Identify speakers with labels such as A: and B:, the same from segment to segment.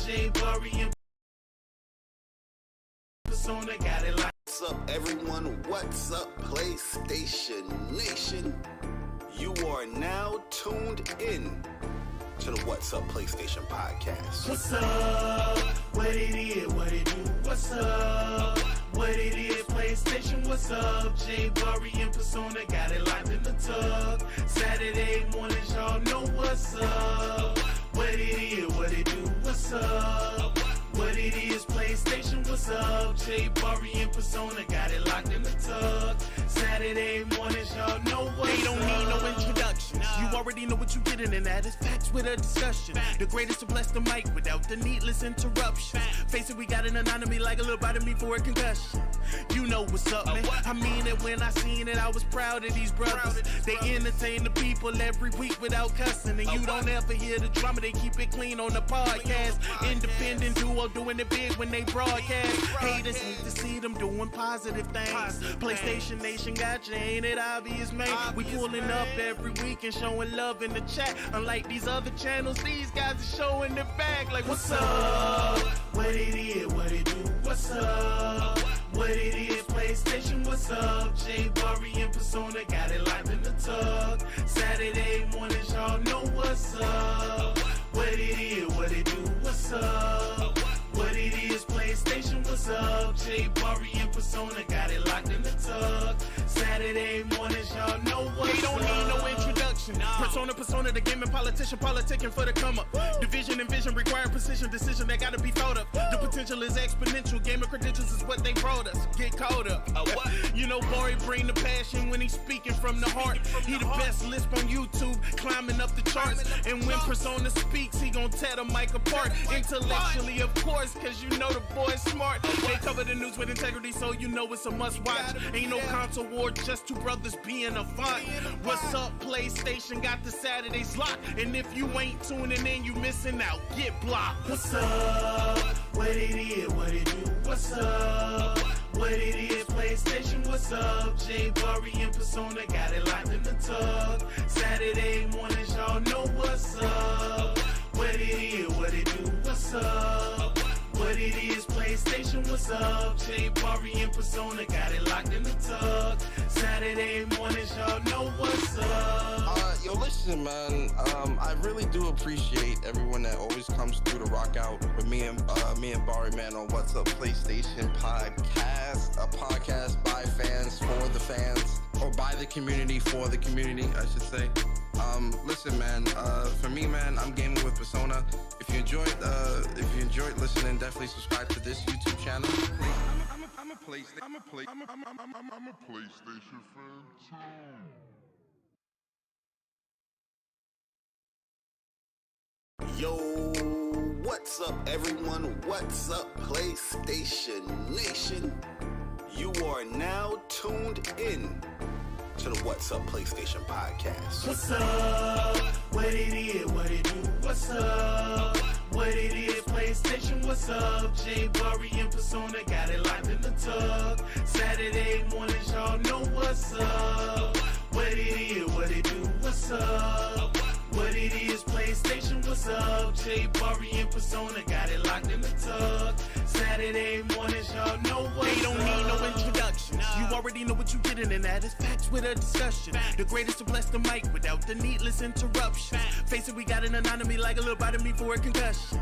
A: J Bari and Persona got it like.
B: What's up, everyone? What's up, PlayStation Nation? You are now tuned in to the What's Up PlayStation podcast.
A: What's up? What it is? What it do? What's up? What it is? PlayStation. What's up? J Bari and Persona got it locked in the tub. Saturday mornings, y'all know what's up. What it is? What it do? What's up? What it is? PlayStation. What's up? J Bari and Persona got it locked in the tub. Saturday mornings, y'all know what's up.
C: They don't need no introductions. You already know what you're getting, and that is facts with a discussion. The greatest to bless the mic without the needless interruptions. Face it, we got an anatomy like a little bite of me for a concussion. You know what's up, man. I mean it when I seen it. I was proud of these brothers. They entertain the people every week without cussing, and you don't ever hear the drama. They keep it clean on the podcast. Independent duo doing it big when they broadcast. Haters need to see them doing positive things. PlayStation Nation got you, ain't it obvious, man? We pulling up every week and showing love in the chat. Unlike these other channels, these guys are showing their back like, what's up?
A: What it is? What it do? What's up? What it is? PlayStation. What's up? J Bari and Persona got it locked in the tub. Saturday mornings, y'all know what's up. What it is? What it do? What's up? What it is? PlayStation. What's up? J Bari and Persona got it locked in the tub. Saturday mornings, y'all know what's up.
C: They don't need no introduction. Persona, the gaming politician, politicking for the come up. Division and vision require precision, decision that gotta be thought of. The potential is exponential. Gaming credentials is what they brought us. Get caught up. You know, Bari bring the passion when he's speaking from the heart. He the best lisp on YouTube, climbing up the charts. And when Persona speaks, he gon' tear the mic apart. Intellectually, of course, cause you know the boy's smart. They cover the news with integrity, so you know it's a must watch. Ain't no console war, just two brothers being a font. What's up, PlayStation? Got the Saturdays locked. And if you ain't tuning in, you missing out. Get blocked.
A: What's up? What it is? What it do? What's up? What it is? PlayStation. What's up? J Bari and Persona got it locked in the tub. Saturday mornings, y'all know what's up. What it is? What it do? What's up? What it is? PlayStation. What's up? J Bari and Persona got it locked in the tub. Saturday mornings, y'all know what's up.
D: Yo, listen, man. I really do appreciate everyone that always comes through to rock out with me and Bari, man, on What's Up PlayStation podcast. A podcast by fans for the fans, or by the community for the community, I should say. Listen, man. For me, man, I'm gaming with Persona. If you enjoyed listening, definitely subscribe to this YouTube channel. I'm a PlayStation fan too.
B: Yo, what's up, everyone? What's up, PlayStation Nation? You are now tuned in to the What's Up PlayStation podcast.
A: What's up? What it is? What it do? What's up? What it is? PlayStation. What's up? J Bari and Persona got it locked in the tub. Saturday mornings, y'all know what's up. What it is? What it do? What's up? What it is? PlayStation. What's up? J Bari and Persona got it locked in the tub. Saturday mornings, y'all know what's up.
C: They don't need no introductions. You already know what you're getting, and that is facts with a discussion. The greatest to bless the mic without the needless interruptions. Face it, we got an anatomy like a little bite of me for a concussion.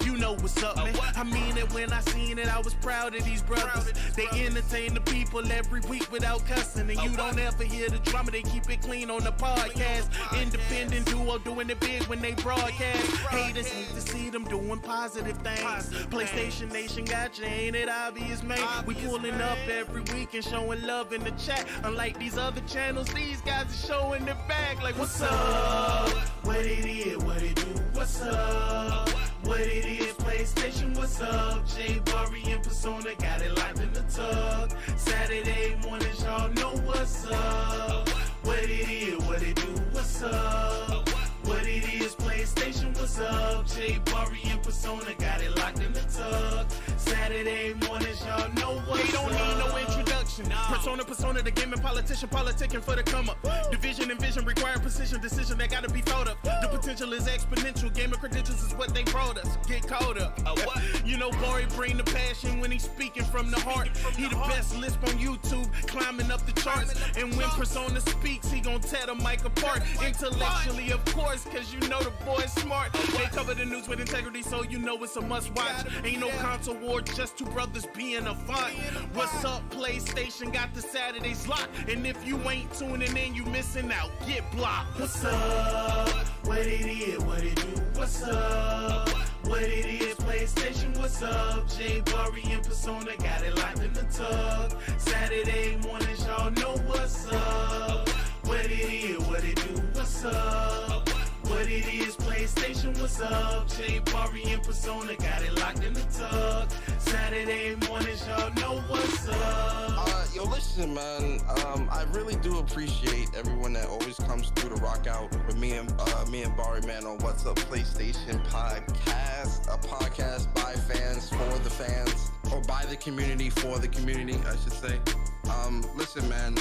C: You know what's up, man. I mean it when I seen it. I was proud of these brothers. They entertain the people every week without cussing, and you don't ever hear the drama. They keep it clean on the podcast. Independent duo doing it big when they broadcast. Haters need to see them doing positive things. PlayStation Nation got you, ain't it obvious, man? We pulling up every week and showing love in the chat. Unlike these other channels, these guys are showing their back like, what's up?
A: What it is? What it do? What's up? What it is? PlayStation. What's up? J Bari and Persona got it locked in the tub. Saturday mornings, y'all know what's up. What it is? What it do? What's up? What it is? PlayStation. What's up? J Bari and Persona got it locked in the tub. Saturday mornings, y'all know what's up.
C: They don't need no introduction. introduction. Persona, the gaming politician, politicking for the come up. Division and vision require precision, decision that gotta be thought of. The potential is exponential, gamer credentials is what they brought us. Get caught up. You know, Bari bring the passion when he's speaking from the heart. He the best lisp on YouTube, climbing up the charts. And when Persona speaks, he gon' tear the mic apart. Intellectually, of course, cause you know the boy's smart. They cover the news with integrity, so you know it's a must watch. Ain't no console war, just two brothers being a font. What's up, PlayStation got the Saturdays locked. And if you ain't tuning in, you missing out. Get blocked.
A: What's up? What it is, what it do? What's up? What it is, PlayStation, what's up? J Bari and Persona got it locked in the tug. Saturday mornings, y'all know what's up. What it is, what it do? What's up? What it is, PlayStation, what's up? J Bari and Persona got it locked in the tug. Saturday mornings, y'all know what's up.
D: Yo, listen, man. I really do appreciate everyone that always comes through to rock out with me and Bari, man, on What's Up PlayStation Podcast, a podcast by fans for the fans, or by the community for the community, I should say. Listen, man.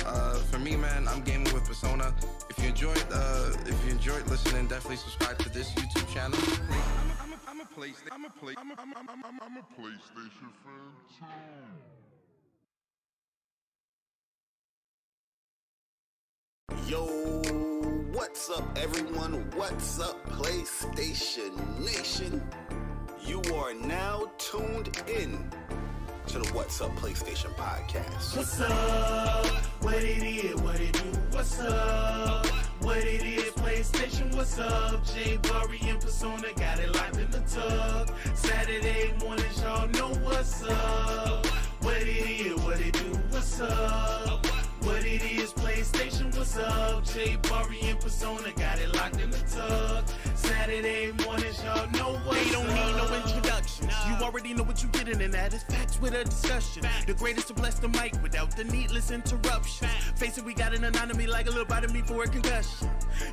D: For me, man, I'm gaming with Persona. If you enjoyed listening, definitely subscribe to this YouTube channel. I'm a PlayStation fan too.
B: Yo, what's up, everyone? What's up, PlayStation Nation? You are now tuned in to the What's Up PlayStation Podcast.
A: What's up? What it is, what it do? What's up? What it is, PlayStation, what's up? J Bari and Persona got it locked in the tug. Saturday mornings, y'all know what's up. What it is, what it do? What's up? What it is, PlayStation, what's up? J Bari and Persona got it locked in the tug. Saturday mornings, y'all know what's up.
C: They don't need no introduction. You already know what you're getting, and that is facts with a discussion. The greatest to bless the mic without the needless interruption. Face it, we got an anatomy like a little bite of me for a concussion.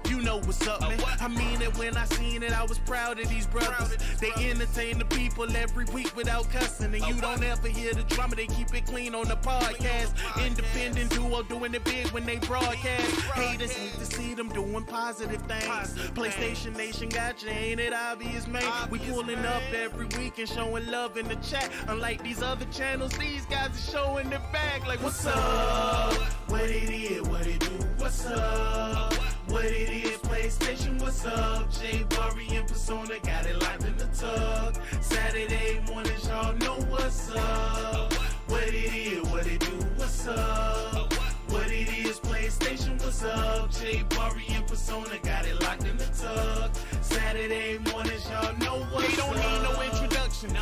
C: You know what's up, man. I mean it when I seen it, I was proud of these brothers. They entertain the people every week without cussing. And you don't ever hear the drama, they keep it clean on the podcast. Independent duo doing it big when they broadcast. Haters hate to see them doing positive things. PlayStation Nation got you, ain't it obvious, man? We pulling up every week and showing love in the chat. Unlike these other channels, these guys are showing their back like, what's up?
A: What it is, what it do? What's up? What it is, PlayStation, what's up? J Bari and Persona got it locked in the tug. Saturday mornings, y'all know what's up. What it is, what it do? What's up? What it is, PlayStation, what's up? J Bari and Persona got it locked in the tug. Saturday mornings, y'all know what's up.
C: They don't need no introduction.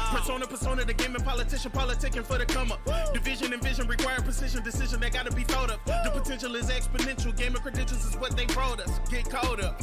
C: Persona, the gaming politician, politicking for the come up. Division and vision require precision, decision that gotta be thought of. The potential is exponential, gamer credentials is what they brought us. Get caught up.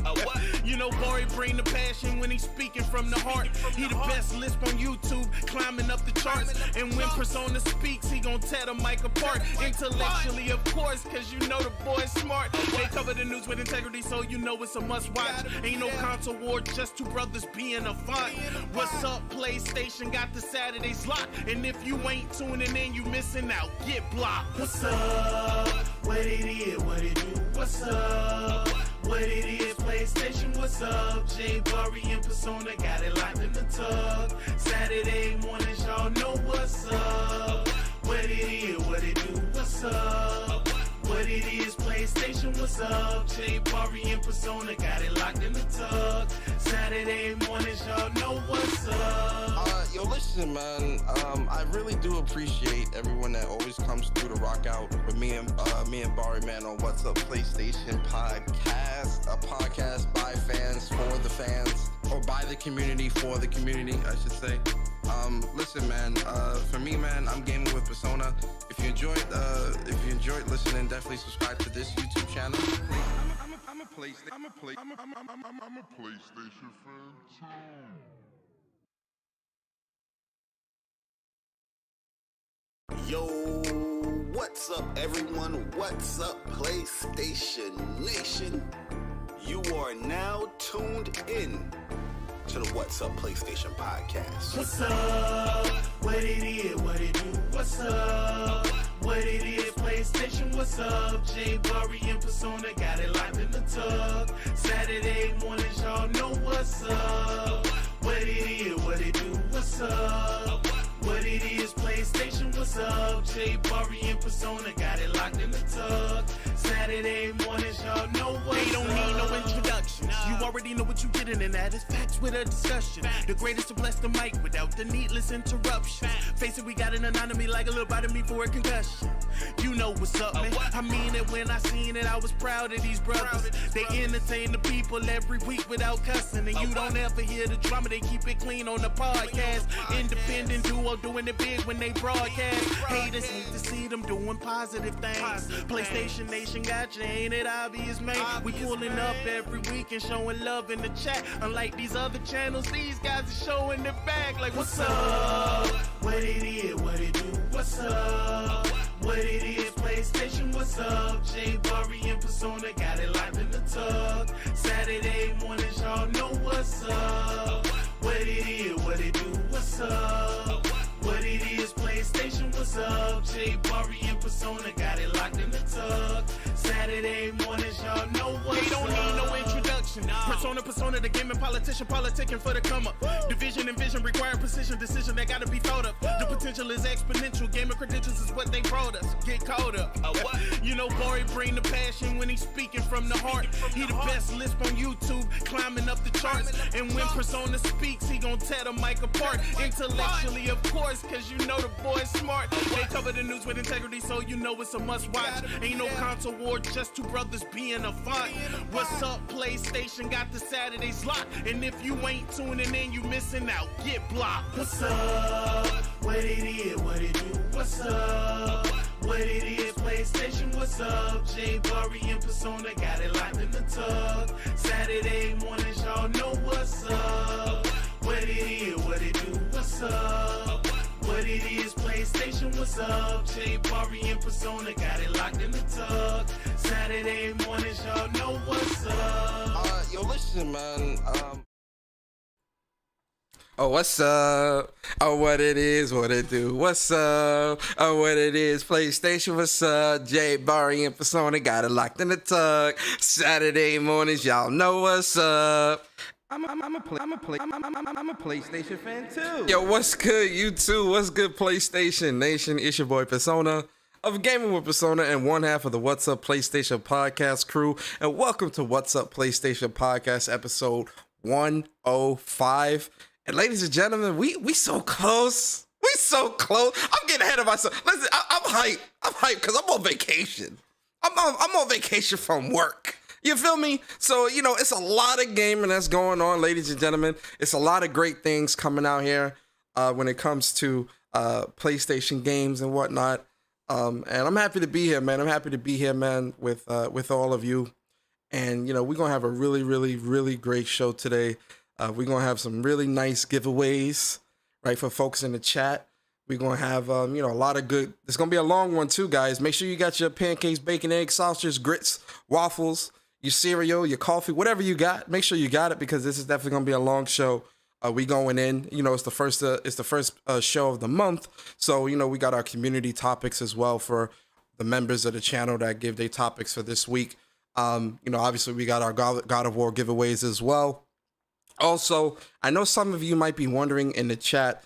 C: You know, Bari bring the passion when he's speaking from the heart. He the best lisp on YouTube, climbing up the charts. And when Persona speaks, he gon' tear the mic apart. Intellectually, of course, cause you know the boy's smart. They cover the news with integrity, so you know it's a must watch. Ain't no console war, just two brothers being a font. What's up, PlayStation got the Saturdays locked. And if you ain't tuning in, you missing out. Get blocked.
A: What's up? What it is, what it do? What's up? What it is, PlayStation, what's up? J Bari and Persona got it locked in the tug. Saturday mornings, y'all know what's up. What it is, what it do? What's up? What it is, PlayStation, what's up? J Bari and Persona got it locked in the tug. Saturday mornings, y'all know what's up.
D: Yo, listen, man. I really do appreciate everyone that always comes through to rock out with me and Bari, man, on What's Up PlayStation Podcast, a podcast by fans for the fans, or by the community for the community, I should say. Listen, man. For me, man, I'm gaming with Persona. If you enjoyed listening, definitely subscribe to this YouTube channel. I'm a PlayStation fan too.
B: Yo, what's up, everyone? What's up, PlayStation Nation? You are now tuned in to the What's Up PlayStation Podcast.
A: What's up? What it is, what it do? What's up? What it is, PlayStation, what's up? J Bari and Persona got it locked in the tub. Saturday mornings, y'all know what's up. What it is, what it do, what's up? What it is, PlayStation, what's up? J Bari and Persona got it locked in the tub. Saturday mornings, y'all know what's up.
C: They don't need no introduction. You already know what you're getting, and that is facts with a discussion. The greatest to bless the mic without the needless interruption. Face it, we got an anatomy like a little bite of me for a concussion. You know what's up, man. I mean it when I seen it. I was proud of these brothers. They entertain the people every week without cussing, and you don't ever hear the drama. They keep it clean on the podcast. Independent duo doing it big when they broadcast. Haters hate to see them doing positive things. PlayStation Nation got you, ain't it obvious, man? We pulling up every week and showing love in the chat. Unlike these other channels, these guys are showing it back. Like, what's up?
A: What it is, what it do, what's up? What it is, PlayStation, what's up? J Bari and Persona got it locked in the tub. Saturday mornings, y'all know what's up. What it is, what it do, what's up? What it is, PlayStation, what's up? J Bari and Persona got it locked in the tub. Saturday mornings, y'all know what's up.
C: They don't need no introduction. Persona, the gaming politician, politicking for the come up. Division and vision require precision, decision that gotta be thought of. The potential is exponential. Gamer credentials is what they brought us. Get caught up. You know, Bari bring the passion when he's speaking from the heart. He the best lisp on YouTube, climbing up the charts. And when Persona speaks, he gon' tear the mic apart. Intellectually, of course, cause you know the boy's smart. They cover the news with integrity, so you know it's a must watch. Ain't no console war, just two brothers being a font. What's up, PlayStation? Got the Saturdays locked. And if you ain't tuning in, you missing out. Get blocked.
A: What's up? What it is, what it do, what's up? What it is, PlayStation, what's up? J Bari and Persona got it locked in the tub. Saturday mornings, y'all know what's up. What it is, what it do, what's up? What it is, PlayStation, what's up? J Bari and Persona got it locked in the tub. Saturday mornings, y'all know what's up.
D: Yo, listen, man.
E: Oh, what's up? Oh, what it is, what it do? What's up? Oh, what it is, PlayStation, what's up? J Bari and Persona got it locked in the tug. Saturday mornings, y'all know what's up. I'm a PlayStation fan too. Yo, what's good, you too? What's good, PlayStation Nation? It's your boy Persona of Gaming with Persona and one half of the What's Up PlayStation podcast crew. And welcome to What's Up PlayStation podcast episode 105. And ladies and gentlemen, we so close. We so close. I'm getting ahead of myself. Listen, I'm hyped. I'm hyped because I'm on vacation. I'm on vacation from work. You feel me? So, you know, it's a lot of gaming that's going on, ladies and gentlemen. It's a lot of great things coming out here when it comes to PlayStation games and whatnot. And I'm happy to be here, man. I'm happy to be here, man, with all of you. And, you know, we're going to have a really, really, really great show today. We're going to have some really nice giveaways, right, for folks in the chat. We're going to have, you know, a lot of good. It's going to be a long one, too, guys. Make sure you got your pancakes, bacon, eggs, sausages, grits, waffles, your cereal, your coffee, whatever you got. Make sure you got it because this is definitely going to be a long show. We going in, you know, it's the first show of the month. So, you know, we got our community topics as well for the members of the channel that give their topics for this week. You know, obviously we got our God of War giveaways as well. Also, I know some of you might be wondering in the chat,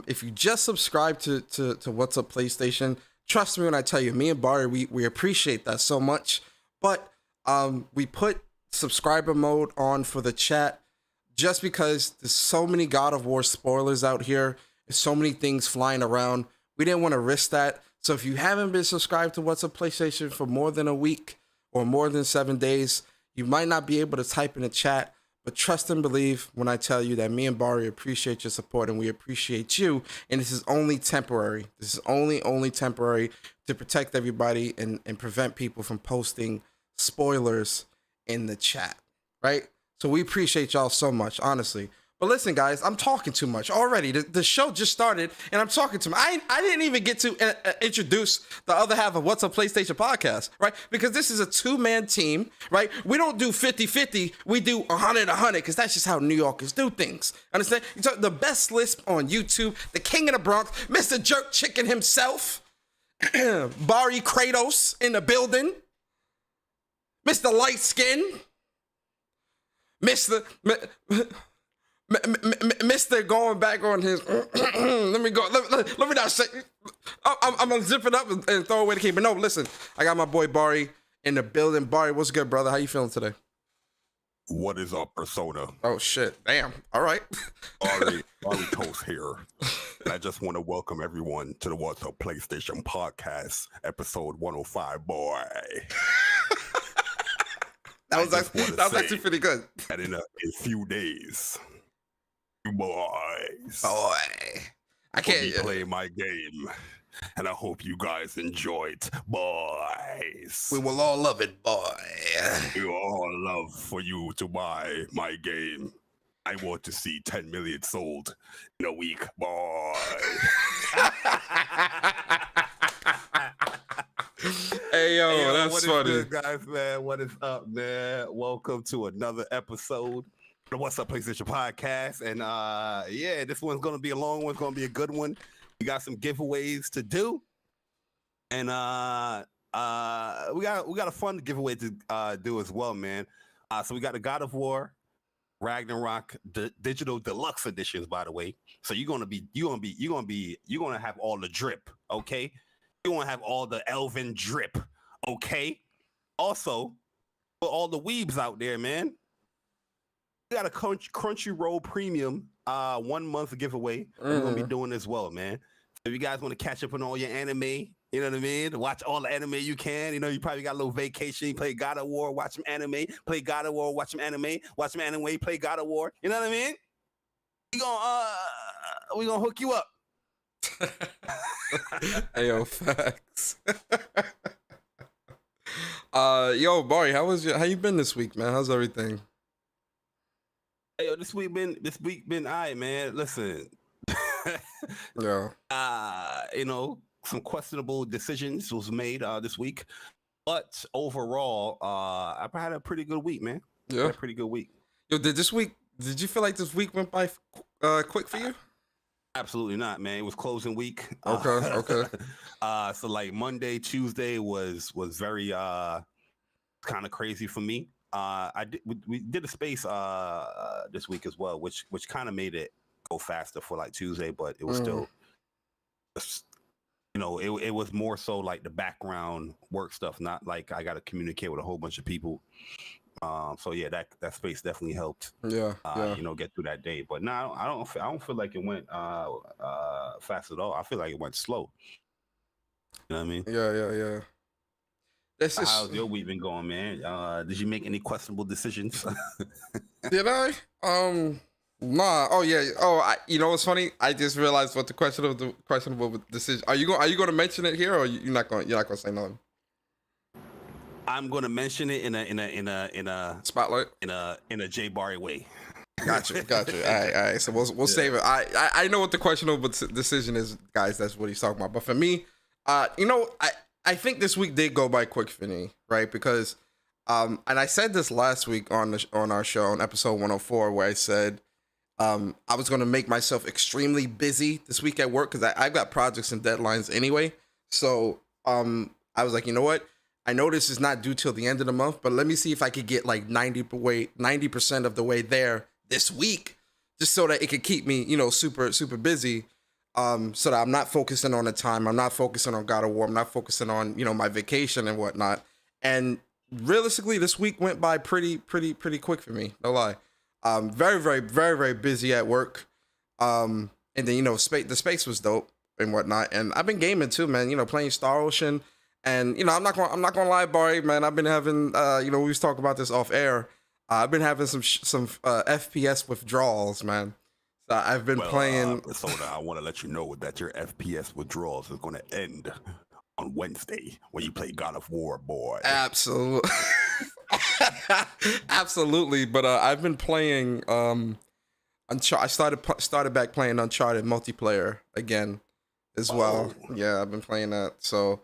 E: if you just subscribe to What's Up PlayStation, trust me when I tell you, me and Bari, we appreciate that so much. But we put subscriber mode on for the chat just because there's so many God of War spoilers out here. There's so many things flying around. We didn't want to risk that. So if you haven't been subscribed to What's Up PlayStation for more than a week or more than 7 days, you might not be able to type in the chat. But trust and believe when I tell you that me and Bari appreciate your support and we appreciate you. And this is only temporary. This is only temporary to protect everybody and prevent people from posting spoilers in the chat, right? So we appreciate y'all so much, honestly. But listen, guys, I'm talking too much already. The show just started, and I'm talking too much. I didn't even get to introduce the other half of What's Up PlayStation podcast, right? Because this is a two-man team, right? We don't do 50-50. We do 100-100, because that's just how New Yorkers do things. Understand? So the best lisp on YouTube, the king of the Bronx, Mr. Jerk Chicken himself, Bari Kratos in the building. Mr. Light Skin. Mr. Mr. going back on his. Let me go. Let me not say. I'm gonna zip it up and throw away the key. But no, listen. I got my boy Bari in the building. Bari, what's good, brother? How you feeling today?
F: What is up, Persona?
E: Oh shit! Damn. All right.
F: Bari Toast here. And I just want to welcome everyone to the What's Up PlayStation podcast, episode 105. Boy.
E: That was actually pretty good.
F: And in a few days, you boys,
E: I can't
F: be playing my game, and I hope you guys enjoy it, boys.
E: We will all love it, boy.
F: We all love for you to buy my game. I want to see 10 million sold in a week, boy.
E: Hey, yo, that's funny.
F: Good, guys, man? What is up, man? Welcome to another episode of the What's Up PlayStation podcast. And yeah, this one's going to be a long one. It's going to be a good one. We got some giveaways to do. And we got a fun giveaway to do as well, man. So we got the God of War Ragnarok digital deluxe editions, by the way. So you're gonna have all the drip, okay? You're gonna have all the elven drip, okay? Also, for all the weebs out there, man, we got a Crunchyroll Premium 1 month giveaway. We're gonna be doing as well, man. So if you guys want to catch up on all your anime, you know what I mean? Watch all the anime you can. You know, you probably got a little vacation. You play God of War, watch some anime. Play God of War, watch some anime. Watch some anime, play God of War. You know what I mean? We gonna hook you up.
E: Hey, yo, facts. Yo, Bari, how you been this week, man? How's everything?
F: Hey, yo, this week been all right, man. Listen.
E: Yeah.
F: You know, some questionable decisions was made this week, but overall, I've had a pretty good week, man.
E: Yeah,
F: a pretty good week.
E: Yo, did you feel like this week went by quick for you?
F: Absolutely not, man. It was closing week.
E: Okay.
F: So like Monday, Tuesday was very kind of crazy for me. We did a space this week as well, which kind of made it go faster for like Tuesday, but it was still, you know, it was more so like the background work stuff, not like I got to communicate with a whole bunch of people. So yeah, that space definitely helped.
E: Yeah.
F: You know, get through that day. But now I don't feel like it went fast at all. I feel like it went slow. You know what I mean?
E: Yeah.
F: How's your week been going, man? Did you make any questionable decisions?
E: Did I? Nah. Oh yeah. Oh, you know what's funny? I just realized what the questionable decision. Are you going to mention it here, or you're not going to say nothing?
F: I'm going to mention it in a
E: spotlight
F: in a J Bari way.
E: Gotcha. All right. So we'll save it. I know what the questionable decision is, guys. That's what he's talking about. But for me, you know, I think this week did go by quick for me, right? Because and I said this last week on our show on episode 104, where I said I was going to make myself extremely busy this week at work because I've got projects and deadlines anyway. So I was like, you know what? I know this is not due till the end of the month, but let me see if I could get like 90% of the way there this week, just so that it could keep me, you know, super busy. So that I'm not focusing on the time. I'm not focusing on God of War. I'm not focusing on, you know, my vacation and whatnot. And realistically, this week went by pretty quick for me. No lie. Very busy at work. And then, you know, the space was dope and whatnot. And I've been gaming too, man. You know, playing Star Ocean. And, you know, I'm not gonna lie, Bari, man. I've been having, you know, we was talking about this off air. I've been having some FPS withdrawals, man. So I've been playing.
F: So I want to let you know that your FPS withdrawals is going to end on Wednesday when you play God of War, boy.
E: Absolutely. Absolutely. But I've been playing. I started back playing Uncharted multiplayer again, as well. Yeah, I've been playing that. So.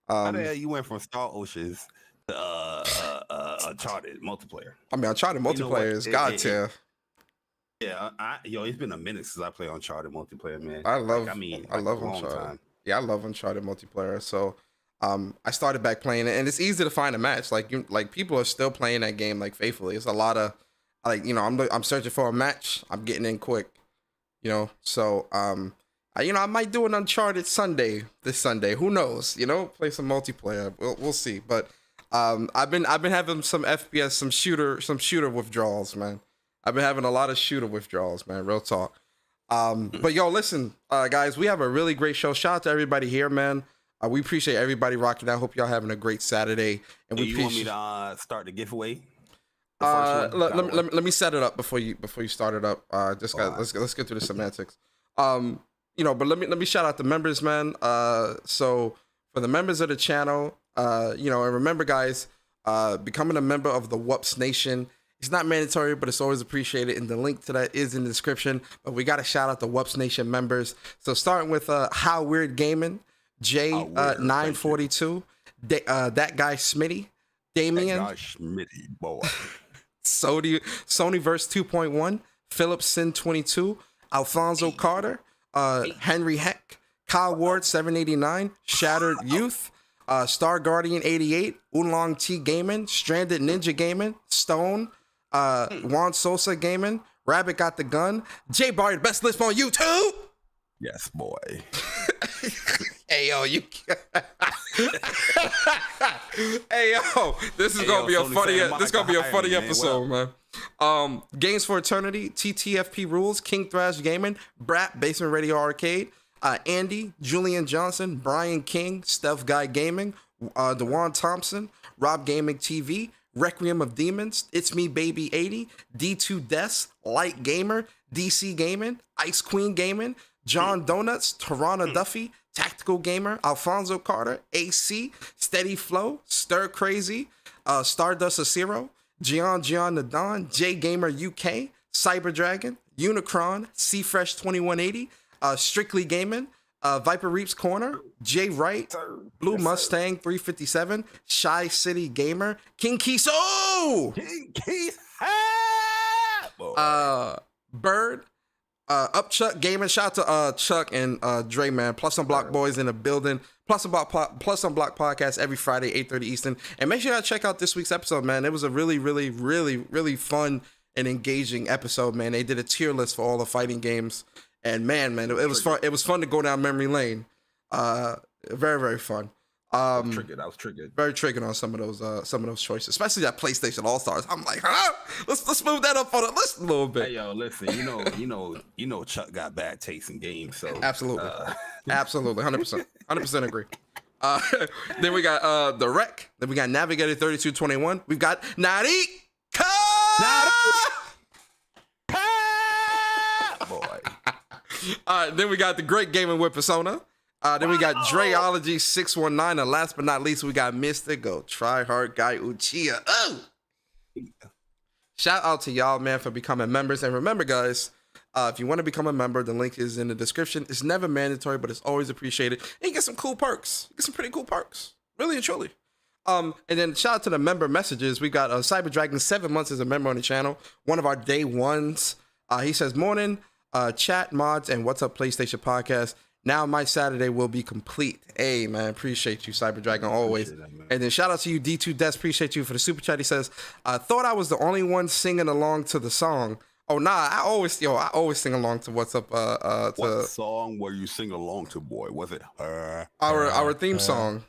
F: How the hell you went from Star Oceans to Uncharted multiplayer?
E: I mean, Uncharted multiplayer is god tier.
F: Yeah, it's been a minute since I played Uncharted multiplayer, man.
E: I love Uncharted.
F: Time.
E: Yeah, I love Uncharted multiplayer. So I started back playing it, and it's easy to find a match. Like people are still playing that game like faithfully. It's a lot of I'm searching for a match. I'm getting in quick. So I might do an Uncharted Sunday this Sunday. Who knows? Play some multiplayer. We'll see. But I've been having some FPS, some shooter withdrawals, man. I've been having a lot of shooter withdrawals, man. Real talk. But yo, listen, guys, we have a really great show. Shout out to everybody here, man. We appreciate everybody rocking out. Hope y'all having a great Saturday. And
F: you want me to start the giveaway?
E: Let me set it up before you start it up. Let's get through the semantics. But let me shout out the members, man. So for the members of the channel, and remember, guys, becoming a member of the WUPS Nation. It's not mandatory, but it's always appreciated, and the link to that is in the description. But we got to shout out the WUPS Nation members. So starting with How Weird Gaming, J942, That Guy Smitty, Damien,
F: That Guy Smitty, boy,
E: Sonyverse 2.1, Philip Sin 22, Alfonso Carter, Henry Heck, Kyle Ward 789, Shattered Youth, Star Guardian 88, Oolong T Gaming, Stranded Ninja Gaming, Stone, Juan Sosa Gaming, Rabbit Got the Gun, J Bari, the best list on YouTube.
F: Yes, boy.
E: Hey yo, hey yo, this is gonna be a funny. This is gonna be a funny episode, man. Games for Eternity, TTFP Rules, King Thrash Gaming, Brat, Basement Radio Arcade, Andy, Julian Johnson, Brian King, Stealth Guy Gaming, DeJuan Thompson, Rob Gaming TV, Requiem of Demons, It's Me Baby 80, D2 Des, Light Gamer, DC Gaming, Ice Queen Gaming, John Donuts, Tarana Duffy, Tactical Gamer, Alfonso Carter, AC, Steady Flow, Stir Crazy, Stardust Acero, Gian Nadon, J Gamer UK, Cyber Dragon, Unikronn, C Fresh 2180, Strictly Gaming, Viper Reaps Corner, Jay Wright, Blue Mustang 357, Shy City Gamer, King Kiso, Bird, Up Chuck Gaming. Shout out to Chuck and Dre, man. Plus Some Block Boys in the building. Plus Some Block podcast every Friday, 8:30 Eastern. And make sure y'all check out this week's episode, man. It was a really, really, really, really fun and engaging episode, man. They did a tier list for all the fighting games. And man, it was fun. It was fun to go down memory lane. Very, very fun.
F: I was triggered.
E: Very triggered on some of those choices, especially that PlayStation All Stars. I'm like, let's move that up on the list a little bit.
F: Hey yo, listen, you know, Chuck got bad taste in games, so
E: absolutely, 100% agree. Then we got the Wreck. Then we got Navigator 3221. We've got Nari.
F: Boy.
E: Then we got the Great Gaming with Persona. Then we got Dreology 619, and last but not least, we got Mr. Go Try Hard Guy Uchiha. Oh! Shout out to y'all, man, for becoming members. And remember, guys, if you want to become a member, the link is in the description. It's never mandatory, but it's always appreciated. And you get some cool perks. You get some pretty cool perks. Really and truly. And then shout out to the member messages. We got Cyber Dragon 7 months as a member on the channel. One of our day ones. He says, morning, chat, mods, and what's up, PlayStation podcast. Now my Saturday will be complete. Hey, man, appreciate you, Cyber Dragon, always. And then shout out to you, D2 Des. Appreciate you for the super chat. He says, I thought I was the only one singing along to the song. Oh, nah, I always sing along to what's up.
F: What song were you singing along to, boy? Was it
E: our theme song?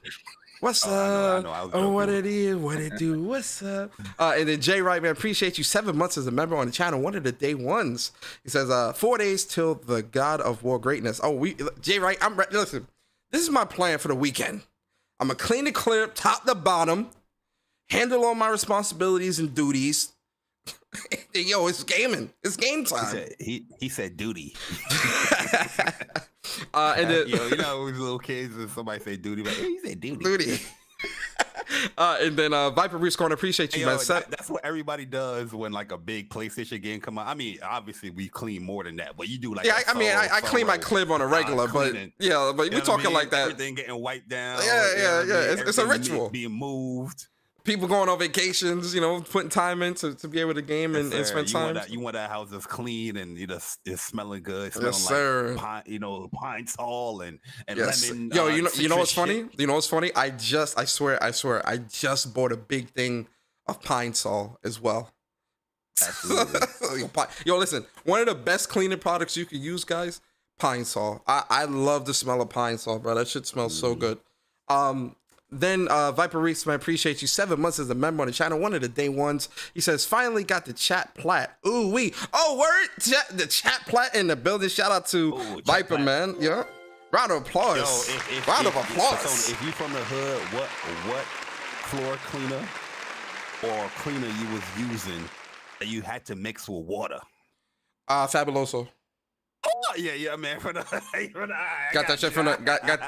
E: What's up? Oh, what it is, what it do, what's up? And then Jay Wright, man, appreciate you. 7 months as a member on the channel. One of the day ones. He says, 4 days till the God of War greatness. Oh, Jay Wright, listen, this is my plan for the weekend. I'm going to clean the clip, top to bottom, handle all my responsibilities and duties. Yo, it's gaming. It's game time.
F: He said duty.
E: And then,
F: yo, you know, with little kids and somebody say duty, like, hey, he said duty.
E: Duty. And then Viper Reef's Corner, appreciate you, man.
F: That's what everybody does when like a big PlayStation game come out. I mean, obviously we clean more than that, but you do like
E: I clean my clip on a regular, but we're talking like that.
F: Everything getting wiped down.
E: Yeah. It's a ritual.
F: Being moved.
E: people going on vacations, you know, putting time in to be able to game and spend time.
F: You want that house that's clean and it's smelling good,
E: Yes, sir.
F: like pine sol and
E: Yes.
F: lemon.
E: Yo, you know what's
F: citrus
E: funny?
F: shit.
E: You know what's funny? I swear, I just bought a big thing of pine sol as well.
F: Absolutely.
E: Yo, listen, one of the best cleaning products you could use, guys, pine sol. I love the smell of pine sol, bro. That shit smells so good. Then Viper Reese, man, appreciate you. 7 months as a member on the channel. One of the day ones. He says, finally got the chat plat. Ooh wee. Oh, word. The chat plat in the building. Shout out to Viper,
F: plat.
E: Man. Yeah. Round of applause.
F: Yo,
E: Round of
F: so
E: applause.
F: if you from the hood, what floor cleaner or cleaner you was using that you had to mix with water?
E: Fabuloso.
F: Oh, yeah, man.
E: Got that shit from the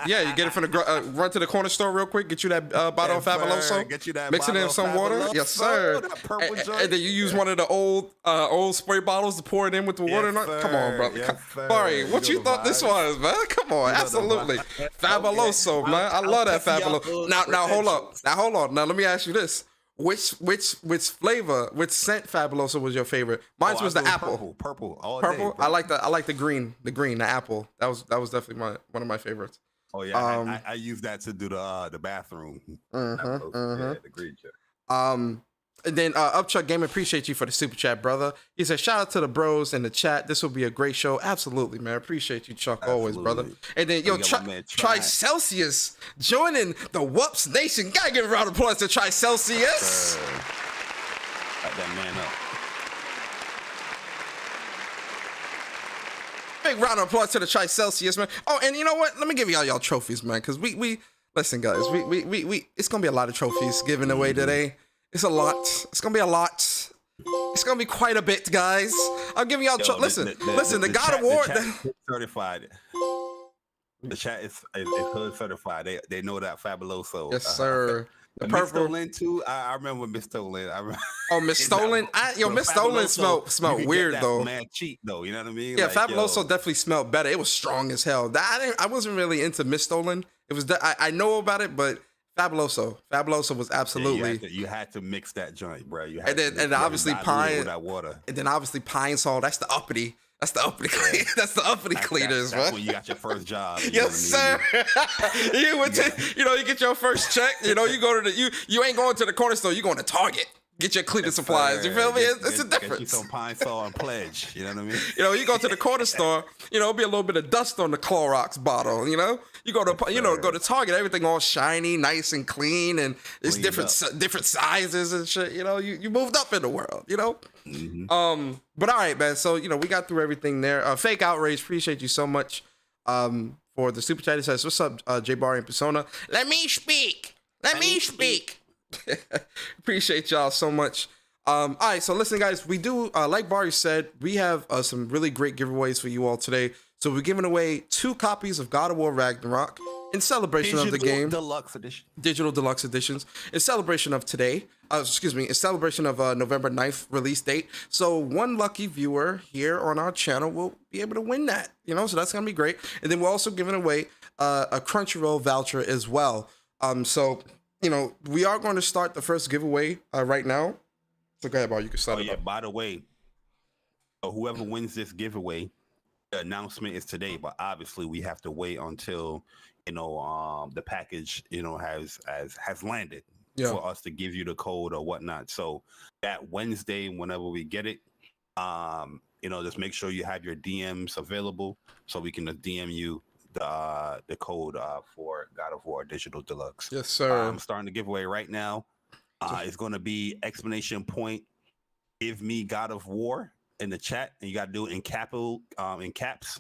E: you get it from the run to the corner store real quick, get you that bottle of Fabuloso,
F: Get you that
E: mix it in some water, yes sir,
F: that purple joint.
E: and then you use one of the old spray bottles to pour it in with the water.
F: Yes,
E: Come on, brother.
F: yes, sir.
E: Barry, what
F: You
E: you
F: know the
E: thought this
F: vibes.
E: was, man? Come on, absolutely. Fabuloso,
F: Okay.
E: man. I love that
F: I'll test
E: Fabuloso.
F: y'all
E: Now hold up.
F: credentials.
E: Now hold on. Now let me ask you this. Which flavor, which scent Fabuloso was your favorite? Mine was the apple.
F: Purple, all
E: Purple.
F: day.
E: I like the green, the apple. That was definitely one of my favorites.
F: Oh yeah, I use that to do the bathroom. Yeah, the green chip.
E: And then Upchuck Game, appreciate you for the super chat, brother. He said, shout out to the bros in the chat. This will be a great show. Absolutely, man. Appreciate you, Chuck, always, brother. And then, yo, Try Celsius joining the WUPS Nation. Gotta give a round of applause to Try Celsius.
F: Got that man up.
E: Big round of applause to the Try Celsius, man. Oh, and you know what? Let me give y'all trophies, man, because we listen, guys. We it's gonna be a lot of trophies given away today. It's a lot. It's gonna be a lot. It's gonna be quite a bit, guys. I'm giving y'all. Listen. The God of War.
F: Certified. The chat is hood certified. They know that Fabuloso.
E: Yes, sir. The
F: Miss
E: purple.
F: Stolen too. I remember Miss Stolen.
E: Oh, Miss Stolen. Miss Stolen smelled weird though.
F: Man, cheap though. You know what I mean?
E: Yeah,
F: like,
E: Fabuloso definitely smelled better. It was strong as hell. I wasn't really into Miss Stolen. It was. I know about it, but Fabuloso was absolutely.
F: Yeah, you had to mix that joint, bro. You
E: And
F: had
E: then
F: to
E: obviously
F: dilute it with that water.
E: And then obviously pine sol. That's the uppity. That's the uppity. That's the uppity cleaners,
F: That's
E: man.
F: when you got your first job. You
E: Yes,
F: know what
E: sir. You went to, you get your first check. You go to you ain't going to the corner store. You going to Target. Get your cleaning supplies. You feel me? It's a difference.
F: Get you some pine sol and pledge. You know what I mean?
E: You go to the corner store. It'll be a little bit of dust on the Clorox bottle. You go to go to Target. Everything all shiny, nice and clean, and it's different sizes and shit. You moved up in the world.
F: Mm-hmm.
E: But all right, man. So we got through everything there. Fake outrage. Appreciate you so much. For the super chat. It says, "What's up, J Bari and Persona? Let me speak. Let me speak." Appreciate y'all so much. All right, so listen, guys, we do like Bari said, we have some really great giveaways for you all today. So we're giving away 2 copies of God of War Ragnarok in celebration of the game.
F: Deluxe edition.
E: Digital Deluxe editions in celebration of today. In celebration of November 9th release date. So one lucky viewer here on our channel will be able to win that. So that's gonna be great. And then we're also giving away a Crunchyroll voucher as well. So we are going to start the first giveaway right now. So go ahead, Bar. You can start it up.
F: By the way, whoever wins this giveaway, the announcement is today, but obviously we have to wait until the package has landed for us to give you the code or whatnot. So that Wednesday, whenever we get it, just make sure you have your DMs available so we can DM you the code for God of War Digital Deluxe.
E: Yes, sir.
F: I'm starting the giveaway right now. It's going to be > give me God of War in the chat, and you got to do it in caps.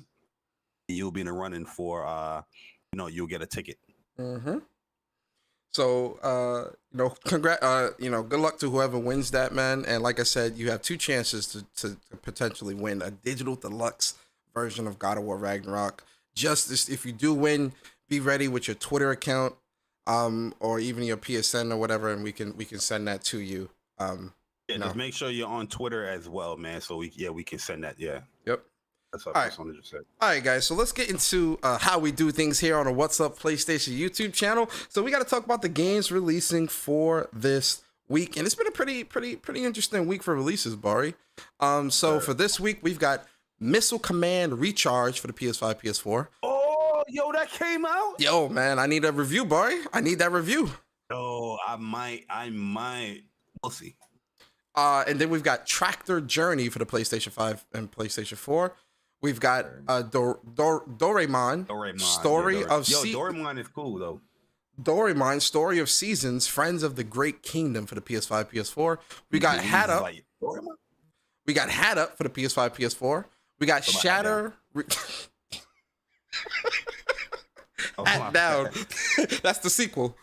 F: And you'll be in the running for you'll get a ticket.
E: Mm-hmm. So good luck to whoever wins that, man. And like I said, you have 2 chances to potentially win a digital deluxe version of God of War Ragnarok. Just if you do win, be ready with your Twitter account, or even your PSN or whatever, and we can send that to you.
F: Just make sure you're on Twitter as well, man. So we can send that. Yeah.
E: Yep.
F: That's what
E: All
F: I
E: right.
F: just wanted to say.
E: All right, guys. So let's get into how we do things here on the What's Up PlayStation YouTube channel. So we got to talk about the games releasing for this week, and it's been a pretty interesting week for releases, Bari. So for this week, we've got Missile Command Recharge for the PS5, PS4.
F: Oh, yo, that came out.
E: Yo, man, I need a review, Bari. I need that review.
F: Oh, I might. We'll see.
E: And then we've got Tractor Journey for the PlayStation 5 and PlayStation 4. We've got Doraemon, Story of
F: Doraemon is cool though.
E: Doraemon, Story of Seasons, Friends of the Great Kingdom for the PS5, PS4. We got Hat Up. We got Hat Up for the PS5, PS4. We got Shatter. Hat Down. That's the sequel.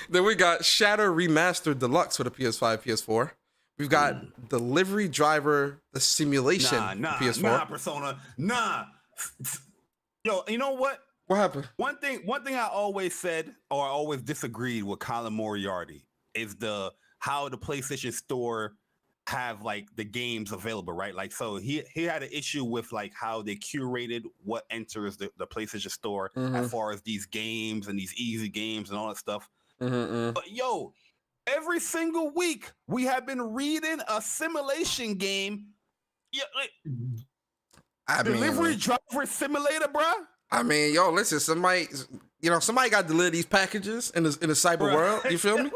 E: Then we got Shatter Remastered Deluxe for the PS5, PS4. We've got Delivery Driver, the simulation for PS4.
F: Nah, Persona. Nah. Yo, you know what?
E: What happened?
F: One thing I always said or I always disagreed with Colin Moriarty is how the PlayStation Store have like the games available, right? Like, so he had an issue with like how they curated what enters the PlayStation Store as far as these games and these easy games and all that stuff. But yo, every single week we have been reading a simulation game. Yeah, like, Delivery Driver Simulator, bruh.
E: I mean, yo, listen, somebody got to deliver these packages in the cyber world. You feel me?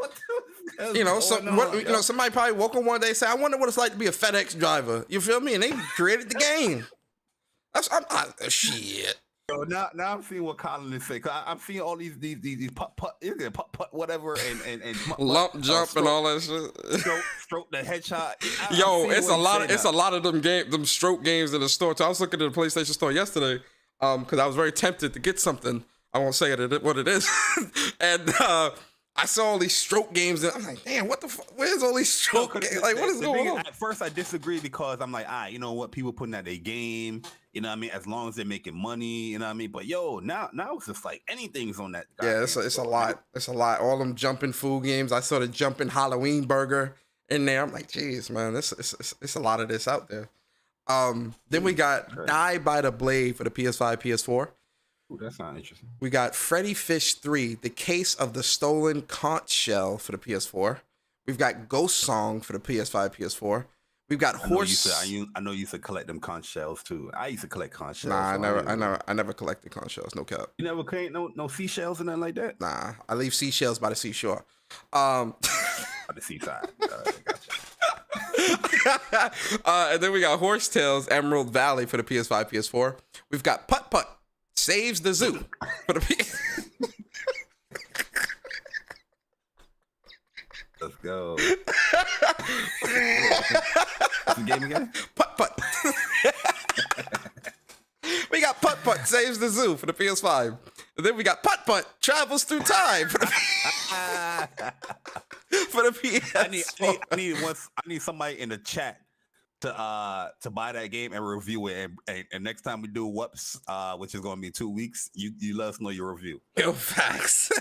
E: Somebody probably woke up one day and said, I wonder what it's like to be a FedEx driver. You feel me? And they created the game. Shit.
F: Yo, now I'm seeing what Colin is saying. Cause I'm seeing all these putt, whatever, and
E: lump jump and all that shit.
F: Stroke the headshot.
E: Yo, it's a lot of them stroke games in the store. So I was looking at the PlayStation Store yesterday, because I was very tempted to get something. I won't say what it is, and I saw all these stroke games, and I'm like, damn, what the fuck? Where's all these stroke games? Like, what is going on?
F: At first, I disagree because I'm like, you know what? People putting out their game, you know what I mean? As long as they're making money, you know what I mean? But yo, now it's just like anything's on that.
E: Yeah, it's a lot. It's a lot. All them jumping food games. I saw the jumping Halloween burger in there. I'm like, geez, man, it's a lot of this out there. Then we got Die by the Blade for the PS5, PS4.
F: Ooh, that's not interesting.
E: We got Freddy Fish 3, The Case of the Stolen Conch Shell for the PS4. We've got Ghost Song for the PS5, PS4. We've got
F: I know you used to collect them conch shells too. I used to collect conch shells.
E: Nah, I never collected conch shells. No cap.
F: You never collect no seashells and nothing like that?
E: Nah, I leave seashells by the seashore.
F: By the seaside. Gotcha.
E: And then we got Horsetails, Emerald Valley for the PS5, PS4. We've got Putt Putt, Saves the Zoo for the PS.
F: Let's go. What's the game again?
E: Putt Putt. We got Putt Putt, Saves the Zoo for the PS5. And then we got Putt Putt, Travels Through Time for the PS4.
F: I need somebody in the chat to buy that game and review it. And next time we do WUPS, which is going to be 2 weeks, you let us know your review.
E: Yo, facts.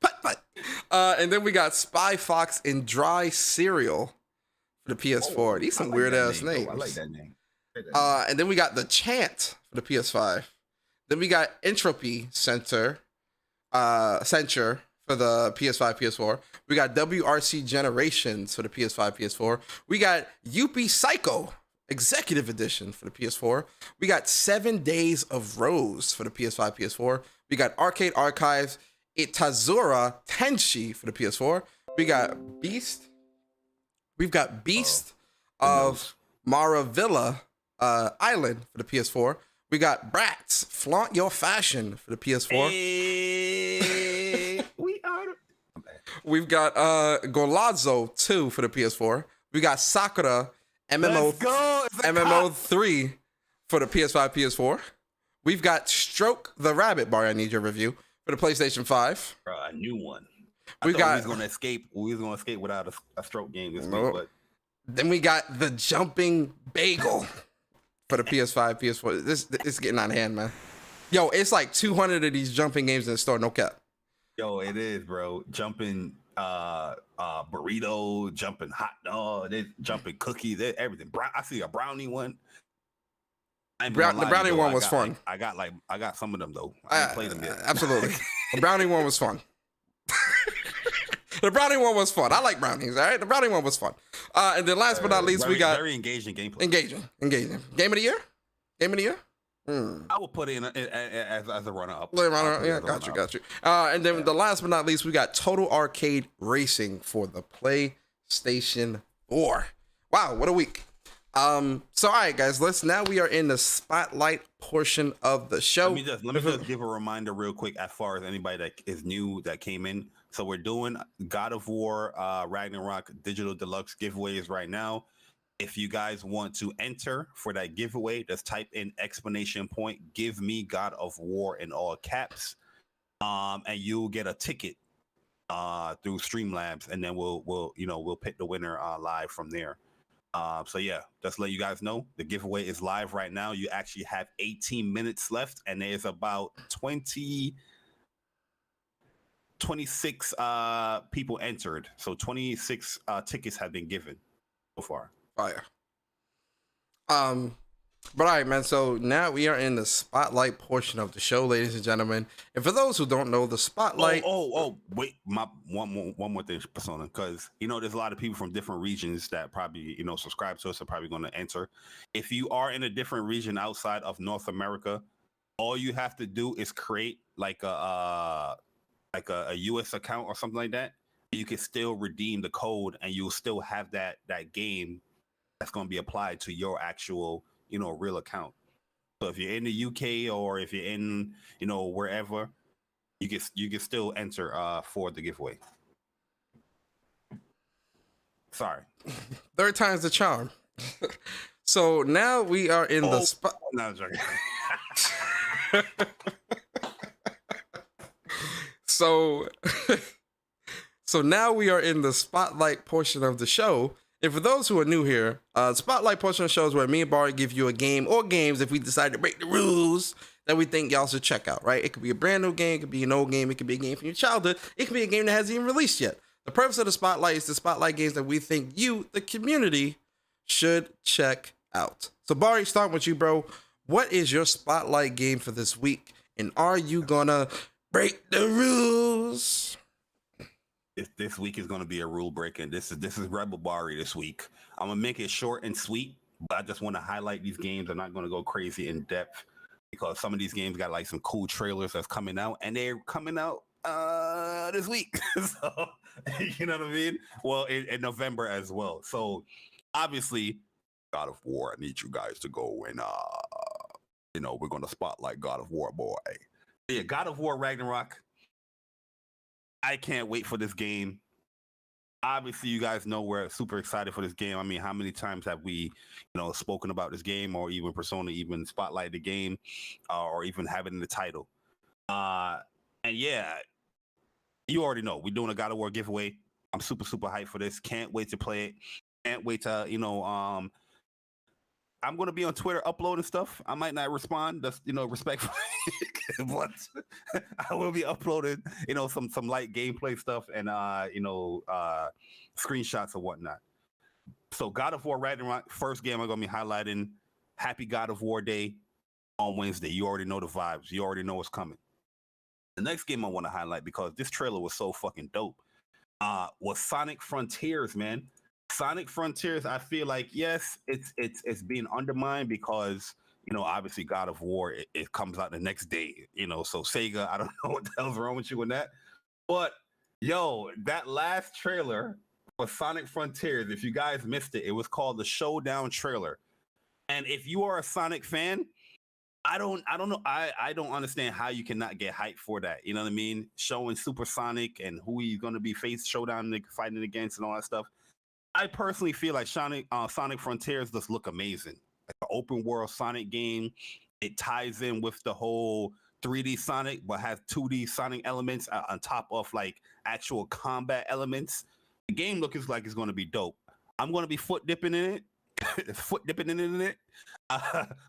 E: Putt Putt. And then we got Spy Fox and Dry Cereal for the PS4. These some weird ass names.
F: I like that name.
E: And then we got The Chant for the PS5. Then we got Entropy Censure for the PS5, PS4. We got WRC Generations for the PS5, PS4. We got Yuppie Psycho Executive Edition for the PS4. We got 7 Days of Rose for the PS5, PS4. We got Arcade Archives Itazura Tenshi for the PS4. We got Beast. We've got Beast of Maravilla Island for the PS4. We got Bratz Flaunt Your Fashion for the PS4.
F: Hey,
E: We've got Golazzo 2 for the PS4. We got Sakura MMO 3 for the PS5, PS4. We've got Stroke the Rabbit, Bari, I need your review, for the PlayStation 5.
F: A new one.
E: We was
F: going to escape. We was going to escape without a stroke game this week. But
E: then we got the Jumping Bagel for the PS5, PS4. This is getting out of hand, man. Yo, it's like 200 of these jumping games in the store, no cap.
F: Yo, it is, bro. Jumping burrito, jumping hot dog, jumping cookies, everything. I see a brownie one.
E: The brownie one was fun.
F: I got some of them though. I didn't play them yet.
E: Absolutely. The brownie one was fun. The brownie one was fun. I like brownies, all right? The brownie one was fun. And then last but not least, we got...
F: Very engaging gameplay.
E: Engaging. Game of the year?
F: I will put it in as a runner-up.
E: Yeah, got you. And then the last but not least, we got Total Arcade Racing for the PlayStation 4. Wow, what a week. So all right, guys, we are in the spotlight portion of the show.
F: Let me just give a reminder real quick as far as anybody that is new that came in. So we're doing God of War Ragnarok Digital Deluxe giveaways right now. If you guys want to enter for that giveaway, just type in ! give me God of War in all caps, and you'll get a ticket through Streamlabs, and then we'll pick the winner live from there. So yeah, just let you guys know the giveaway is live right now. You actually have 18 minutes left, and there's about 26 people entered. So 26 tickets have been given so far.
E: Fire. But all right, man. So now we are in the spotlight portion of the show, ladies and gentlemen. And for those who don't know, the spotlight.
F: Wait, one more thing, Persona, because there's a lot of people from different regions that probably subscribe to us are probably going to enter. If you are in a different region outside of North America, all you have to do is create like a US account or something like that. You can still redeem the code, and you'll still have that game that's going to be applied to your actual real account. So if you're in the UK or if you're in wherever, you can still enter for the giveaway. Sorry,
E: third time's the charm. So now we are in the spot.
F: No, I'm joking.
E: So now we are in the spotlight portion of the show. And for those who are new here, spotlight portion of the show is where me and Bari give you a game or games if we decide to break the rules that we think y'all should check out, right? It could be a brand new game, it could be an old game, it could be a game from your childhood, it could be a game that hasn't even released yet. The purpose of the spotlight is to spotlight games that we think you, the community, should check out. So Bari, starting with you, bro. What is your spotlight game for this week? And are you gonna break the rules?
F: This week is going to be a rule breaking. This is Rebel Bari this week. I'm gonna make it short and sweet, but I just want to highlight these games. I'm not going to go crazy in depth because some of these games got like some cool trailers that's coming out, and they're coming out this week. So you know what I mean? Well, in November as well. So obviously, God of War. I need you guys to go and we're going to spotlight God of War, boy. Yeah, God of War Ragnarok. I can't wait for this game. Obviously, you guys know we're super excited for this game. I mean, how many times have we, spoken about this game, or even Persona even spotlight the game, or even have it in the title? And yeah, you already know we're doing a God of War giveaway. I'm super hyped for this. Can't wait to play it. Can't wait to I'm going to be on Twitter uploading stuff. I might not respond, just, respectfully, but I will be uploading, some light gameplay stuff and, screenshots and whatnot. So God of War Ragnarok, first game I'm going to be highlighting. Happy God of War Day on Wednesday. You already know the vibes. You already know what's coming. The next game I want to highlight, because this trailer was so fucking dope, was Sonic Frontiers, man. Sonic Frontiers, I feel like, yes, it's being undermined because, obviously God of War, it comes out the next day, so Sega, I don't know what the hell's wrong with you with that. But, yo, that last trailer for Sonic Frontiers, if you guys missed it, it was called the Showdown trailer. And if you are a Sonic fan, I don't know. I don't understand how you cannot get hyped for that. You know what I mean? Showing Super Sonic and who he's going to be showdown fighting against and all that stuff. I personally feel like Sonic Frontiers just look amazing. Like an open world Sonic game. It ties in with the whole 3D Sonic, but has 2D Sonic elements on top of like actual combat elements. The game looks like it's going to be dope. I'm going to be foot dipping in it.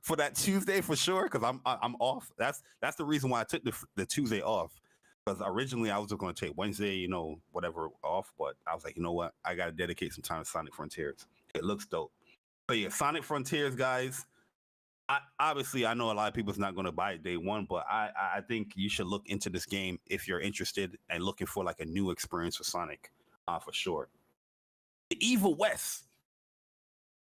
F: For that Tuesday for sure, because I'm off. That's the reason why I took the Tuesday off. Because originally I was just going to take Wednesday, whatever off, but I was like, you know what? I got to dedicate some time to Sonic Frontiers. It looks dope. So yeah, Sonic Frontiers, guys. Obviously, I know a lot of people's not going to buy it day one, but I think you should look into this game if you're interested and looking for like a new experience for Sonic, for sure. The Evil West.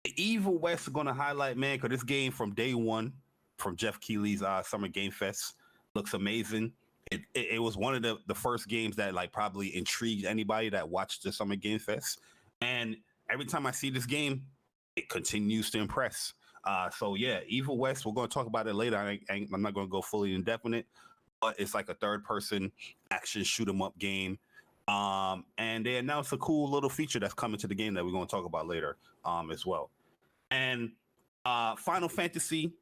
F: The Evil West is going to highlight, man, because this game from day one, from Jeff Keighley's Summer Game Fest, looks amazing. It was one of the first games that like probably intrigued anybody that watched the Summer Game Fest. And every time I see this game, it continues to impress. So yeah, Evil West, we're going to talk about it later. I'm not going to go fully indefinite, but it's like a third-person action shoot-'em-up game. And they announced a cool little feature that's coming to the game that we're going to talk about later as well. And Final Fantasy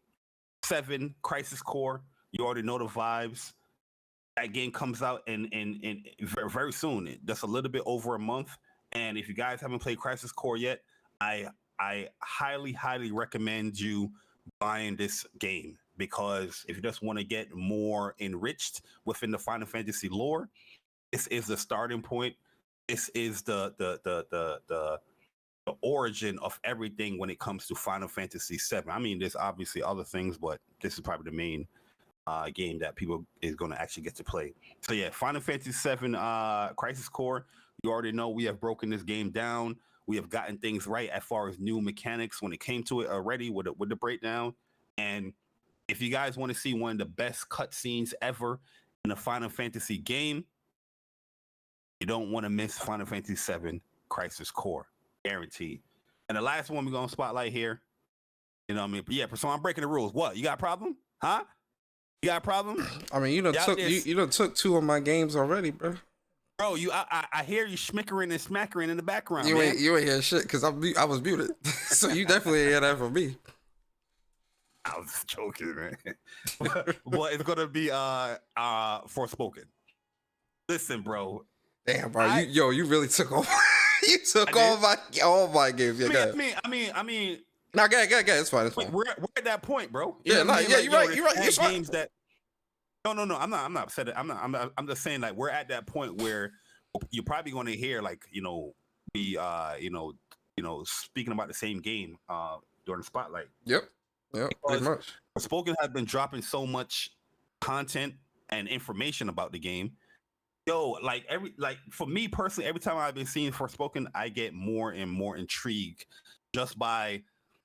F: VII Crisis Core, you already know the vibes. That game comes out in very, very soon. That's a little bit over a month. And if you guys haven't played Crisis Core yet, I highly recommend you buying this game, because if you just want to get more enriched within the Final Fantasy lore, this is the starting point. This is the origin of everything when it comes to Final Fantasy VII. I mean, there's obviously other things, but this is probably the main game that people is going to actually get to play. So yeah, Final Fantasy VII Crisis Core. You already know we have broken this game down. We have gotten things right as far as new mechanics when it came to it already with the breakdown. And if you guys want to see one of the best cutscenes ever in a Final Fantasy game, you don't want to miss Final Fantasy VII Crisis Core, guaranteed. And the last one we're gonna spotlight here, you know what I mean? But yeah, so I'm breaking the rules. What? You got a problem? Huh? You got a problem?
E: I mean, you done took 2 of my games already, bro.
F: Bro, I hear you schmickering and smackering in the background.
E: You
F: man.
E: ain't hear shit because I was muted, so you definitely ain't hear that from me.
F: I was just joking, man. But it's gonna be Forspoken. Listen, bro.
E: Damn, bro, you really took all you took all my games. Yeah,
F: I mean.
E: No, go ahead. It's fine.
F: We're at that point, bro.
E: You know you're right. You're
F: games that. No. I'm not upset. I'm just saying, like, we're at that point where you're probably going to hear, like, be speaking about the same game during the spotlight.
E: Yep, pretty much.
F: Forspoken has been dropping so much content and information about the game. Yo, for me personally, every time I've been seeing Forspoken, I get more and more intrigued just by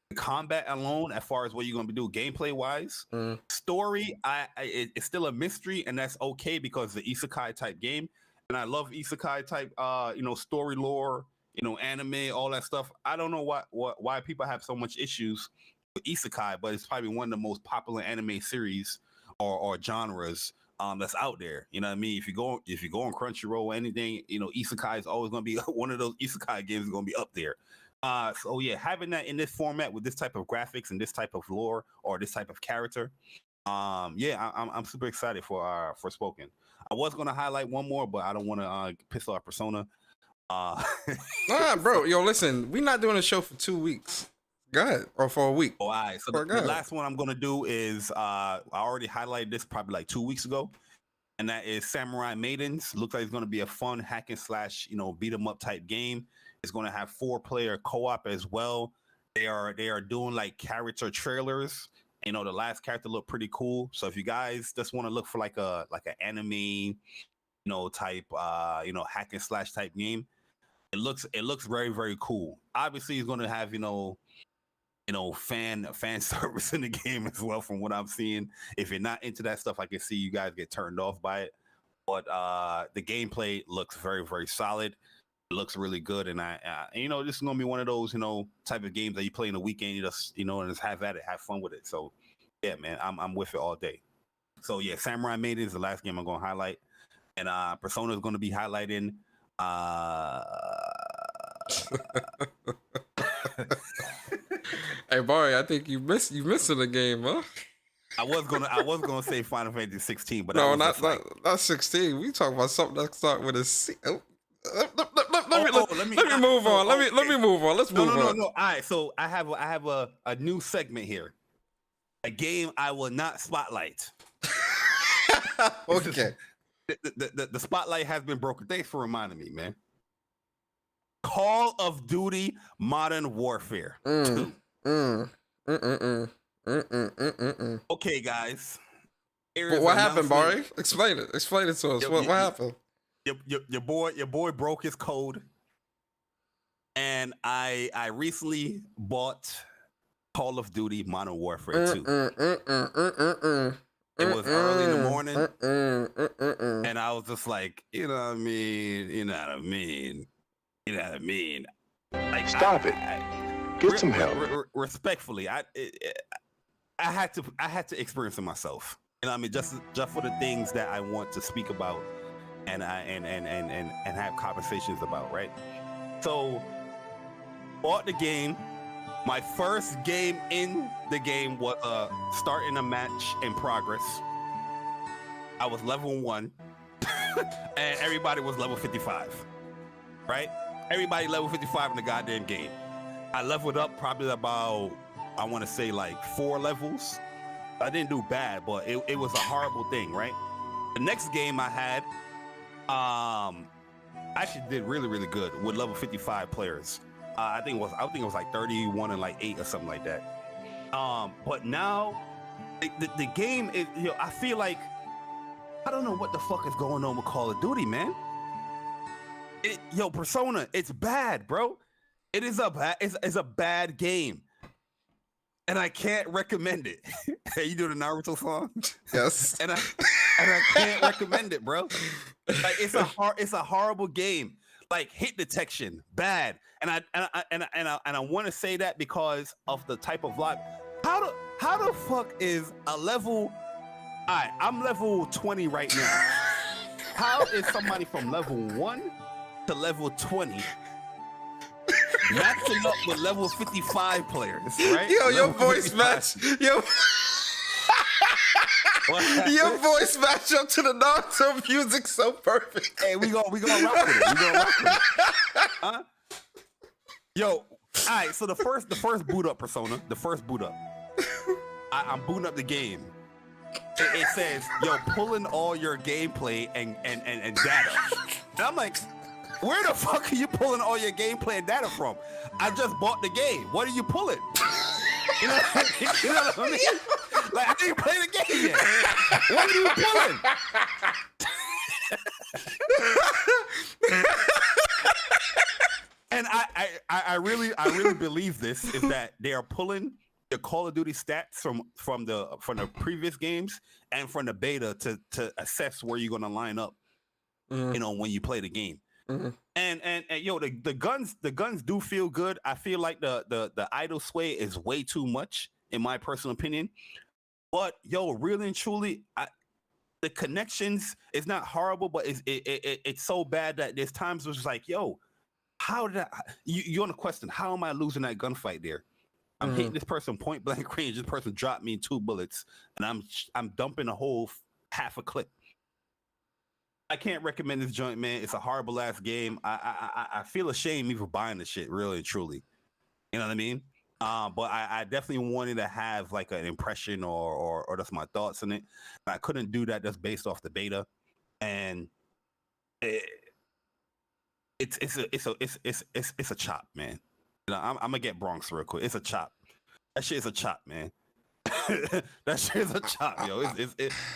F: the combat alone, as far as what you're gonna be doing gameplay wise. Story, it's still a mystery, and that's okay because the isekai type game, and I love isekai type, story lore, anime, all that stuff. I don't know why people have so much issues with isekai, but it's probably one of the most popular anime series or genres that's out there. You know what I mean? If you go on Crunchyroll or anything, isekai is always gonna be one of those isekai games is gonna be up there. So yeah, having that in this format with this type of graphics and this type of lore or this type of character, I'm super excited for Forspoken. I was gonna highlight one more, but I don't want to piss off Persona.
E: Nah, bro, yo, listen, we're not doing a show for 2 weeks. Go ahead, or for a week.
F: Oh, all right. So the last one I'm gonna do is I already highlighted this probably like 2 weeks ago, and that is Samurai Maidens. Looks like it's gonna be a fun hack and slash, beat 'em up type game. It's going to have 4-player co-op as well. They are doing like character trailers. The last character looked pretty cool. So if you guys just want to look for like an anime, type, hack and slash type game, it looks very, very cool. Obviously, it's going to have fan service in the game as well. From what I'm seeing, if you're not into that stuff, I can see you guys get turned off by it. But the gameplay looks very, very solid. It looks really good, and this is gonna be one of those type of games that you play in the weekend. You just and just have at it, have fun with it. So yeah, man, I'm with it all day. So yeah, Samurai Maiden is the last game I'm gonna highlight, and Persona is gonna be highlighting.
E: Hey Bari, I think you missing the game, huh?
F: I was gonna say Final Fantasy 16, but
E: no, not 16. We talking about something that start with a C. Let me move on. Let me move on. Let's move on.
F: No. All right. So I have a new segment here. A game I will not spotlight.
E: Okay.
F: The spotlight has been broken. Thanks for reminding me, man. Call of Duty Modern Warfare 2. Okay, guys.
E: But what happened, Bari? Explain it. Explain it to us. What happened?
F: Your boy broke his code, and I recently bought Call of Duty Modern Warfare 2. It was early in the morning, and I was just like, you know what I mean. Like,
G: Stop it. Get some help.
F: Respectfully, I had to experience it myself. You know what I mean? Just for the things that I want to speak about and have conversations about, right? So bought the game. My first game in the game was starting a match in progress. I was level 1 and everybody was level 55, right? Everybody level 55 in the goddamn game. I leveled up probably about, I want to say like 4 levels. I didn't do bad, but it was a horrible thing, right? The next game I had, I actually did really good with level 55 players. I think it was like 31 and like 8 or something like that. But now the game is, you know, I feel like I don't know what the fuck is going on with Call of Duty, man. Persona, it's bad, bro. It is it's a bad game. And I can't recommend it. Hey, you do the Naruto song?
E: Yes.
F: And I can't recommend it, bro. Like it's a horrible game. Like hit detection, bad. And I want to say that because of the type of lock. How the fuck is a level? Alright, I'm level 20 right now. How is somebody from level 1 to level 20 matching up with level 55 players, right?
E: Yo, your voice match. Your voice match up to the Naruto music so perfect.
F: Hey, we gonna rock with it. Huh? Yo, all right. So the first boot up persona, I'm booting up the game. It says, yo, pulling all your gameplay and data. And I'm like, where the fuck are you pulling all your gameplay and data from? I just bought the game. What are you pulling? You know what I mean? Like, I didn't play the game yet. What are you pulling? And I really believe this is that they are pulling the Call of Duty stats from the previous games and from the beta to assess where you're gonna line up, you know, when you play the game. And yo, the guns do feel good. I feel like the idle sway is way too much in my personal opinion. But yo, really and truly, the connections is not horrible, but it's so bad that there's times where it's like, yo, how did you on a question? How am I losing that gunfight there? I'm hitting this person point blank range. This person dropped me 2 bullets, and I'm dumping a whole half a clip. I can't recommend this joint, man. It's a horrible ass game. I feel ashamed even buying the shit, really and truly. You know what I mean? But I definitely wanted to have like an impression or just my thoughts on it. I couldn't do that just based off the beta, and it's a chop, man. You know, I'm gonna get Bronx real quick. It's a chop. That shit is a chop, man. That shit is a chop, yo.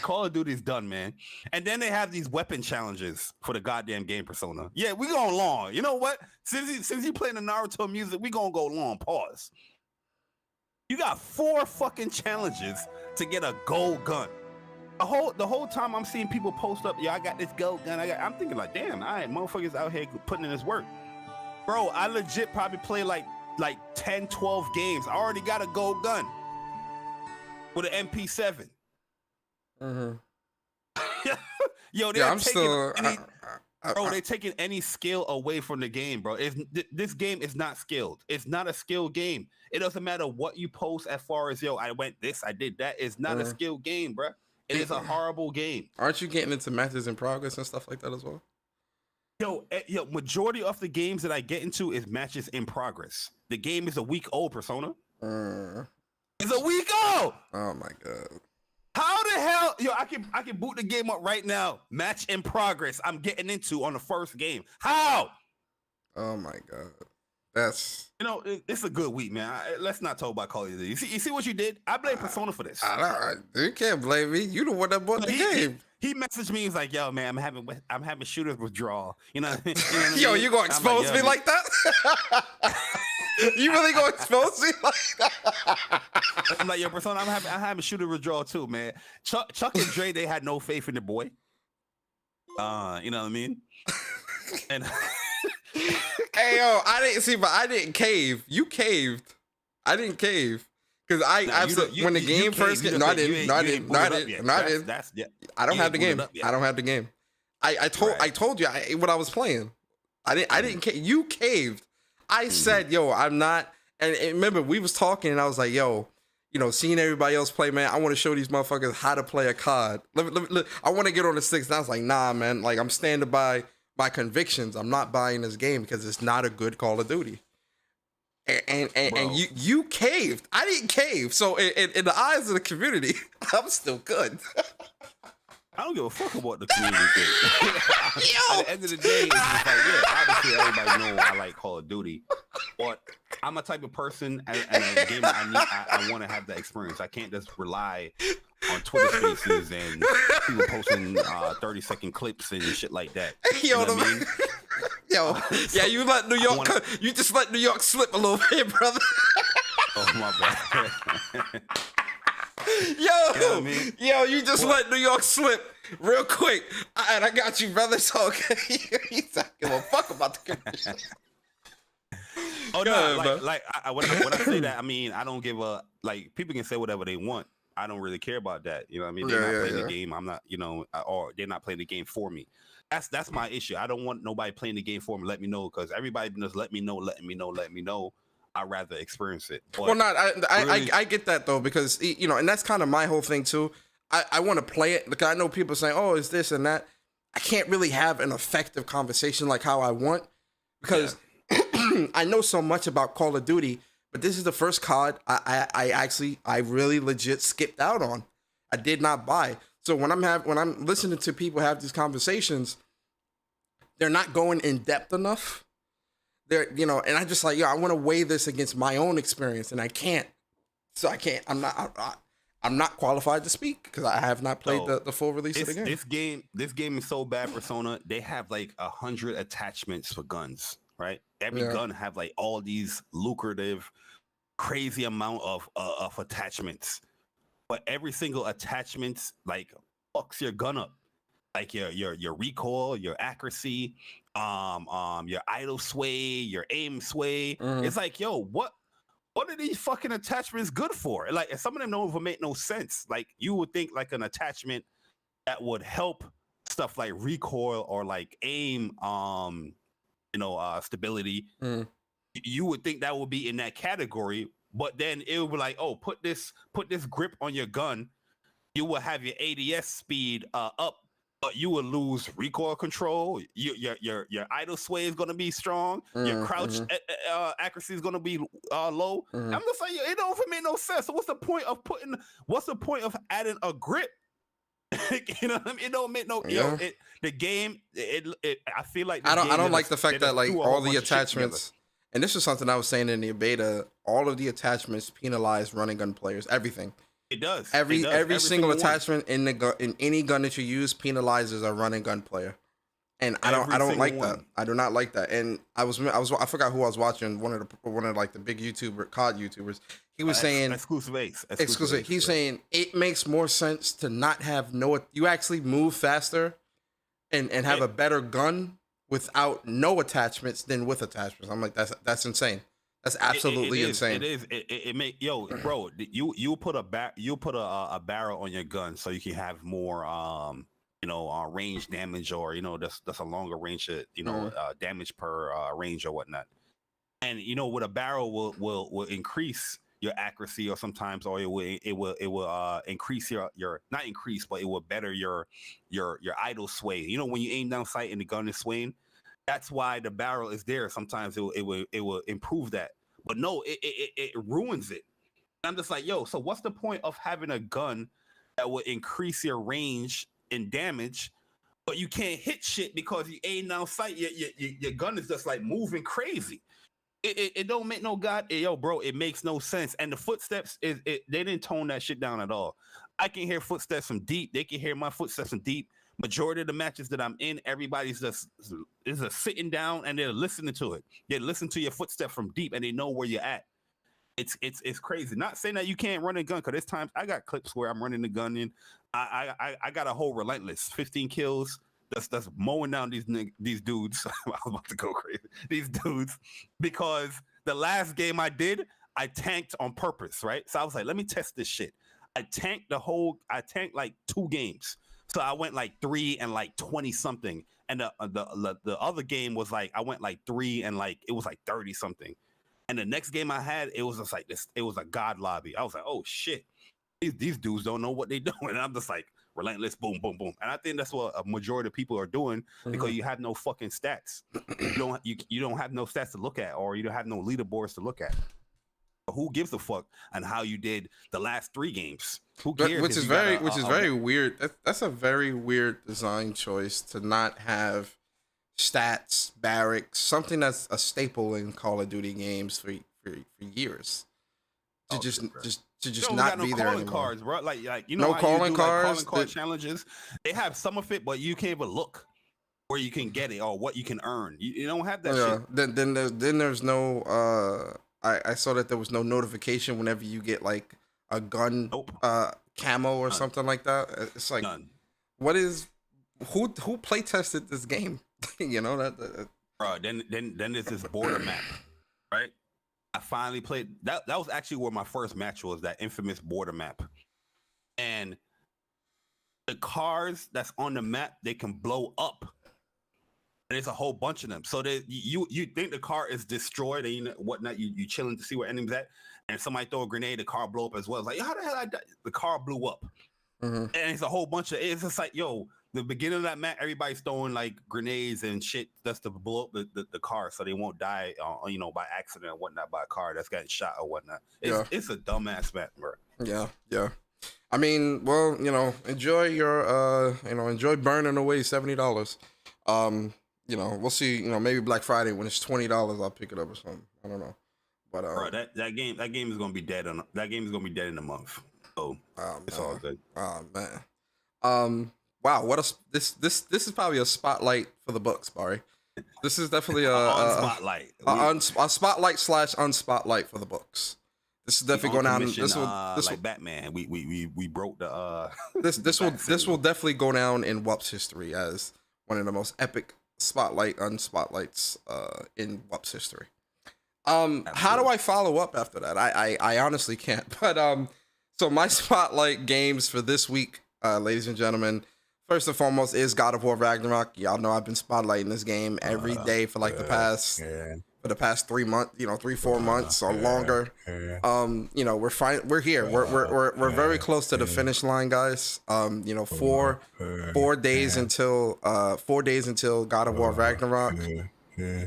F: Call of Duty's done, man. And then they have these weapon challenges for the goddamn game persona. Yeah, we going long. You know what? Since you playing the Naruto music, we gonna go long. Pause. You got 4 fucking challenges to get a gold gun. The whole time I'm seeing people post up, I got this gold gun. I'm thinking like, damn, all right, motherfuckers out here putting in this work. Bro, I legit probably play like 10, 12 games. I already got a gold gun with an MP7. Yo, they're taking any skill away from the game, bro. This game is not skilled. It's not a skill game. It doesn't matter what you post as far as, yo, I went this, I did that. It's not a skill game, bro. It is a horrible game.
E: Aren't you getting into matches in progress and stuff like that as well?
F: Yo, majority of the games that I get into is matches in progress. The game is a week old, Persona. It's a week old.
E: Oh my god.
F: How the hell, yo? I can boot the game up right now. Match in progress. I'm getting into on the first game. How?
E: Oh my god. That's
F: it's a good week, man. Let's not talk about Call of Duty. You see what you did? I blame Persona for this.
E: You can't blame me. You the one that bought the game.
F: He messaged me. He's like, "Yo, man, I'm having shooter's withdrawal." You know what
E: Yo, you gonna expose me like that? You really gonna expose me like that?
F: I'm like, yo, Persona, I'm having shooter withdrawal too, man. Chuck and Dre, they had no faith in the boy. You know what I mean? And
E: hey, yo, I didn't cave. You caved. I didn't cave. Because when the game first came, I didn't. I don't have the game. I don't have the game. I told you what I was playing. I didn't cave. You caved. I said, yo, I'm not. And remember, we was talking, and I was like, yo, seeing everybody else play, man, I want to show these motherfuckers how to play a COD. I want to get on the sticks. And I was like, nah, man. Like, I'm standing by my convictions. I'm not buying this game because it's not a good Call of Duty. And you caved. I didn't cave. So in the eyes of the community, I'm still good.
F: I don't give a fuck about the community thing. At the end of the day, it's just like, yeah, obviously everybody knows I like Call of Duty, but I'm a type of person and a gamer. I want to have that experience. I can't just rely on Twitter Spaces and people posting 30-second clips and shit like that. You know what I mean?
E: Yo, yeah, you let New York. You just let New York slip a little bit, brother.
F: Oh my bad.
E: Yo,
F: you know what I mean?
E: Yo, you just let New York slip real quick. And I got you, brother. So okay. He's not giving a fuck about the commission.
F: Oh no, when I say that, I mean I don't give a people can say whatever they want. I don't really care about that. You know what I mean? They're not playing the game. I'm not, or they're not playing the game for me. That's my issue. I don't want nobody playing the game for me. Let me know, because everybody just let me know. I'd rather experience it. But
E: well, I get that though, because and that's kind of my whole thing too. I want to play it. Like, I know people saying, "Oh, it's this and that." I can't really have an effective conversation like how I want, because I know so much about Call of Duty, but this is the first COD I really legit skipped out on. I did not buy. So when I'm listening to people have these conversations, they're not going in depth enough. They're, and I just like, I want to weigh this against my own experience, and I can't. So I can't. I'm not qualified to speak because I have not played the full release of the game.
F: This game is so bad, Persona. They have 100 attachments for guns, right? Every gun have all these lucrative, crazy amount of attachments, but every single attachment fucks your gun up, your recoil, your accuracy, your idle sway, your aim sway. It's like, yo, what are these fucking attachments good for? Some of them don't even make no sense. You would think an attachment that would help stuff like recoil or aim, stability. You would think that would be in that category, but then it would be oh, put this grip on your gun. You will have your ADS speed up, but you will lose recoil control. Your idle sway is gonna be strong. Your crouch accuracy is gonna be low. I'm just like, it don't even make no sense. So what's the point of adding a grip? You know what I mean? It don't make no. The game. I feel like
E: I don't like the fact that all the attachments. And this is something I was saying in the beta. All of the attachments penalize running gun players. Everything.
F: It does.
E: Every single attachment in any gun that you use penalizes a running gun player, and I don't like that. I do not like that. And I forgot who I was watching. One of the big COD YouTubers. He was saying exclusive. He's saying it makes more sense to not have you actually move faster, and have a better gun without no attachments than with attachments. I'm like, that's insane. That's absolutely insane.
F: It is. It make bro. You put a barrel on your gun so you can have more range damage, or that's a longer range damage per range or whatnot. And with a barrel will increase your accuracy, or sometimes, or it will increase your not increase, but it will better your idle sway. When you aim down sight and the gun is swaying. That's why the barrel is there. Sometimes it will improve that, but no, it ruins it. And I'm just like, yo, so what's the point of having a gun that will increase your range and damage, but you can't hit shit because you aim down sight? Your gun is just moving crazy. It don't make no yo, bro. It makes no sense. And the footsteps they didn't tone that shit down at all. I can hear footsteps from deep. They can hear my footsteps from deep. Majority of the matches that I'm in, everybody's just sitting down and they're listening to it. They listen to your footsteps from deep and they know where you're at. It's crazy. Not saying that you can't run a gun, because there's times I got clips where I'm running the gun in. I got a whole relentless 15 kills. That's mowing down these dudes. I was about to go crazy. These dudes, because the last game I did, I tanked on purpose, right? So I was like, let me test this shit. I tanked like 2 games. So I went like 3 and like 20 something. And the other game was like, I went like 3 and like, it was like 30 something. And the next game I had, it was just like this. It was a god lobby. I was like, oh shit. These dudes don't know what they're doing. And I'm just like, relentless, boom, boom, boom. And I think that's what a majority of people are doing, because you have no fucking stats. You don't have no stats to look at, or you don't have no leaderboards to look at. Who gives a fuck on how you did the last 3 games? Who cares?
E: Which is very weird. That's a very weird design choice, to not have stats, barracks, something that's a staple in Call of Duty games for years. To just not be there anymore.
F: Cards, bro. Like you know,
E: no calling cards.
F: Like calling card challenges. They have some of it, but you can't even look where you can get it or what you can earn. You don't have that shit.
E: Then there's no. I saw that there was no notification whenever you get like a gun, camo or something like that. It's like, what is who play tested this game? You know that.
F: Bro, then there's this border map, right? I finally played that. That was actually where my first match was, that infamous border map. And the cars that's on the map, they can blow up. And there's a whole bunch of them. So you think the car is destroyed and whatnot, you chilling to see where enemies at, and somebody throw a grenade, the car blow up as well. It's like, how the hell I died? The car blew up. And it's a whole bunch of, it's just like, yo, the beginning of that map, everybody's throwing like grenades and shit just to blow up the car so they won't die, by accident or whatnot, by a car that's getting shot or whatnot. It's a dumbass map, bro.
E: Yeah. I mean, well, enjoy your, enjoy burning away $70. We'll see. Maybe Black Friday when it's $20, I'll pick it up or something. I don't know, but
F: bro, that game is gonna be dead in a month. So it's all good.
E: Oh man. Wow, this is probably a spotlight for the books, Bari. This is definitely a
F: spotlight.
E: A spotlight / unspotlight for the books. This is definitely going down. This will
F: like Batman. We broke the
E: this will definitely go down in WUPS history as one of the most epic spotlight unspotlights in WUPS history. How do I follow up after that? I honestly can't. But so my spotlight games for this week, ladies and gentlemen, first and foremost is God of War Ragnarok. Y'all know I've been spotlighting this game every day for like the past 3 months, 3-4 months or longer. We're here. We're very close to the finish line, guys. 4 days until God of War Ragnarok.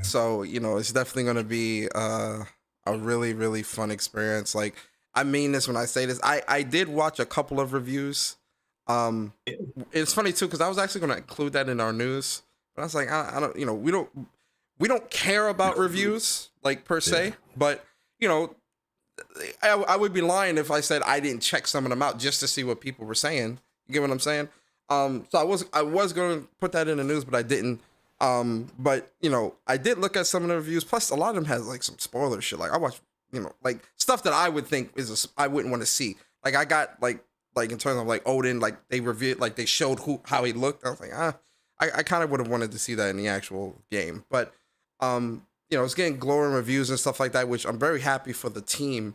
E: So, it's definitely going to be a really, really fun experience. Like, I mean this when I say this. I did watch a couple of reviews. It's funny too, because I was actually going to include that in our news, but I was like, I don't, we don't care about reviews like per se, but I would be lying if I said I didn't check some of them out just to see what people were saying. You get what I'm saying? So I was going to put that in the news, but I didn't. But I did look at some of the reviews. Plus, a lot of them has like some spoiler shit. Like I watched, like stuff that I would think I wouldn't want to see. Like I got like in terms of like Odin, like they revealed, like they showed how he looked. I was like, I kind of would have wanted to see that in the actual game. But it's getting glowing reviews and stuff like that, which I'm very happy for the team,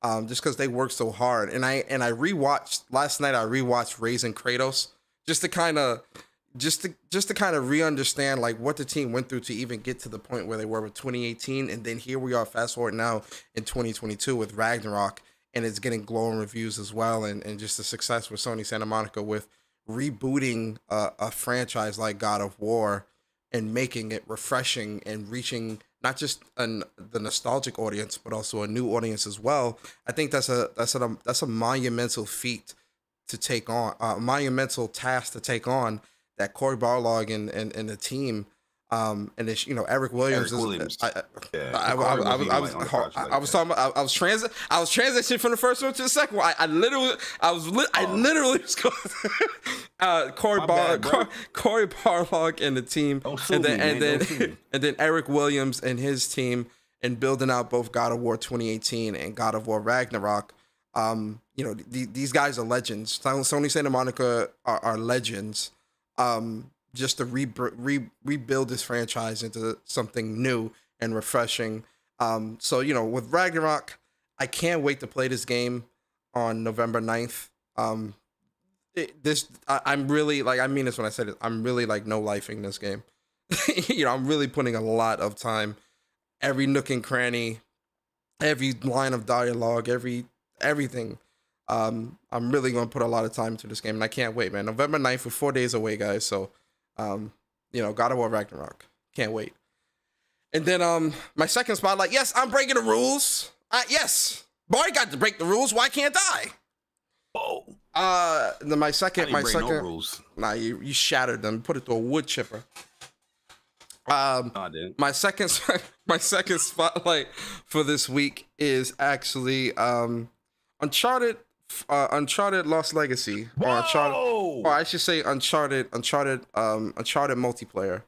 E: just because they worked so hard. And I rewatched last night. I rewatched Raising Kratos just to kind of re-understand like what the team went through to even get to the point where they were with 2018, and then here we are, fast forward now in 2022 with Ragnarok, and it's getting glowing reviews as well, and just the success with Sony Santa Monica with rebooting a franchise like God of War and making it refreshing and reaching not just the nostalgic audience but also a new audience as well. I think that's a monumental feat to take on, a monumental task to take on, that Cory Barlog and the team And then Eric Williams. I was transitioning from the first one to the second one. I literally was going Corey Barlog and the team, and then Eric Williams and his team, and building out both God of War 2018 and God of War Ragnarok. These guys are legends. Sony Santa Monica are legends. Just to rebuild this franchise into something new and refreshing. With Ragnarok, I can't wait to play this game on November 9th. I'm really, I mean this when I said it, I'm really no-lifing this game. I'm really putting a lot of time, every nook and cranny, every line of dialogue, everything. I'm really going to put a lot of time into this game, and I can't wait, man. November 9th, we're 4 days away, guys, so... God of War Ragnarok. Can't wait. And then my second spotlight, yes, I'm breaking the rules. Yes. Bari got to break the rules. Why can't I?
F: Oh.
E: Then my second
F: no rules.
E: Nah, you shattered them. Put it through a wood chipper.
F: I didn't.
E: My second spotlight for this week is actually Uncharted Lost Legacy, or I should say Uncharted multiplayer.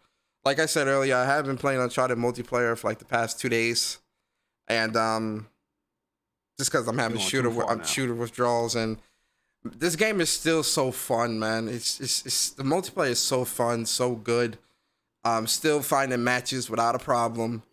E: Like I said earlier, I have been playing Uncharted multiplayer for the past 2 days, and just because I'm having shooter withdrawals, and this game is still so fun, man. It's the multiplayer is so fun, so good. Still finding matches without a problem,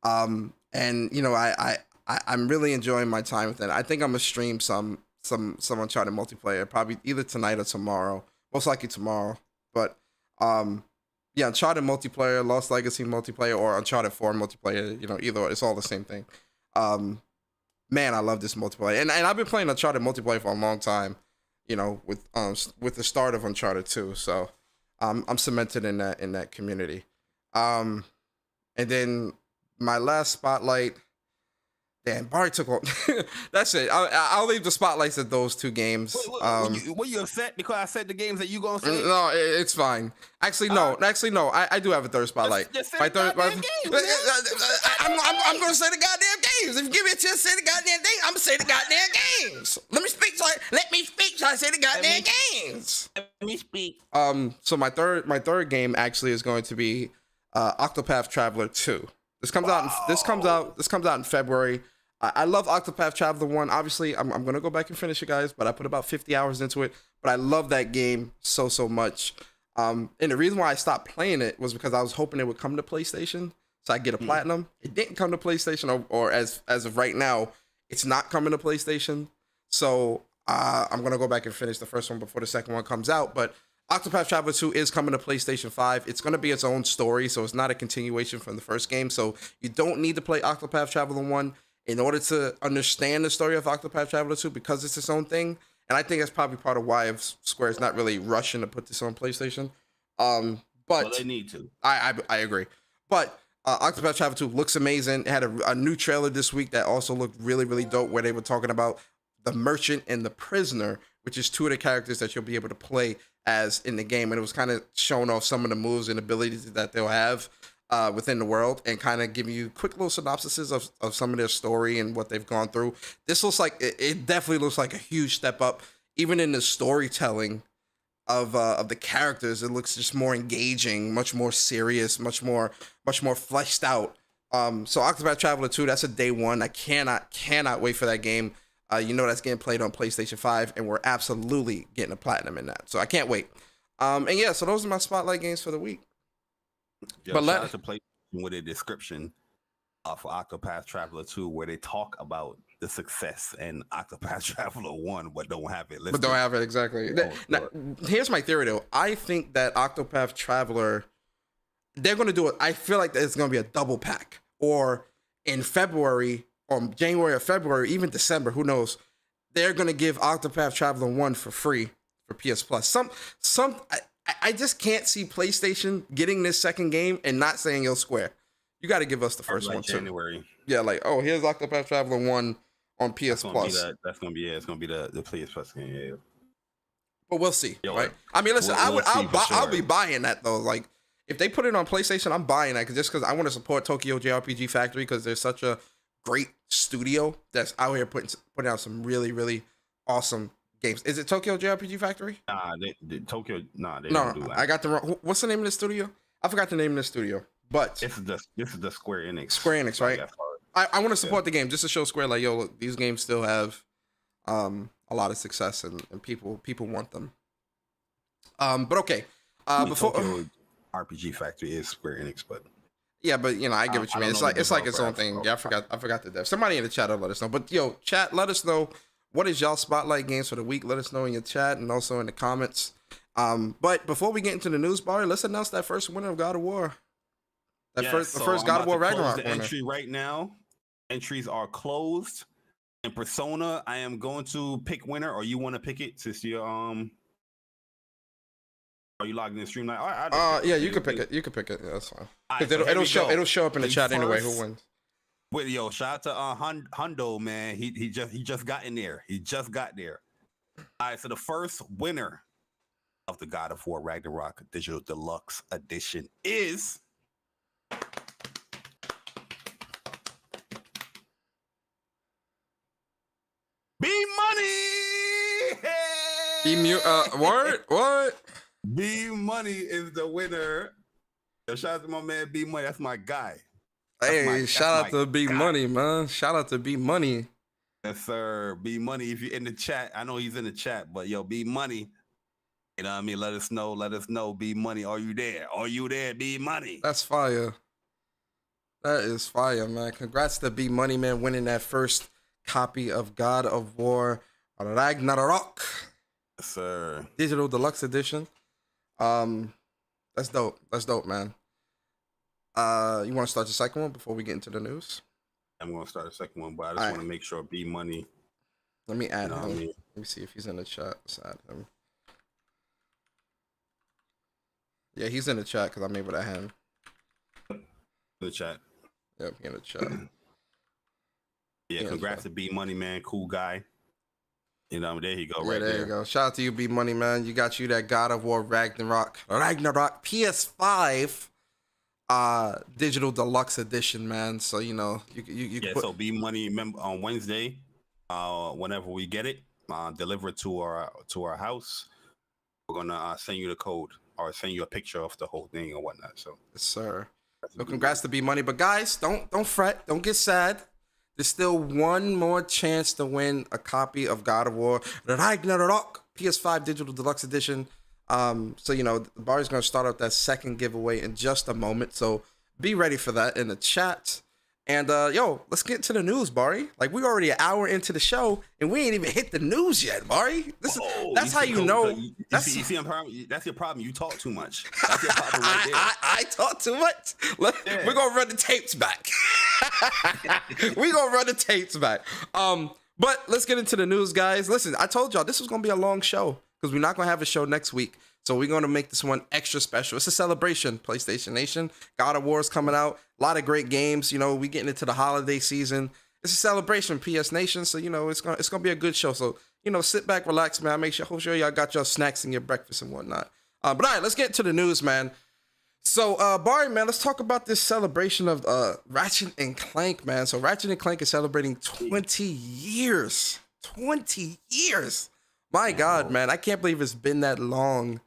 E: and I'm really enjoying my time with it. I think I'm gonna stream some Uncharted multiplayer, probably either tonight or tomorrow. Most likely tomorrow. But Uncharted multiplayer, Lost Legacy multiplayer, or Uncharted 4 multiplayer, either, it's all the same thing. Man, I love this multiplayer. And I've been playing Uncharted multiplayer for a long time, with the start of Uncharted 2. So I'm cemented in that community. And then my last spotlight, damn, Bari took on. That's it. I'll leave the spotlights at those two games.
F: Were you upset because I said the games that you gonna say?
E: No, it's fine. Actually, no. I do have a third spotlight.
F: Just say the goddamn games,
E: I'm gonna say the goddamn games. If you give me a chance to say the goddamn thing, I'm gonna say the goddamn games. Let me speak. So I say the goddamn games.
F: Let me speak.
E: So my third game actually is going to be Octopath Traveler 2. This comes out in February. I love Octopath Traveler 1. Obviously, I'm going to go back and finish it, guys, but I put about 50 hours into it. But I love that game so much. And the reason why I stopped playing it was because I was hoping it would come to PlayStation, so I get a platinum. It didn't come to PlayStation, or as of right now, it's not coming to PlayStation. So I'm going to go back and finish the first one before the second one comes out. But Octopath Traveler 2 is coming to PlayStation 5. It's going to be its own story, so it's not a continuation from the first game. So you don't need to play Octopath Traveler 1 in order to understand the story of Octopath Traveler 2, because it's its own thing. And I think that's probably part of why Square's not really rushing to put this on PlayStation. But
F: they need to.
E: I agree. But Octopath Traveler 2 looks amazing. It had a new trailer this week that also looked really dope, where they were talking about the merchant and the prisoner, which is two of the characters that you'll be able to play as in the game. And it was kind of showing off some of the moves and abilities that they'll have within the world, and kind of giving you quick little synopsises of some of their story and what they've gone through. This looks like, it definitely looks like a huge step up, even in the storytelling of the characters. It looks just more engaging, much more serious, much more fleshed out. So Octopath Traveler 2, that's a day one. I cannot wait for that game. That's getting played on PlayStation 5, and we're absolutely getting a platinum in that. So I can't wait. So those are my spotlight games for the week.
F: Yeah, but shout out to PlayStation with a description for Octopath Traveler 2, where they talk about the success in Octopath Traveler 1, but don't have it listed.
E: But don't have it, exactly. Now, here's my theory, though. I think that Octopath Traveler, they're going to do it. I feel like it's going to be a double pack, or in February, or January or February, even December, who knows? They're going to give Octopath Traveler 1 for free for PS Plus. I just can't see PlayStation getting this second game and not saying, yo, Square, you got to give us the first one,
F: January.
E: Too. Yeah, here's Octopath Traveler 1 on PS Plus.
F: That's going to be it. It's going to be the PS Plus game, yeah.
E: But we'll see, right? I mean, listen, I'll be buying that, though. if they put it on PlayStation, I'm buying that just because I want to support Tokyo JRPG Factory because they're such a great studio that's out here putting out some really, really awesome games. Is it Tokyo JRPG Factory?
F: Nah, they don't do that.
E: I got the wrong. What's the name of the studio? I forgot the name of the studio. But
F: this is the Square Enix.
E: Square Enix, right? I want to support the game just to show Square like, yo, look, these games still have a lot of success and people want them. But okay. Before
F: Tokyo RPG Factory is Square Enix, but
E: yeah, but you know, I get what you mean. It's like its own thing. Yeah, I forgot the dev. Somebody in the chat will let us know. But yo, chat, let us know what is y'all spotlight games for the week. Let us know in your chat and also in the comments. But before we get into the news bar, let's announce that first winner of God of War. The first God of War Ragnarok winner.
F: Entry right now. Entries are closed. In Persona, I am going to pick winner, or you want to pick it since you're Are you logged in the stream?
E: Yeah, you can pick it. You can pick it. Yeah, that's fine. Right, so it'll show up in the chat anyway. Who wins?
F: Wait, yo, shout out to Hundo, man. He just got in there. He just got there. All right, so the first winner of the God of War Ragnarok Digital Deluxe Edition is B Money.
E: What?
F: B Money is the winner. Yo, shout out to my man B Money. That's my guy.
E: Shout out to B Money, man. Shout out to B Money.
F: Yes, sir. B Money, if you're in the chat, I know he's in the chat, but yo, B Money, you know what I mean? Let us know, B Money. Are you there? Are you there, B Money?
E: That's fire. That is fire, man. Congrats to B Money, man, winning that first copy of God of War Ragnarok.
F: Yes, sir.
E: Digital Deluxe Edition. That's dope. That's dope, man. You want to start the second one before we get into the news?
F: I'm going to start the second one, but I just want to make sure B Money.
E: Let me add him. Let me see if he's in the chat. Let's add him. Yeah, he's in the chat because I'm able to add him.
F: The chat.
E: Yep, in the chat.
F: Yeah, congrats to B Money, man. Cool guy. You know, there you go, right there.
E: There you go. Shout out to you, B Money, man. You got you that God of War Ragnarok PS5 digital deluxe edition, man. So you know you
F: so B Money on Wednesday, whenever we get it, deliver it to our house. We're gonna send you the code or send you a picture of the whole thing or whatnot. So
E: yes, sir. So congrats to B Money, but guys, don't fret, don't get sad. There's still one more chance to win a copy of God of War Ragnarok PS5 Digital Deluxe Edition. So, you know, Bari's going to start up that second giveaway in just a moment. So be ready for that in the chat. And, yo, let's get to the news, Bari. Like, we're already an hour into the show, and we ain't even hit the news yet, Bari. That's how you know.
F: That's your problem. You talk too much. That's your problem right there.
E: I talk too much? We're going to run the tapes back. We're going to run the tapes back. But let's get into the news, guys. Listen, I told y'all this was going to be a long show because we're not going to have a show next week. So we're going to make this one extra special. It's a celebration, PlayStation Nation. God of War is coming out. A lot of great games. You know, we getting into the holiday season. It's a celebration, PS Nation. So, you know, it's gonna be a good show. So, you know, sit back, relax, man. Hope y'all got your snacks and your breakfast and whatnot. But all right, let's get to the news, man. So, Bari, man, let's talk about this celebration of Ratchet and Clank, man. So Ratchet and Clank is celebrating 20 years. 20 years. My God, man. I can't believe it's been that long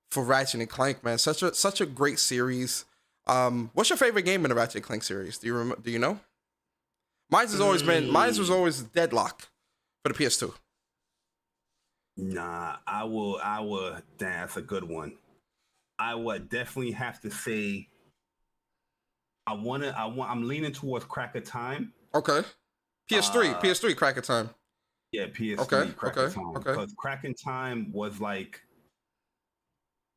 E: for Ratchet and Clank, man. Such a great series. What's your favorite game in the Ratchet and Clank series? Do you know? Mine was always Deadlock for the PS2.
F: Nah, I will. That's a good one. I would definitely have to say I'm leaning towards Crack of Time.
E: Okay. PS3 Crack of Time.
F: Yeah, PS3 Crack of Time. Okay. Because Crack of Time was like,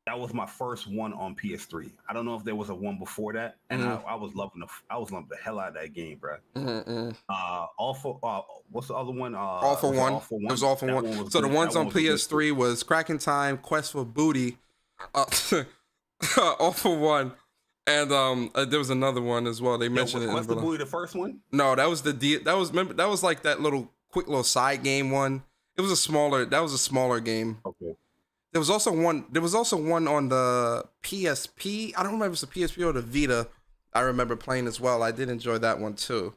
F: that was my first one on PS3. I don't know if there was a one before that, and I was loving the hell out of that game, bro. What's the other one?
E: All for One. It was All for One. So the ones on PS3 was Crack in Time, Quest for Booty, All for One, and there was another one as well. They mentioned it.
F: Quest for Booty, the first one?
E: No, that was that was like that quick little side game one. That was a smaller game.
F: Okay.
E: There was also one. There was also one on the PSP. I don't remember if it's the PSP or the Vita. I remember playing as well. I did enjoy that one too.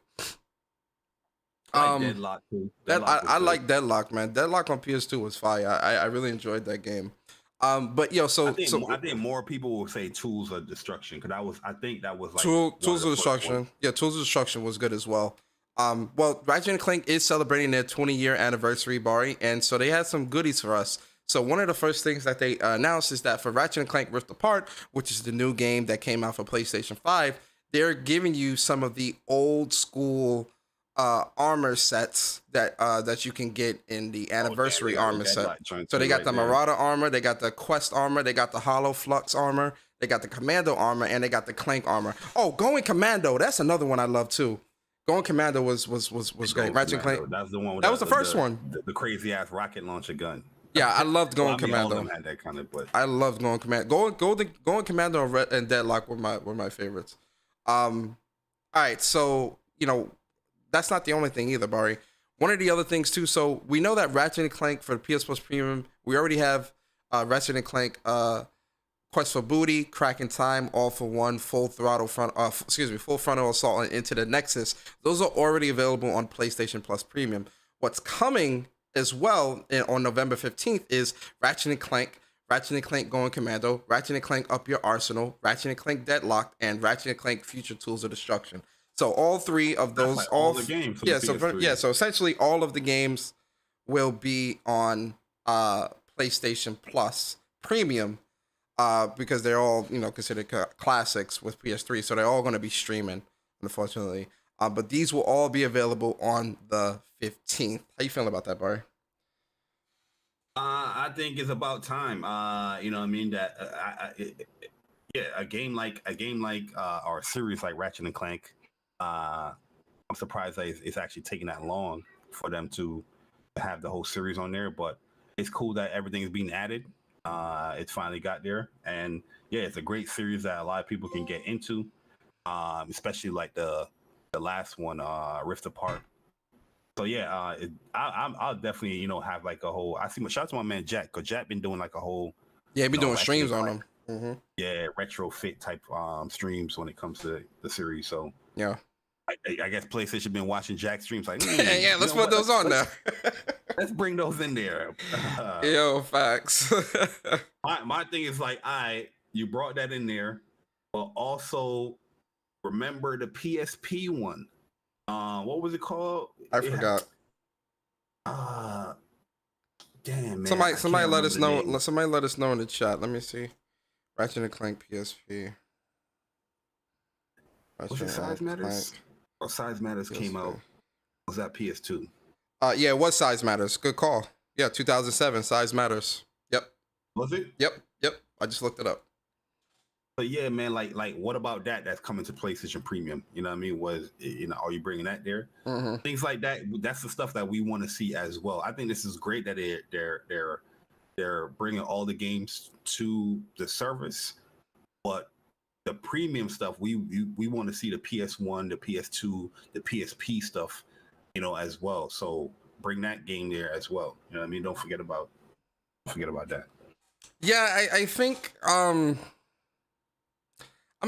F: I like Deadlock too.
E: I like Deadlock, man. Deadlock on PS2 was fire. I really enjoyed that game. But yo, I
F: think more people will say Tools of Destruction because I think that was like
E: Tools of Destruction. Yeah, Tools of Destruction was good as well. Well, Ratchet and Clank is celebrating their 20-year anniversary, Bari, and so they had some goodies for us. So one of the first things that they announced is that for Ratchet and Clank Rift Apart, which is the new game that came out for PlayStation 5, they're giving you some of the old school armor sets that you can get in the anniversary armor set. So they got the Marauder armor, they got the Quest armor, they got the Hollow Flux armor, they got the Commando armor, and they got the Clank armor. Oh, Going Commando, that's another one I love too. Going Commando was great. Ratchet and Clank.
F: That's the one.
E: That was the first one.
F: The crazy ass rocket launcher gun.
E: Yeah, I loved Going Commando.
F: All of them had that kind of, but
E: I loved Going Commando. Going Commando and Deadlock were my favorites. All right, so that's not the only thing either, Bari. One of the other things too. So we know that Ratchet and Clank for the PS Plus Premium, we already have Ratchet and Clank Quest for Booty, Cracking Time, All for One, Full Frontal Assault, and Into the Nexus. Those are already available on PlayStation Plus Premium. What's coming as well on November 15th is Ratchet and Clank Going Commando, Ratchet and Clank Up Your Arsenal, Ratchet and Clank Deadlocked, and Ratchet and Clank Future Tools of Destruction. So all three of those,
F: like all the games.
E: So essentially all of the games will be on PlayStation Plus Premium because they're all considered classics with PS3. So they're all going to be streaming, unfortunately. But these will all be available on the 15th. How you feeling about that, Barry?
F: I think it's about time. You know what I mean? That a game like or a series like Ratchet and Clank. I'm surprised that it's actually taking that long for them to have the whole series on there, but it's cool that everything is being added. It's finally got there, and yeah, it's a great series that a lot of people can get into, especially like the last one, Rift Apart. So yeah, I'll definitely have like a whole. Shout out to my man Jack, because Jack been doing like a whole.
E: Yeah, he been doing streams on them. Mm-hmm.
F: Yeah, retrofit type streams when it comes to the series. So
E: yeah,
F: I guess PlayStation been watching Jack streams like,
E: yeah, let's put those on there.
F: Let's bring those in there.
E: Yo, facts.
F: my thing is like, you brought that in there, but also remember the PSP one. What was it called?
E: I forgot.
F: Damn, man.
E: Somebody let us know. Somebody let us know in the chat. Let me see. Ratchet and Clank PSP.
F: Was it Size Matters? Oh, Size Matters PSP. Came out. Was that PS2?
E: Yeah, it was Size Matters. Good call. Yeah, 2007. Size Matters. Yep.
F: Was it?
E: Yep. I just looked it up.
F: But yeah, man, like what about that? That's coming to PlayStation Premium. You know what I mean? Are you bringing that there?
E: Mm-hmm.
F: Things like that. That's the stuff that we want to see as well. I think this is great that they're bringing all the games to the service, but the premium stuff we want to see the PS1, the PS2, the PSP stuff, as well. So bring that game there as well. You know what I mean? Don't forget about that.
E: Yeah, I think I'm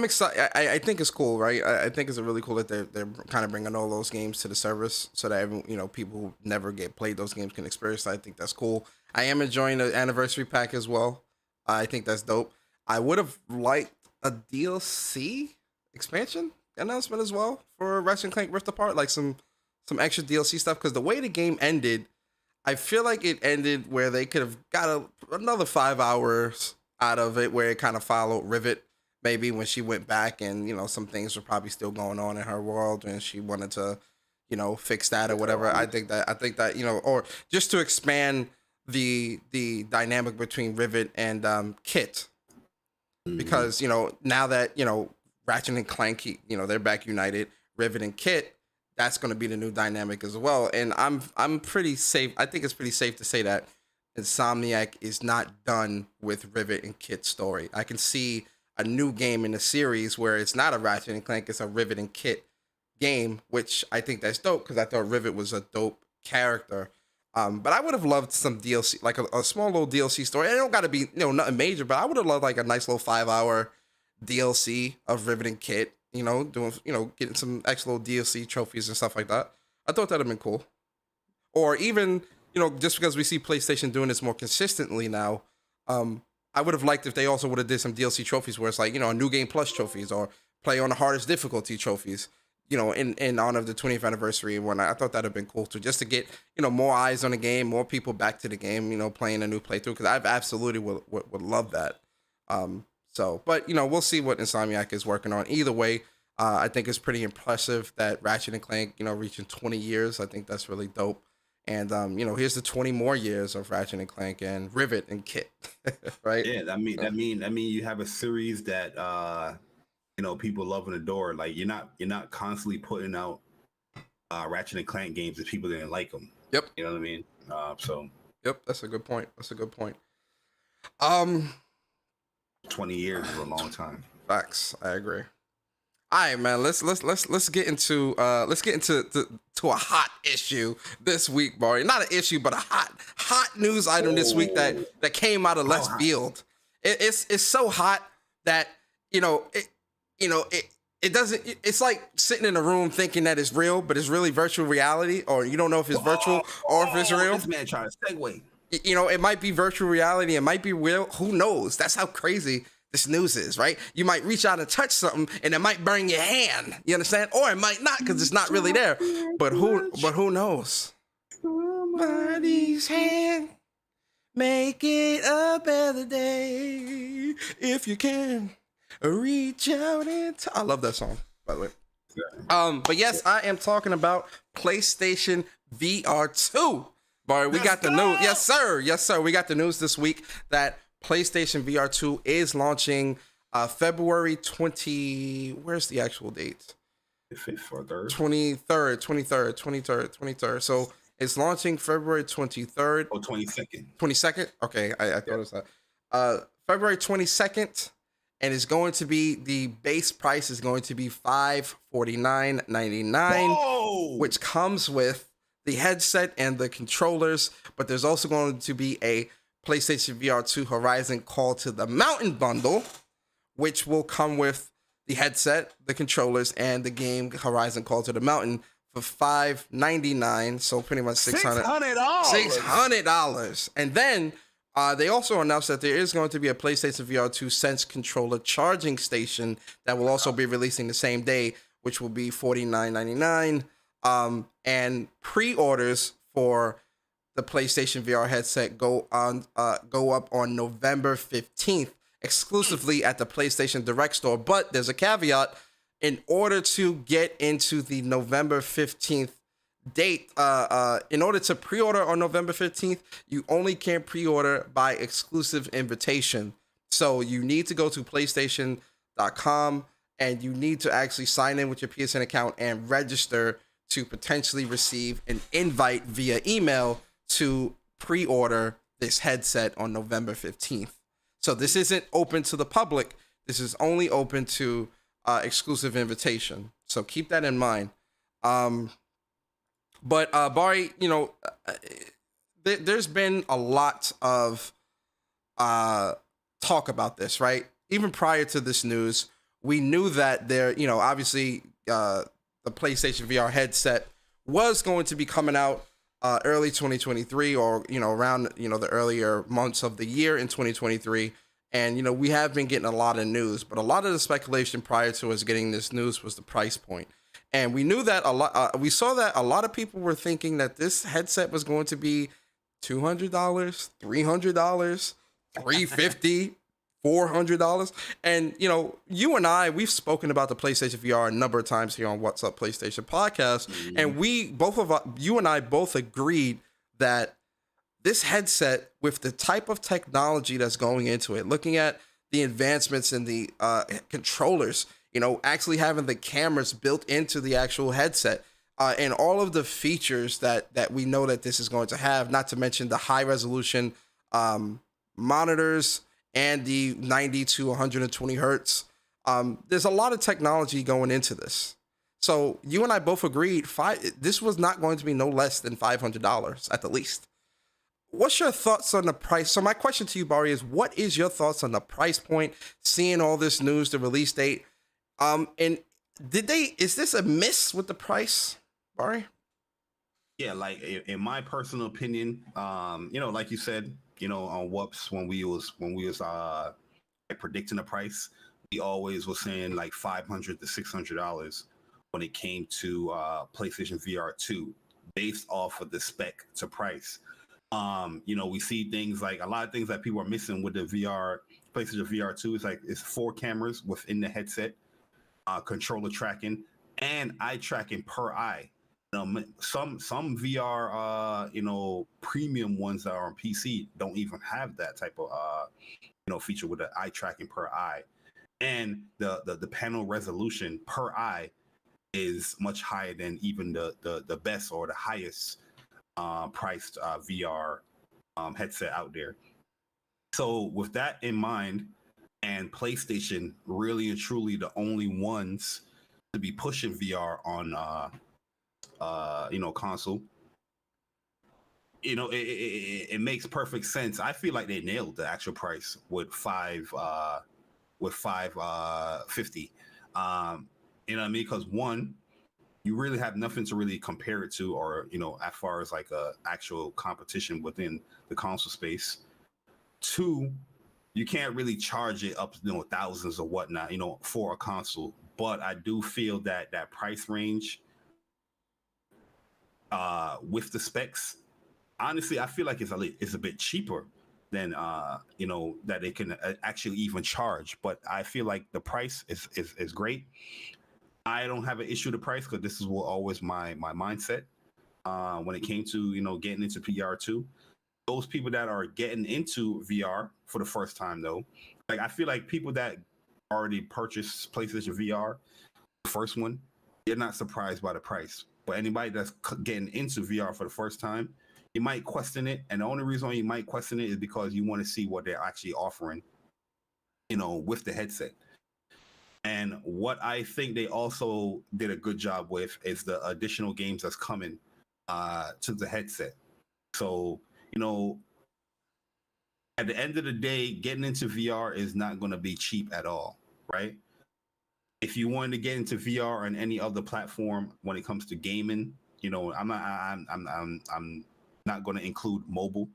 E: excited. I think it's cool, right? I think it's really cool that they're kind of bringing all those games to the service so that people who never get played those games can experience it. I think that's cool. I am enjoying the anniversary pack as well. I think that's dope. I would have liked a DLC expansion announcement as well for Ratchet and Clank Rift Apart, like some extra DLC stuff, because the way the game ended, I feel like it ended where they could have got another 5 hours out of it, where it kind of followed Rivet. Maybe when she went back and, some things were probably still going on in her world and she wanted to, fix that or whatever. I think that, or just to expand the dynamic between Rivet and Kit. Because, now that, Ratchet and Clank, they're back united, Rivet and Kit, that's going to be the new dynamic as well. And I'm pretty safe. I think it's pretty safe to say that Insomniac is not done with Rivet and Kit's story. I can see a new game in the series where it's not a Ratchet and Clank, it's a Rivet and Kit game, which I think that's dope because I thought Rivet was a dope character. But I would have loved some DLC, like a small little DLC story. It don't got to be, nothing major, but I would have loved like a nice little 5-hour DLC of Rivet and Kit, doing, getting some extra little DLC trophies and stuff like that. I thought that'd have been cool. Or even, just because we see PlayStation doing this more consistently now, I would have liked if they also would have did some DLC trophies where it's like, a New Game Plus trophies or play on the hardest difficulty trophies, in honor of the 20th anniversary and whatnot. I thought that'd have been cool too, just to get, more eyes on the game, more people back to the game, playing a new playthrough, because I absolutely would love that. But, we'll see what Insomniac is working on. Either way, I think it's pretty impressive that Ratchet and Clank, reaching 20 years. I think that's really dope. And, here's the 20 more years of Ratchet and Clank and Rivet and Kit, right?
F: Yeah, I mean, you have a series that, people love and adore. Like, you're not constantly putting out Ratchet and Clank games if people didn't like them.
E: Yep.
F: You know what I mean?
E: Yep, that's a good point.
F: 20 years is a long time.
E: Facts. I agree. All right, man. Let's get into to a hot issue this week, Bari. Not an issue, but a hot news item this week that came out of left field. It's so hot that it doesn't. It's like sitting in a room thinking that it's real, but it's really virtual reality, or you don't know if it's virtual or if it's real.
F: This man trying to segue.
E: It might be virtual reality. It might be real. Who knows? That's how crazy this news is, right? You might reach out and touch something, and it might burn your hand. You understand? Or it might not, because it's not really there. But who knows? Somebody's hand, make it a better day if you can. Reach out and I love that song, by the way. But yes, I am talking about PlayStation VR2. Bari, we got the news. Yes, sir. We got the news this week that PlayStation VR2 is launching February 20. Where's the actual date? 23rd. So it's launching February 23rd.
F: Oh, 22nd.
E: 22nd? Okay, I thought it was that. February 22nd. And it's going to be, the base price is going to be $549.99, which comes with the headset and the controllers. But there's also going to be a PlayStation VR2 Horizon Call to the Mountain bundle, which will come with the headset, the controllers, and the game Horizon Call to the Mountain for $599. So pretty much $600. $600. And then they also announced that there is going to be a PlayStation VR2 Sense controller charging station that will also be releasing the same day, which will be $49.99. And pre-orders for the PlayStation VR headset go up on November 15th, exclusively at the PlayStation Direct store. But there's a caveat: in order to get into the November 15th date, in order to pre-order on November 15th, you only can pre-order by exclusive invitation. So you need to go to PlayStation.com and you need to actually sign in with your PSN account and register to potentially receive an invite via email to pre-order this headset on November 15th. So this isn't open to the public. This is only open to exclusive invitation. So keep that in mind. But Bari, there's been a lot of talk about this, right? Even prior to this news, we knew that there, obviously the PlayStation VR headset was going to be coming out early 2023, or around the earlier months of the year in 2023. And we have been getting a lot of news, but a lot of the speculation prior to us getting this news was the price point. And we knew that we saw that a lot of people were thinking that this headset was going to be $200, $300, $350, $400. And, you and I, we've spoken about the PlayStation VR a number of times here on What's Up PlayStation podcast. Mm-hmm. And you and I both agreed that this headset, with the type of technology that's going into it, looking at the advancements in the controllers, actually having the cameras built into the actual headset, and all of the features that we know that this is going to have, not to mention the high resolution monitors and the 90 to 120 hertz. There's a lot of technology going into this. So you and I both agreed this was not going to be no less than $500 at the least. What's your thoughts on the price? So my question to you, Bari, is what is your thoughts on the price point? Seeing all this news, the release date, and is this a miss with the price, Bari?
F: Yeah, like in my personal opinion, like you said, on WUPS when we was like predicting the price, we always was saying like $500 to $600 when it came to PlayStation VR2, based off of the spec to price. We see things like a lot of things that people are missing with the PlayStation VR2 is like it's 4 cameras within the headset, controller tracking, and eye tracking per eye. Some VR premium ones that are on PC don't even have that type of feature with the eye tracking per eye, and the panel resolution per eye is much higher than even the best or the highest priced VR headset out there. So with that in mind, and PlayStation really and truly the only ones to be pushing VR on console, it makes perfect sense. I feel like they nailed the actual price with $550. You know what I mean? Because one, you really have nothing to really compare it to, or as far as like a actual competition within the console space. Two, you can't really charge it up thousands or whatnot for a console. But I do feel that price range with the specs, honestly, I feel like it's a bit cheaper than that they can actually even charge. But I feel like the price is great. I don't have an issue with the price because this is always my mindset when it came to getting into VR2. Those people that are getting into VR for the first time, though, like I feel like people that already purchased PlayStation VR, the first one, they're not surprised by the price. But anybody that's getting into VR for the first time, you might question it, and the only reason you might question it is because you want to see what they're actually offering, with the headset. And what I think they also did a good job with is the additional games that's coming to the headset. So, at the end of the day, getting into VR is not going to be cheap at all, right? If you wanted to get into VR on any other platform when it comes to gaming, I'm not going to include mobile.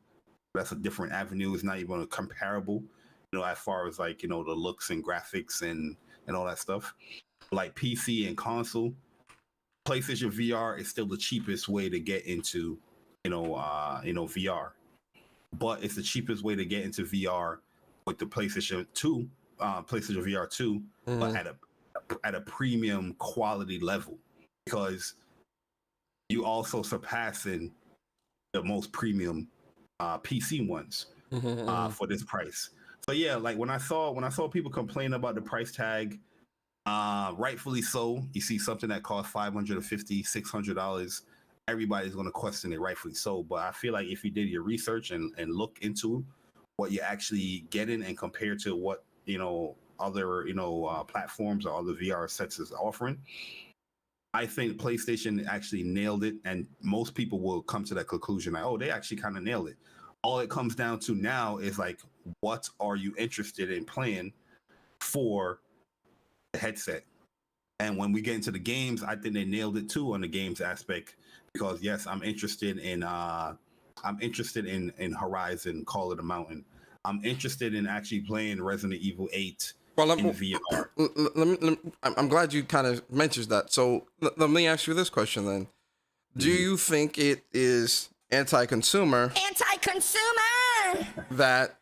F: That's a different avenue. It's not even comparable, as far as like, the looks and graphics and all that stuff. Like PC and console, PlayStation VR is still the cheapest way to get into, VR. But it's the cheapest way to get into VR with the PlayStation 2, PlayStation VR 2, but at a premium quality level, because you also surpassing the most premium PC ones for this price. So yeah, like when I saw people complain about the price tag, rightfully so. You see something that costs $550, $600, everybody's going to question it, rightfully so. But I feel like if you did your research and look into what you're actually getting and compare to what other platforms or other VR sets is offering, I think PlayStation actually nailed it, and most people will come to that conclusion like, oh, they actually kind of nailed it. All it comes down to now is like, what are you interested in playing for the headset? And when we get into the games, I think they nailed it too on the games aspect, because yes, I'm interested in Horizon Call of the Mountain. I'm interested in actually playing Resident Evil 8 in VR.
E: I'm glad you kind of mentioned that. So let me ask you this question then. Do you think it is anti-consumer that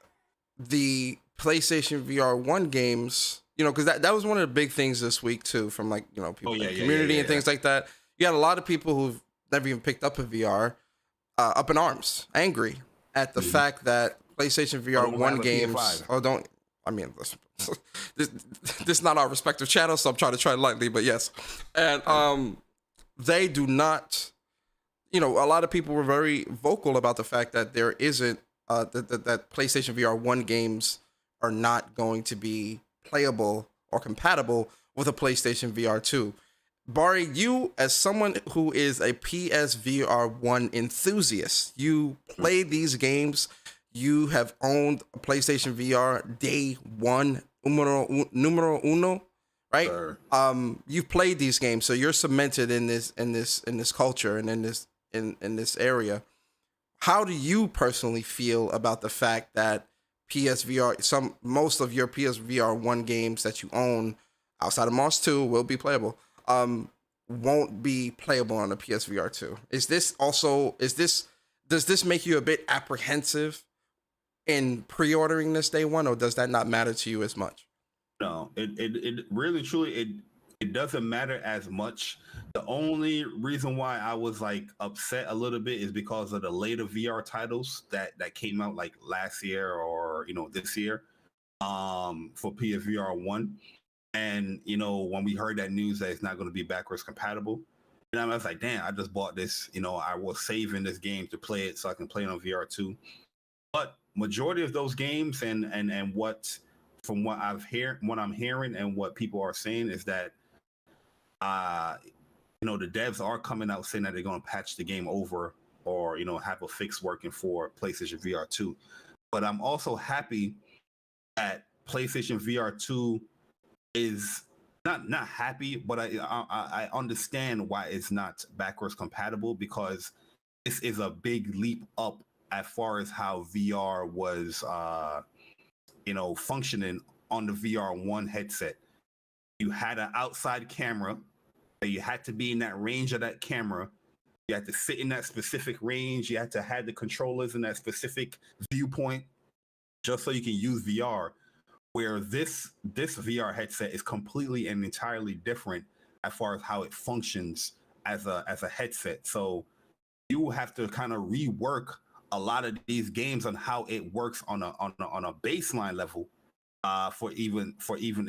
E: the PlayStation VR 1 games, because that was one of the big things this week too, from like, people in the community and things like that. You had a lot of people who've never even picked up a VR up in arms, angry at the fact that PlayStation VR 1 games, this is not our respective channels, so I'm trying to tread lightly, but yes. And they do not, a lot of people were very vocal about the fact that there isn't, that PlayStation VR 1 games are not going to be playable or compatible with a PlayStation VR 2. Bari, you as someone who is a PSVR1 enthusiast, you play these games. You have owned a PlayStation VR day one, numero uno, right?
F: Sure.
E: You've played these games, so you're cemented in this culture and in this area. How do you personally feel about the fact that most of your PSVR1 games that you own outside of Mars 2 will be playable, won't be playable on the PSVR 2? Does this make you a bit apprehensive in pre-ordering this day one, or does that not matter to you as much?
F: No, it really truly it doesn't matter as much. The only reason why I was like upset a little bit is because of the later VR titles that came out like last year or this year for PSVR 1. And when we heard that news that it's not going to be backwards compatible, and I was like, damn, I just bought this. I was saving this game to play it so I can play it on VR 2. But majority of those games and what from what I'm hearing and what people are saying is that the devs are coming out saying that they're going to patch the game over or have a fix working for PlayStation VR 2. But I'm also happy that PlayStation VR 2 is not happy, but I understand why it's not backwards compatible, because this is a big leap up as far as how VR was functioning on the VR1 headset. You had an outside camera, you had to be in that range of that camera. You had to sit in that specific range. You had to have the controllers in that specific viewpoint just so you can use VR. Where this VR headset is completely and entirely different as far as how it functions as a headset. So you have to kind of rework a lot of these games on how it works on a baseline level for even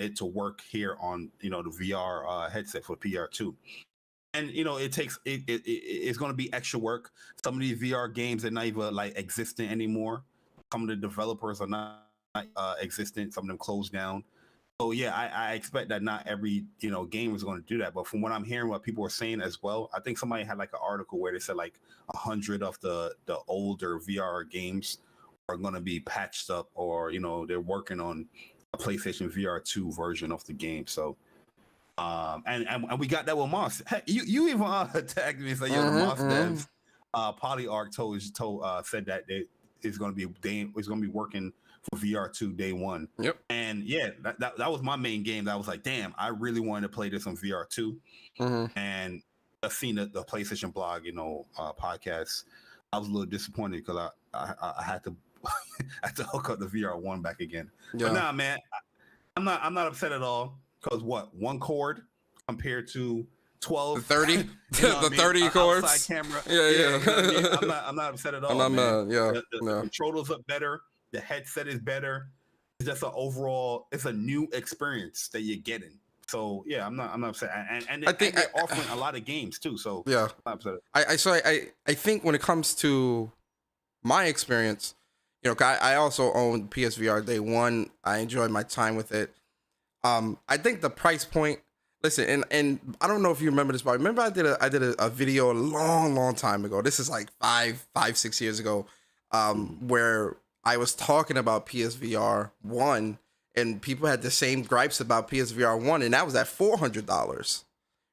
F: it to work here on the VR headset for PR2. And it's going to be extra work. Some of these VR games are not even like existent anymore. Some of the developers are not existent. Some of them closed down. So yeah, I expect that not every game is going to do that. But from what I'm hearing, what people are saying as well, I think somebody had like an article where they said like 100 of the older VR games are going to be patched up, or they're working on a PlayStation VR 2 version of the game. So and we got that with Moss. Heck, you even tagged me and said, "Yo, the Moss devs, PolyArc said that it's going to be working for VR2 day one."
E: Yep.
F: And yeah, that was my main game. That I was like, damn, I really wanted to play this on VR2. And I've seen the PlayStation blog, podcast. I was a little disappointed because I had to I had to hook up the VR1 back again. Yeah. But nah, man, I'm not upset at all, because one cord compared to 12,
E: 30, the 30 cords.
F: Outside camera.
E: Yeah.
F: I'm not upset at all. The controllers are better. The headset is better. It's just it's a new experience that you're getting. So yeah, I'm not upset. And I think they're offering a lot of games too. So
E: yeah,
F: I'm not upset.
E: I think when it comes to my experience, I also owned PSVR day one. I enjoyed my time with it. I think the price point. Listen, and I don't know if you remember this, but remember I did a video a long time ago. This is like 6 years ago, where I was talking about PSVR 1, and people had the same gripes about PSVR 1, and that was at $400,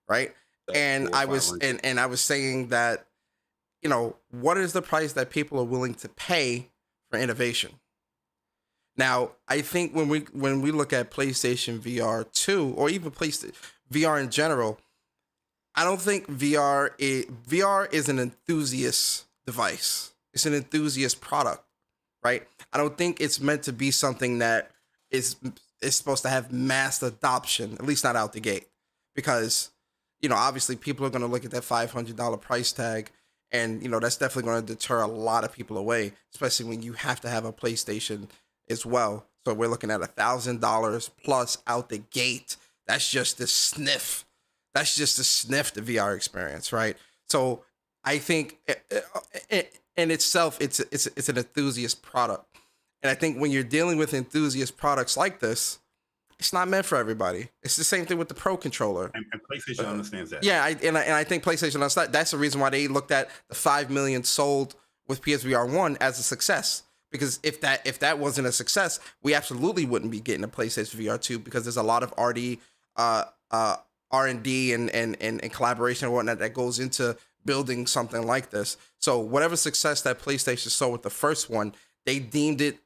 E: right? And I was saying that, what is the price that people are willing to pay for innovation? Now, I think when we look at PlayStation VR 2, or even PlayStation VR in general, I don't think VR is an enthusiast device. It's an enthusiast product, right? I don't think it's meant to be something that is supposed to have mass adoption, at least not out the gate, because obviously people are going to look at that $500 price tag, and that's definitely going to deter a lot of people away, especially when you have to have a PlayStation as well. So we're looking at $1,000 plus out the gate. That's just the sniff. That's just the sniff the VR experience, right? So I think in itself, it's an enthusiast product. And I think when you're dealing with enthusiast products like this, it's not meant for everybody. It's the same thing with the Pro controller.
F: And PlayStation understands that.
E: Yeah, and I think PlayStation understands. That's the reason why they looked at the 5 million sold with PSVR 1 as a success. Because if that wasn't a success, we absolutely wouldn't be getting a PlayStation VR 2 because there's a lot of R&D and collaboration and whatnot that goes into building something like this. So whatever success that PlayStation saw with the first one, they deemed it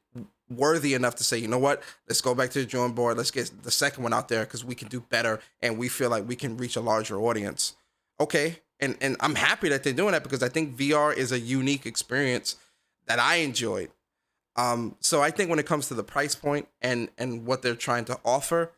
E: worthy enough to say, you know what, let's go back to the drawing board. Let's get the second one out there because we can do better and we feel like we can reach a larger audience. Okay. And I'm happy that they're doing that because I think VR is a unique experience that I enjoyed. So I think when it comes to the price point and what they're trying to offer,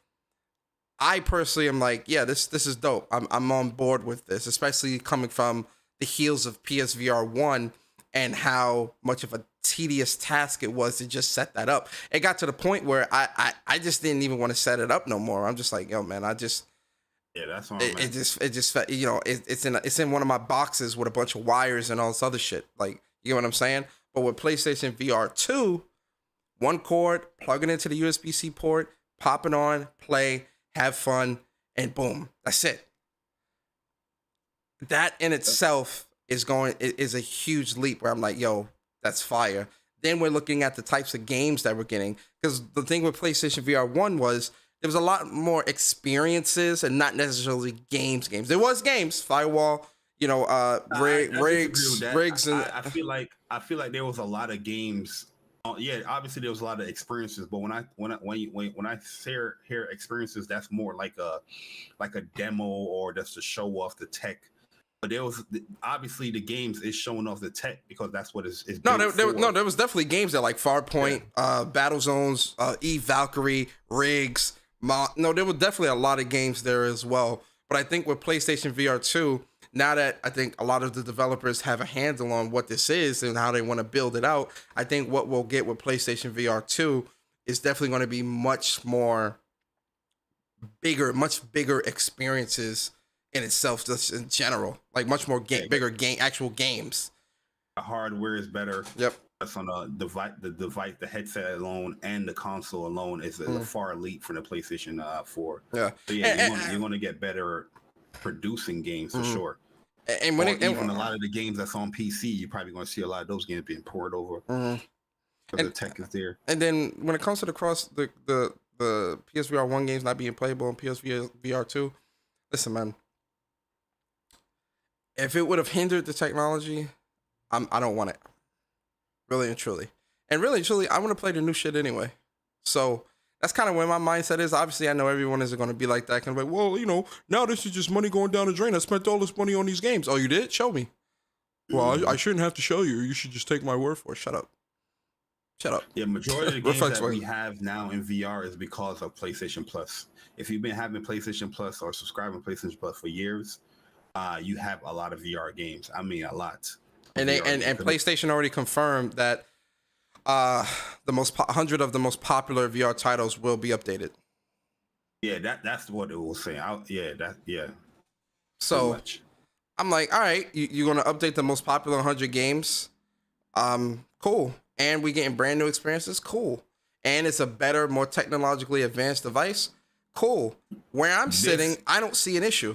E: I personally am like, yeah, this is dope. I'm on board with this, especially coming from the heels of PSVR 1 and how much of a tedious task it was to just set that up. It got to the point where I just didn't even want to set it up no more. I'm just like, yo, man, that's what it just you know, it's in one of my boxes with a bunch of wires and all this other shit. Like, you know what I'm saying? But with PlayStation VR 2, one cord, plug it into the USB-C port, pop it on, play, have fun, and boom, that's it. That in itself is a huge leap where I'm like, yo, that's fire. Then we're looking at the types of games that we're getting. Because the thing with PlayStation VR 1 was there was a lot more experiences and not necessarily games. There was games, Firewall, you know, rigs, and
F: I feel like there was a lot of games. Yeah, obviously there was a lot of experiences, but when I hear experiences, that's more like a demo or just to show off the tech. But there was obviously the games is showing off the tech because that's what is
E: there was definitely games that like Farpoint, Battle Zones, Eve Valkyrie, Rigs. There were definitely a lot of games there as well. But I think with PlayStation VR 2, now that I think a lot of the developers have a handle on what this is and how they want to build it out, I think what we'll get with PlayStation VR 2 is definitely going to be much bigger experiences in itself, just in general, like much more bigger actual games.
F: The hardware is better.
E: Yep.
F: That's on the device, the headset alone and the console alone is a far leap from the PlayStation 4.
E: Yeah.
F: So yeah, you're going to get better producing games for sure.
E: And when
F: even a lot of the games that's on PC, you're probably going to see a lot of those games being poured over because the tech is there.
E: And then when it comes to the PSVR 1 games not being playable on PSVR 2, listen, man. If it would have hindered the technology, I don't want it. Really and truly. And really and truly, I want to play the new shit anyway. So that's kind of where my mindset is. Obviously, I know everyone isn't going to be like that. Kind of like, well, you know, now this is just money going down the drain. I spent all this money on these games. Oh, you did? Show me. Well, I shouldn't have to show you. You should just take my word for it. Shut up.
F: Yeah, majority of the games that we have now in VR is because of PlayStation Plus. If you've been having PlayStation Plus or subscribing to PlayStation Plus for years, you have a lot of VR games. I mean, a lot.
E: And PlayStation already confirmed that the 100 of the most popular VR titles will be updated.
F: Yeah, that's what it was saying.
E: So I'm like, all right, you're gonna update the most popular 100 games. Cool. And we getting brand new experiences. Cool. And it's a better, more technologically advanced device. Cool. Where I'm sitting, I don't see an issue.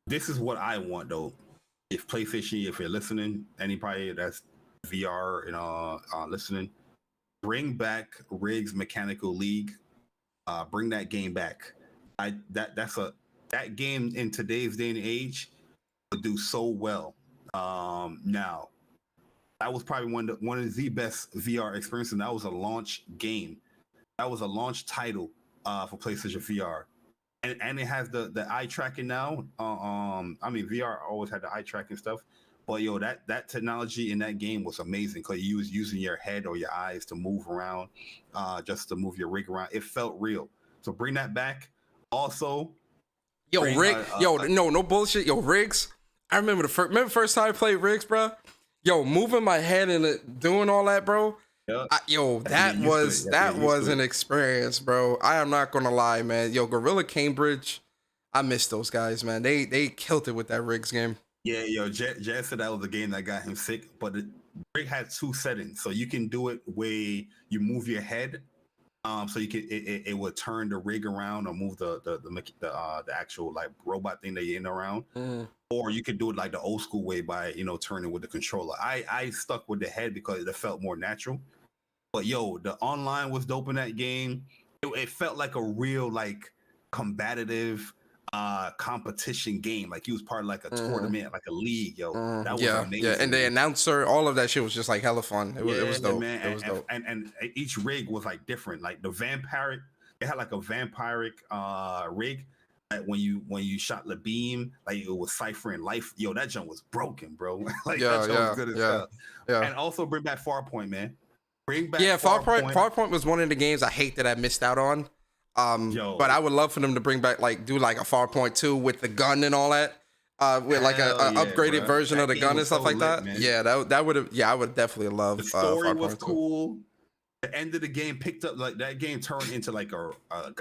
F: This is what I want though. If PlayStation, if you're listening, anybody that's VR and listening, bring back Riggs Mechanical League. Bring that game back. That game in today's day and age would do so well. Now, that was probably one of the best VR experiences. And that was a launch game. That was a launch title for PlayStation VR. And it has the eye tracking now. I mean, VR always had the eye tracking stuff, but yo, that technology in that game was amazing because you was using your head or your eyes to move around, just to move your rig around. It felt real. So bring that back. Also,
E: no bullshit. Yo, Riggs. I remember the first time I played Riggs, bro. Yo, moving my head and doing all that, bro. That was an experience, bro. I am not gonna lie, man. Yo, Gorilla Cambridge, I miss those guys, man. They killed it with that Riggs game.
F: Yeah, yo, Jed said that was a game that got him sick, but Rig had two settings, so you can do it where you move your head So you could it would turn the rig around or move the actual like robot thing that you're in around, or you could do it like the old school way by turning with the controller. I stuck with the head because it felt more natural. But yo, the online was dope in that game. It felt like a real like combative competition game. Like he was part of like a tournament, like a league. Yo, that was amazing.
E: Yeah, and the announcer, all of that shit was just like hella fun. It was dope.
F: Man.
E: It was dope.
F: And each rig was like different. Like the vampiric, it had like a vampiric rig. That when you shot the beam, like it was ciphering life. Yo, that jump was broken, bro. Like that jump was good as hell. Yeah. And also bring back Farpoint, man. Bring back Farpoint.
E: Farpoint was one of the games I hate that I missed out on. But I would love for them to bring back do like a Farpoint 2 with the gun and all that. With like a upgraded version of the gun and stuff like that. Man. Yeah, that would have. Yeah, I would definitely love.
F: The story was cool. The end of the game picked up like that game turned into like a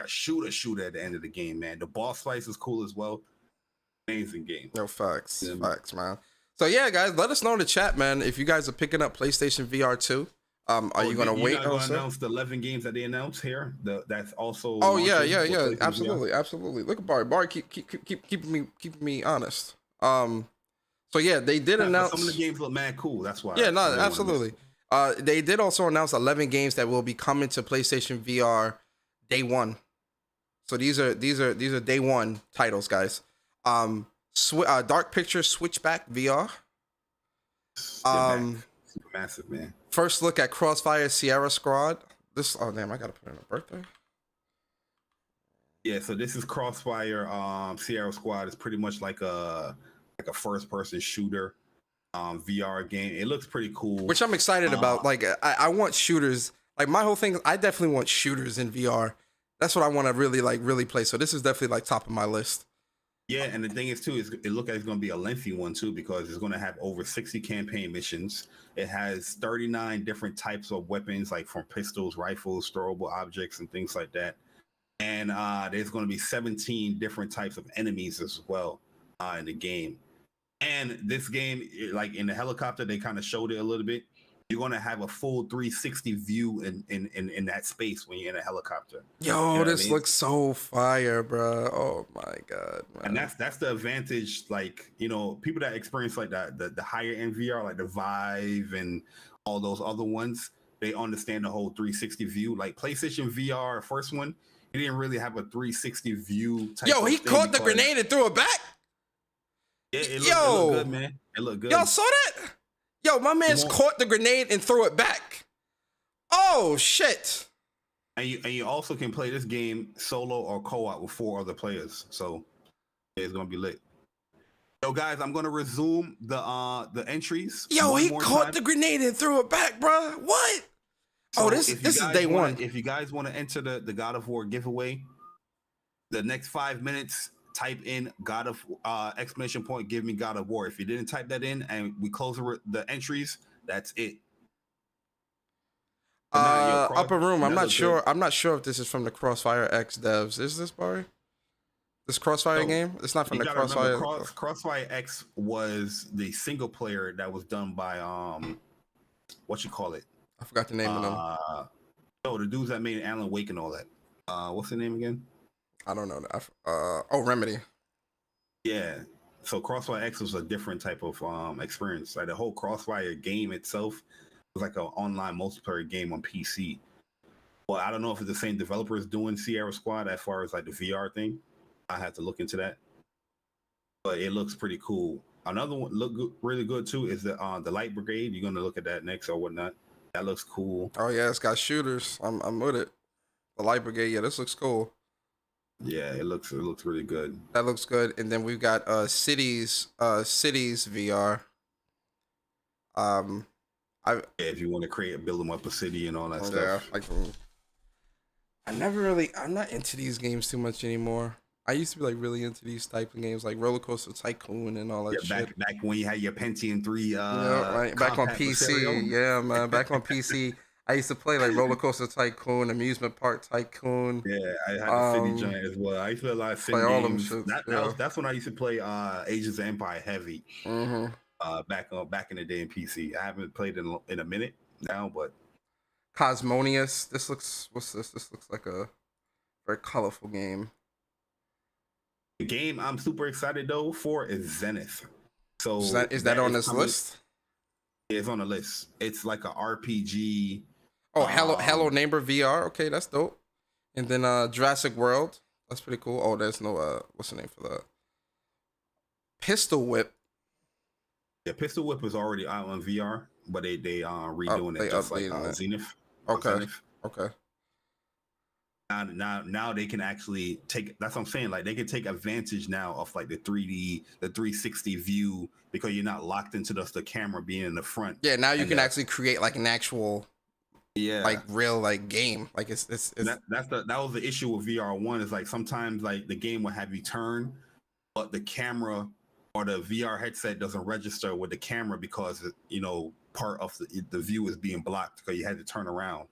F: shooter at the end of the game, man. The boss fights is cool as well. Amazing game.
E: No facts, man. So yeah, guys, let us know in the chat, man, if you guys are picking up PlayStation VR2. Are you gonna wait?
F: Going to announce the 11 games that they announced here. That's also.
E: Oh yeah, absolutely. Look at Bari. Bari keeping me honest. So yeah, they did announce
F: some of the games look mad cool. That's why.
E: Yeah, no, absolutely. They did also announce 11 games that will be coming to PlayStation VR day one. So these are day one titles, guys. Dark Picture Switchback VR.
F: Super massive, man.
E: First look at Crossfire Sierra Squad. Oh damn, I gotta put in a birthday.
F: Yeah, so this is Crossfire Sierra Squad. It's pretty much like a first person shooter VR game. It looks pretty cool.
E: Which I'm excited about. Like I want shooters. Like my whole thing, I definitely want shooters in VR. That's what I want to really play. So this is definitely like top of my list.
F: Yeah, and the thing is too, it looks like it's going to be a lengthy one too, because it's going to have over 60 campaign missions. It has 39 different types of weapons, like from pistols, rifles, throwable objects, and things like that. And there's going to be 17 different types of enemies as well in the game. And this game, like in the helicopter, they kind of showed it a little bit. You're going to have a full 360 view in that space when you're in a helicopter.
E: Yo, this looks so fire, bro. Oh my God, man.
F: And that's the advantage, like, people that experience like the higher end VR, like the Vive and all those other ones, they understand the whole 360 view. Like PlayStation VR, first one, it didn't really have a 360 view type.
E: Yo, he caught the grenade and threw it back.
F: Yeah, it looked good, man. It looked good.
E: Y'all saw that? Yo, my man's caught the grenade and threw it back. Oh shit!
F: And you also can play this game solo or co-op with 4 other players. So it's gonna be lit. Yo, guys, I'm gonna resume the entries.
E: Yo, he caught the grenade and threw it back, bro. What? So this is day one.
F: If you guys want to enter the God of War giveaway, the next 5 minutes, type in God of exclamation point, give me God of War. If you didn't type that in and we close the entries, that's it.
E: Upper room. I'm not sure if this is from the Crossfire X devs. Is this Bari? This Crossfire game? It's not from the Crossfire.
F: Crossfire X was the single player that was done by what you call it?
E: I forgot the name of them.
F: The dudes that made Alan Wake and all that. What's the name again?
E: I don't know. Remedy.
F: Yeah. So Crossfire X was a different type of experience. Like the whole Crossfire game itself was like an online multiplayer game on PC. Well, I don't know if it's the same developers doing Sierra Squad as far as like the VR thing. I have to look into that. But it looks pretty cool. Another one really good too is the Light Brigade. You're gonna look at that next or whatnot. That looks cool.
E: Oh yeah, it's got shooters. I'm with it. The Light Brigade. Yeah, this looks cool.
F: Yeah, it looks really good.
E: That looks good. And then we've got cities VR.
F: If you want to build them up a city and all that stuff.
E: Yeah, I'm not into these games too much anymore. I used to be like really into these type of games, like Roller Coaster Tycoon and all that shit.
F: Back when you had your Pentium 3
E: back on PC. Yeah, man, back on PC. I used to play like Roller Coaster Tycoon, Amusement Park Tycoon.
F: Yeah, I had the City Giant as well. I used to play a lot of City games. That's when I used to play Ages of Empire heavy. Mm-hmm. Back in the day in PC. I haven't played in a minute now, but
E: Cosmonius. This looks, what's this? This looks like a very colorful game.
F: The game I'm super excited though for is Zenith. So
E: is that on this list?
F: It's on the list. It's like a RPG.
E: Oh, Hello Neighbor VR. Okay, that's dope. And then Jurassic World. That's pretty cool. Oh, there's no what's the name for that? Pistol Whip.
F: Yeah, Pistol Whip was already out on VR, but they redoing it just like Zenith.
E: Okay.
F: Zenith.
E: Okay.
F: Now they can actually take. That's what I'm saying. Like they can take advantage now of like the 3D, the 360 view because you're not locked into the camera being in the front.
E: Yeah. Now you can actually create like an actual.
F: Yeah,
E: like real like game. Like it's
F: that was the issue with VR1 is like sometimes like the game will have you turn, but the camera or the VR headset doesn't register with the camera because part of the view is being blocked because you had to turn around,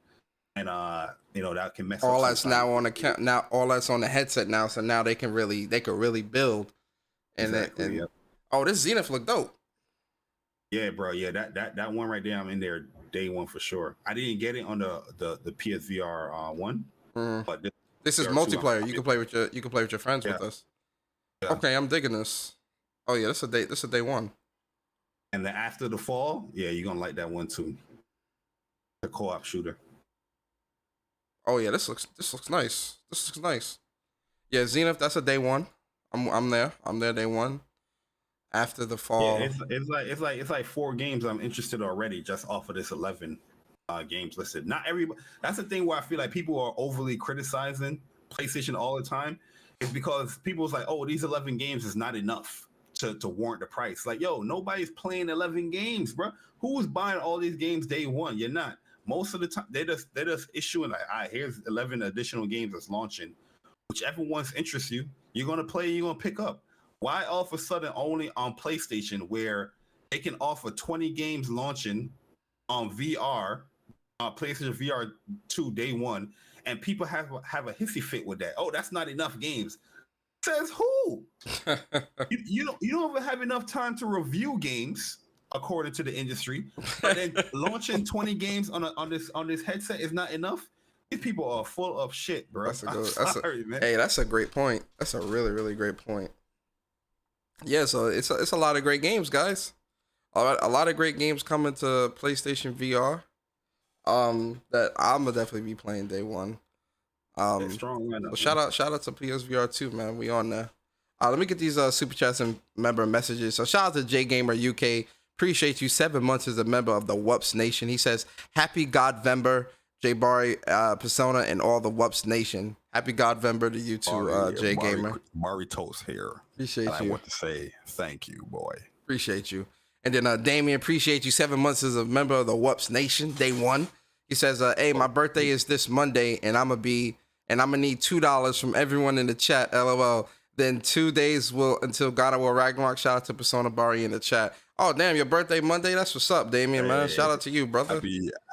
F: and that can mess
E: all
F: up
E: that's now on the now all that's on the headset now. So now they could really build, and
F: exactly,
E: yep. Oh, this Zenith look dope.
F: Yeah, bro. Yeah, that one right there. I'm in there day one for sure. I didn't get it on the PSVR one, but
E: this is multiplayer. You can play with your friends with us. Yeah. Okay, I'm digging this. Oh yeah, this is a day one.
F: And then after the fall, yeah, you're gonna like that one too. The co-op shooter.
E: Oh yeah, this looks nice. This looks nice. Yeah, Zenith, that's a day one. I'm there day one. After the fall,
F: yeah, it's like 4 games I'm interested already just off of this 11 games listed. Not everybody. That's the thing where I feel like people are overly criticizing PlayStation all the time. Is because people's like, oh, these 11 games is not enough to warrant the price. Like, yo, nobody's playing 11 games, bro. Who's buying all these games day one? You're not. Most of the time, they're just issuing like, all right, here's 11 additional games that's launching. Whichever ones interest you, you're gonna play. You're gonna pick up. Why all of a sudden only on PlayStation where they can offer 20 games launching on VR, PlayStation VR 2 day one, and people have a hissy fit with that. Oh, that's not enough games. Says who? you don't even have enough time to review games according to the industry. But then launching 20 games on this headset is not enough. These people are full of shit, bro. Man.
E: Hey, that's a great point. That's a really, really great point. Yeah, so it's a lot of great games, guys. A lot of great games coming to PlayStation VR. That I'm gonna definitely be playing day one.
F: Strong lineup.
E: Well, shout out to PSVR 2, man. We on there. Let me get these super chats and member messages. So shout out to J Gamer UK. Appreciate you. 7 months as a member of the WUPS Nation. He says, "Happy Godvember, J Bari, Persona, and all the WUPS Nation. Happy Godvember to you too, J Gamer."
F: Mari Toast here.
E: Appreciate you.
F: I want to say thank you, boy.
E: Appreciate you. And then Damien, appreciate you. 7 months as a member of the WUPS Nation, day one. He says, "Hey, my birthday is this Monday, and I'm gonna need $2 from everyone in the chat. LOL. Then 2 days until GOW Ragnarok. Shout out to Persona Bari in the chat. Oh damn, your birthday Monday? That's what's up, Damien, man. Shout out to you, brother.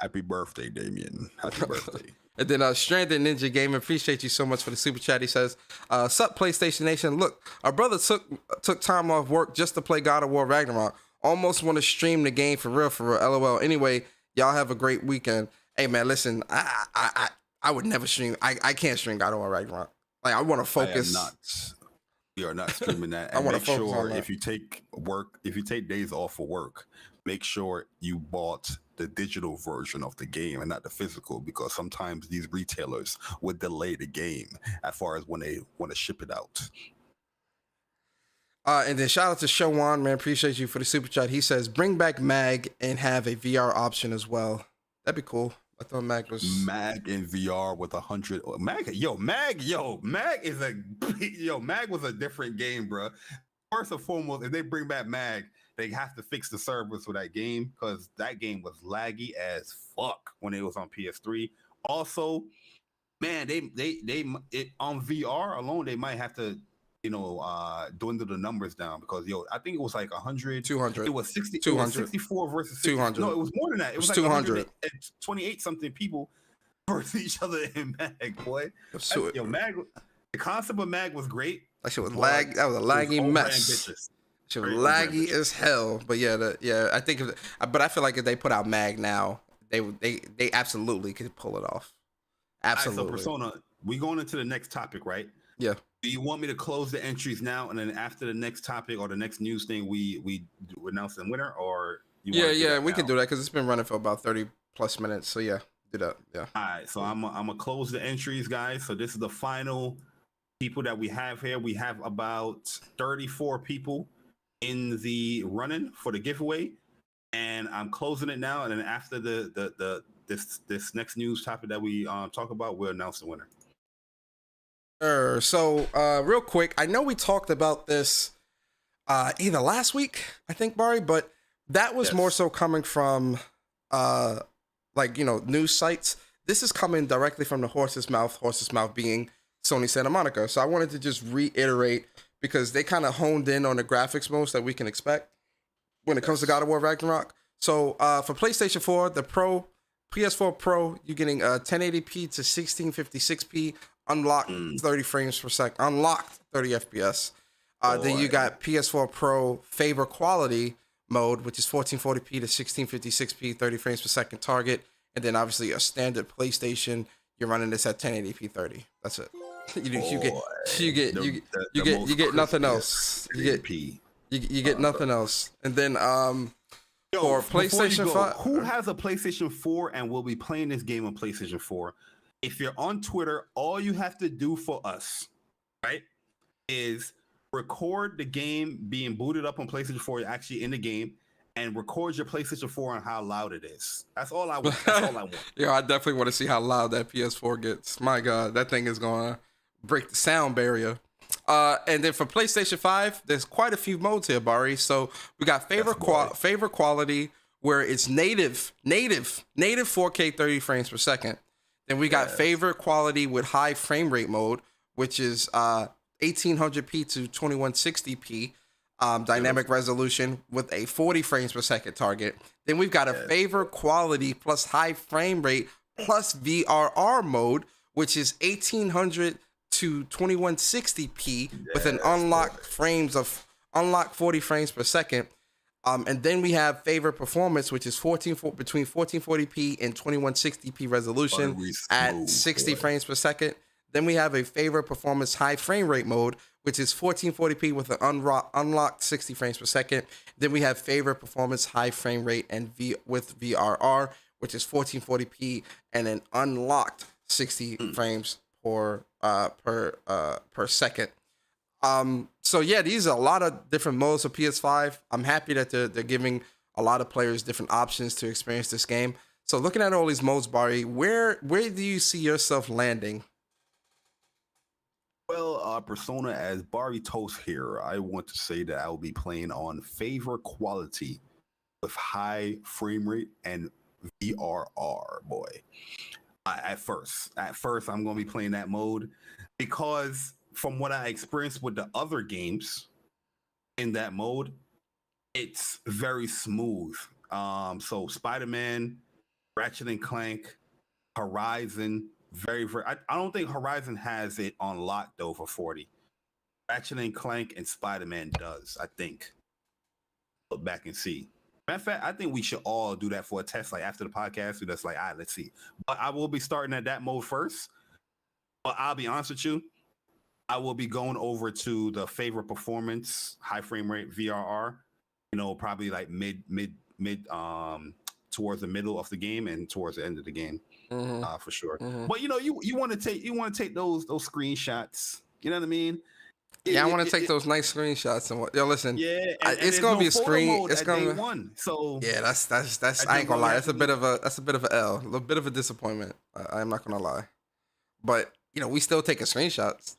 F: Happy birthday, Damien. Happy birthday."
E: And then Stranded Ninja Gamer, appreciate you so much for the super chat. He says, "Sup PlayStation Nation. Look, our brother took time off work just to play God of War Ragnarok. Almost want to stream the game for real. LOL. Anyway, y'all have a great weekend." Hey man, listen, I would never stream. I can't stream God of War Ragnarok. Like I want to focus.
F: We are not streaming that. And I want to make sure if you take days off for work, make sure you bought the digital version of the game and not the physical, because sometimes these retailers would delay the game as far as when they want to ship it out.
E: And then shout out to Showan, man. Appreciate you for the super chat. He says, "Bring back Mag and have a VR option as well." That'd be cool. I thought Mag was
F: Mag in VR with 100. Mag was a different game, bro. First and foremost, if they bring back Mag, they have to fix the servers for that game because that game was laggy as fuck when it was on PS3. Also, man, they on VR alone, they might have to, dwindle the numbers down because I think it was like 100,
E: 200.
F: It was 60,
E: 200.
F: it was 64 versus 60.
E: 200.
F: No, it was more than that. It was like
E: 200.
F: 128 something people versus each other in Mag, boy. Mag. The concept of Mag was great.
E: That shit was lag. That was a laggy mess. Shit was laggy as hell. But I think. But I feel like if they put out Mag now, they absolutely could pull it off. Absolutely.
F: All right, so Persona, we going into the next topic, right?
E: Yeah.
F: Do you want me to close the entries now, and then after the next topic or the next news thing, we announce the winner, or
E: we can do that because it's been running for about 30 plus minutes. So yeah, do that. Yeah.
F: All right, so I'm gonna close the entries, guys. So this is the final people that we have here. We have about 34 people in the running for the giveaway, and I'm closing it now. And then after this next news topic that we talk about, we'll announce the winner.
E: So real quick, I know we talked about this either last week, I think, Bari, but that was more so coming from news sites. This is coming directly from the horse's mouth being Sony Santa Monica. So I wanted to just reiterate, because they kind of honed in on the graphics most that we can expect when it comes to God of War Ragnarok. So for PlayStation 4, the PS4 Pro, you're getting 1080p to 1656p, unlocked 30 frames per second, unlocked 30 FPS. Then you got PS4 Pro favor quality mode, which is 1440p to 1656p, 30 frames per second target. And then obviously a standard PlayStation, you're running this at 1080p 30. That's it. You get nothing else. You get nothing else. And then for PlayStation 5,
F: who has a PlayStation 4 and will be playing this game on PlayStation 4? If you're on Twitter, all you have to do for us, right, is record the game being booted up on PlayStation 4. You're actually in the game, and record your PlayStation 4 on how loud it is. That's all I want. That's all I want.
E: Yeah, I definitely want to see how loud that PS4 gets. My God, that thing is going to break the sound barrier. And then for PlayStation 5, there's quite a few modes here, Bari. So we got favor quality, where it's native 4K 30 frames per second. Then we got favor quality with high frame rate mode, which is 1800p to 2160p. Dynamic resolution with a 40 frames per second target. Then we've got a favor quality plus high frame rate plus VRR mode, which is 1800 to 2160p with an unlocked 40 frames per second. And then we have favor performance, which is between 1440p and 2160p resolution at 60 frames per second. Then we have a favor performance high frame rate mode, which is 1440p with an unlocked 60 frames per second. Then we have favor performance high frame rate and with VRR, which is 1440p and an unlocked 60 frames per second. So yeah, these are a lot of different modes for PS5. I'm happy that they're giving a lot of players different options to experience this game. So looking at all these modes, Bari, where do you see yourself landing?
F: Well, Persona, as Bari Toast here, I want to say that I will be playing on favor quality with high frame rate and VRR, boy. At first, I'm going to be playing that mode because from what I experienced with the other games in that mode, it's very smooth. So Spider-Man, Ratchet and Clank, Horizon, very. I don't think Horizon has it on lock though for 40. Ratchet and Clank and Spider-Man does, I think. Look back and see. Matter of fact, I think we should all do that for a test, like after the podcast. We're just like, all right, let's see. But I will be starting at that mode first. But I'll be honest with you, I will be going over to the favorite performance, high frame rate, VRR. You know, probably like mid towards the middle of the game and towards the end of the game, for sure. But you know, you want to take those screenshots. You know what I mean?
E: Yeah, I want to take those nice screenshots and what. Yo, listen.
F: Yeah,
E: it's gonna be a screen. It's gonna.
F: So
E: yeah, that's. I ain't gonna lie. That's a bit of a L, a little bit of a disappointment. I'm not gonna lie, but you know, we still taking screenshots.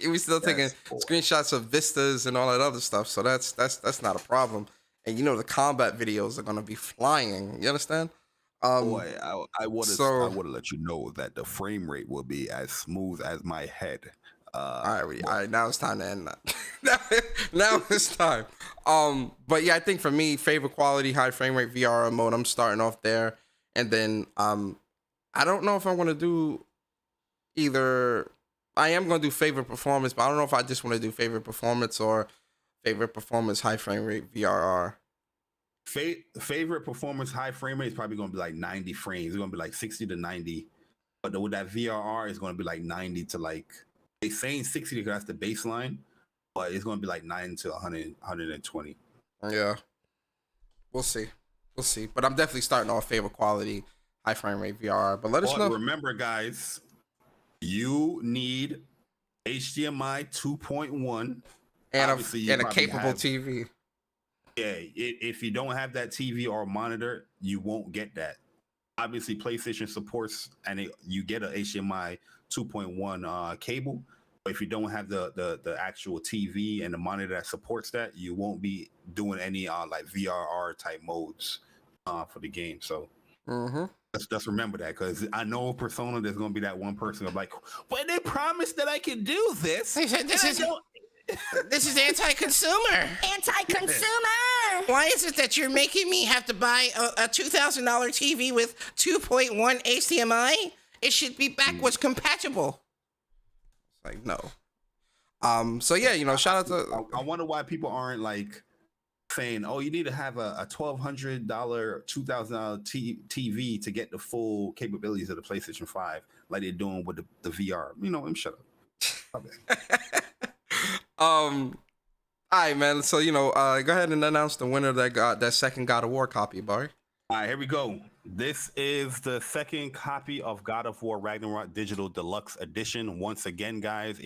E: We still taking screenshots of vistas and all that other stuff. So that's not a problem. And you know, the combat videos are gonna be flying. You understand?
F: Boy, I would have let you know that the frame rate will be as smooth as my head.
E: All right, now it's time to end that. now it's time. But yeah, I think for me, favorite quality, high frame rate VR mode, I'm starting off there. And then I don't know if I'm gonna do either. I am gonna do favorite performance, but I don't know if I just want to do favorite performance or favorite performance high frame rate VRR.
F: Favorite performance high frame rate is probably going to be like 90 frames. It's going to be like 60 to 90. But with that VRR, it's going to be like 90 to like, they're saying 60 because that's the baseline, but it's going to be like 9 to 100, 120.
E: Yeah. We'll see. We'll see. But I'm definitely starting off favorite quality, high frame rate VR. But let us know.
F: Remember, guys, you need HDMI 2.1
E: and a capable TV.
F: Yeah, if you don't have that TV or monitor, you won't get that. Obviously, PlayStation supports, and you get a HDMI 2.1 cable. But if you don't have the actual TV and the monitor that supports that, you won't be doing any like VRR type modes for the game. So let's remember that, because I know Persona, there's going to be that one person like, well, they promised that I could do this.
E: They said this is anti-consumer.
H: Anti-consumer!
E: Why is it that you're making me have to buy a $2,000 TV with 2.1 HDMI? It should be backwards compatible. It's like, no. So yeah, shout out to...
F: I wonder why people aren't like saying, oh, you need to have a $1,200, $2,000 TV to get the full capabilities of the PlayStation 5, like they're doing with the VR. Let me shut up. All
E: right, man. So go ahead and announce the winner that second God of War copy, Bari.
F: All right, here we go. This is the second copy of God of War Ragnarok Digital Deluxe Edition. Once again, guys,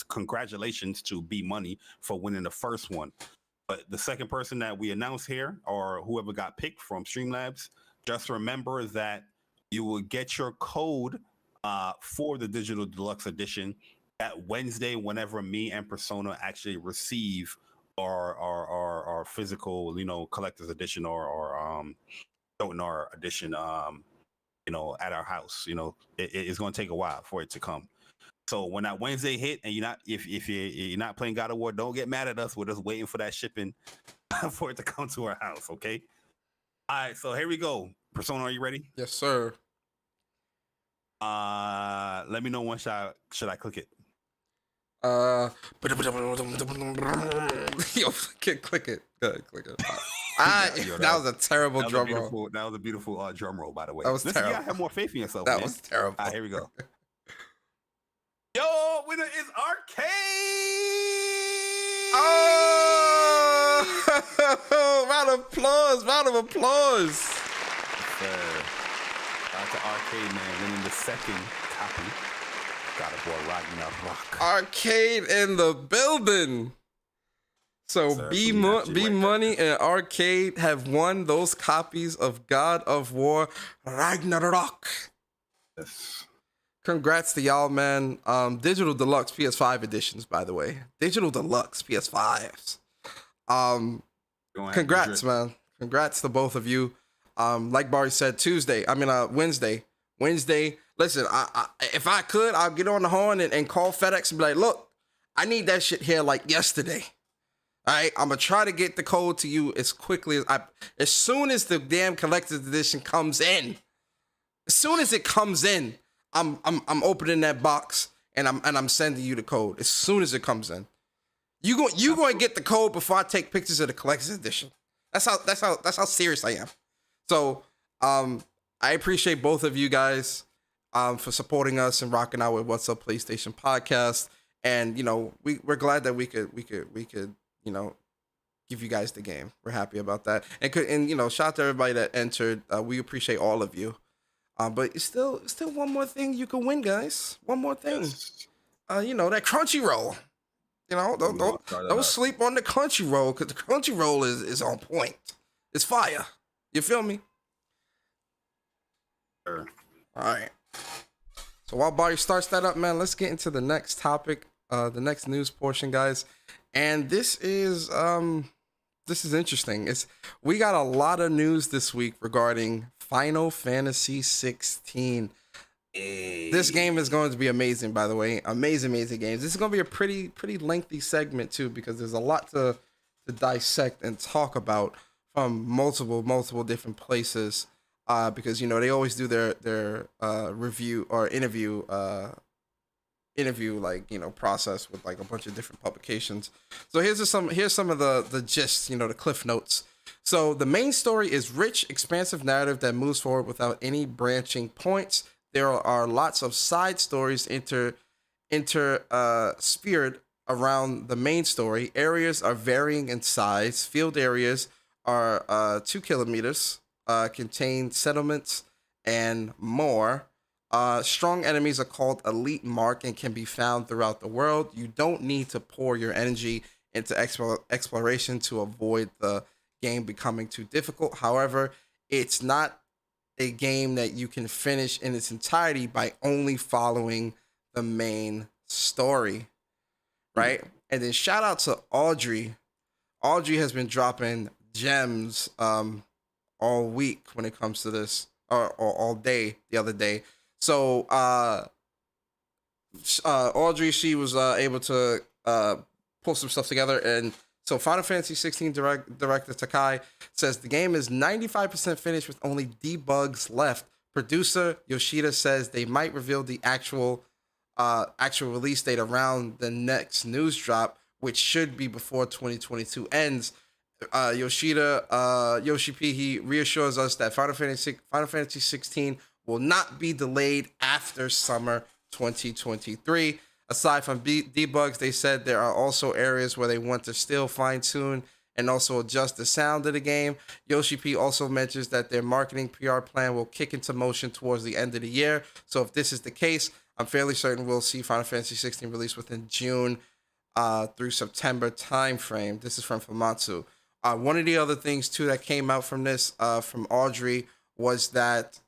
F: congratulations to B Money for winning the first one. But the second person that we announced here, or whoever got picked from Streamlabs, just remember that you will get your code for the Digital Deluxe Edition that Wednesday, whenever me and Persona actually receive our physical, collector's edition or Donar edition, at our house. It's going to take a while for it to come. So when that Wednesday hit, and if you're not playing God of War, don't get mad at us. We're just waiting for that shipping for it to come to our house. Okay. All right. So here we go. Persona, are you ready?
E: Yes, sir.
F: Let me know when should I click it.
E: Yo, click it. Good, click it. That was a terrible drum roll.
F: That was a beautiful drum roll, by the way.
E: That was terrible.
F: You gotta have more faith in yourself.
E: That
F: man.
E: was terrible.
F: All right, here we go. Yo, winner is Arcade.
E: Oh, round of applause.
F: Shout out to Arcade, man, winning the second copy. God of War Ragnarok.
E: Arcade in the building. So B Money and Arcade have won those copies of God of War Ragnarok.
F: Yes.
E: Congrats to y'all, man. Digital Deluxe PS5 editions, by the way. Digital Deluxe PS5s. Congrats, man. Congrats to both of you. Like Bari said, Wednesday. Listen, if I could, I'll get on the horn and call FedEx and be like, look, I need that shit here like yesterday. All right, I'm gonna try to get the code to you as quickly as soon as the damn collector's edition comes in. As soon as it comes in, I'm opening that box and I'm sending you the code as soon as it comes in. You going to get the code before I take pictures of the collector's edition. That's how serious I am. So I appreciate both of you guys for supporting us and rocking out with What's Up PlayStation podcast. And we're glad that we could give you guys the game. We're happy about that. And shout out to everybody that entered. We appreciate all of you. But it's still one more thing you can win, guys. One more thing. Yes. That Crunchyroll. Don't sleep on the Crunchyroll, because the Crunchyroll is on point. It's fire. You feel me?
F: Sure.
E: All right. So while Bari starts that up, man, let's get into the next topic, the next news portion, guys. And this is interesting. We got a lot of news this week regarding Final Fantasy 16. This game is going to be amazing, by the way. Amazing games. This is going to be a pretty lengthy segment too, because there's a lot to dissect and talk about from multiple different places. Because they always do their review or interview process with like a bunch of different publications. So here's some of the gist, the cliff notes. So the main story is rich, expansive narrative that moves forward without any branching points. There are lots of side stories speared around the main story. Areas are varying in size. Field areas are 2 kilometers, contain settlements and more. Strong enemies are called Elite Mark and can be found throughout the world. You don't need to pour your energy into exploration to avoid the game becoming too difficult. However, it's not a game that you can finish in its entirety by only following the main story, right? And then shout out to Audrey. Audrey has been dropping gems all week when it comes to this, or all day the other day. So Audrey, she was able to pull some stuff together. And so Final Fantasy 16 director Takai says the game is 95% finished with only debugs left. Producer Yoshida says they might reveal the actual release date around the next news drop, which should be before 2022 ends. Yoshi P, he reassures us that Final Fantasy 16 will not be delayed after summer 2023. Aside from debugs, they said there are also areas where they want to still fine-tune and also adjust the sound of the game. Yoshi P also mentions that their marketing PR plan will kick into motion towards the end of the year. So if this is the case, I'm fairly certain we'll see Final Fantasy 16 released within June through September timeframe. This is from Famatsu. One of the other things, too, that came out from this, from Audrey, was that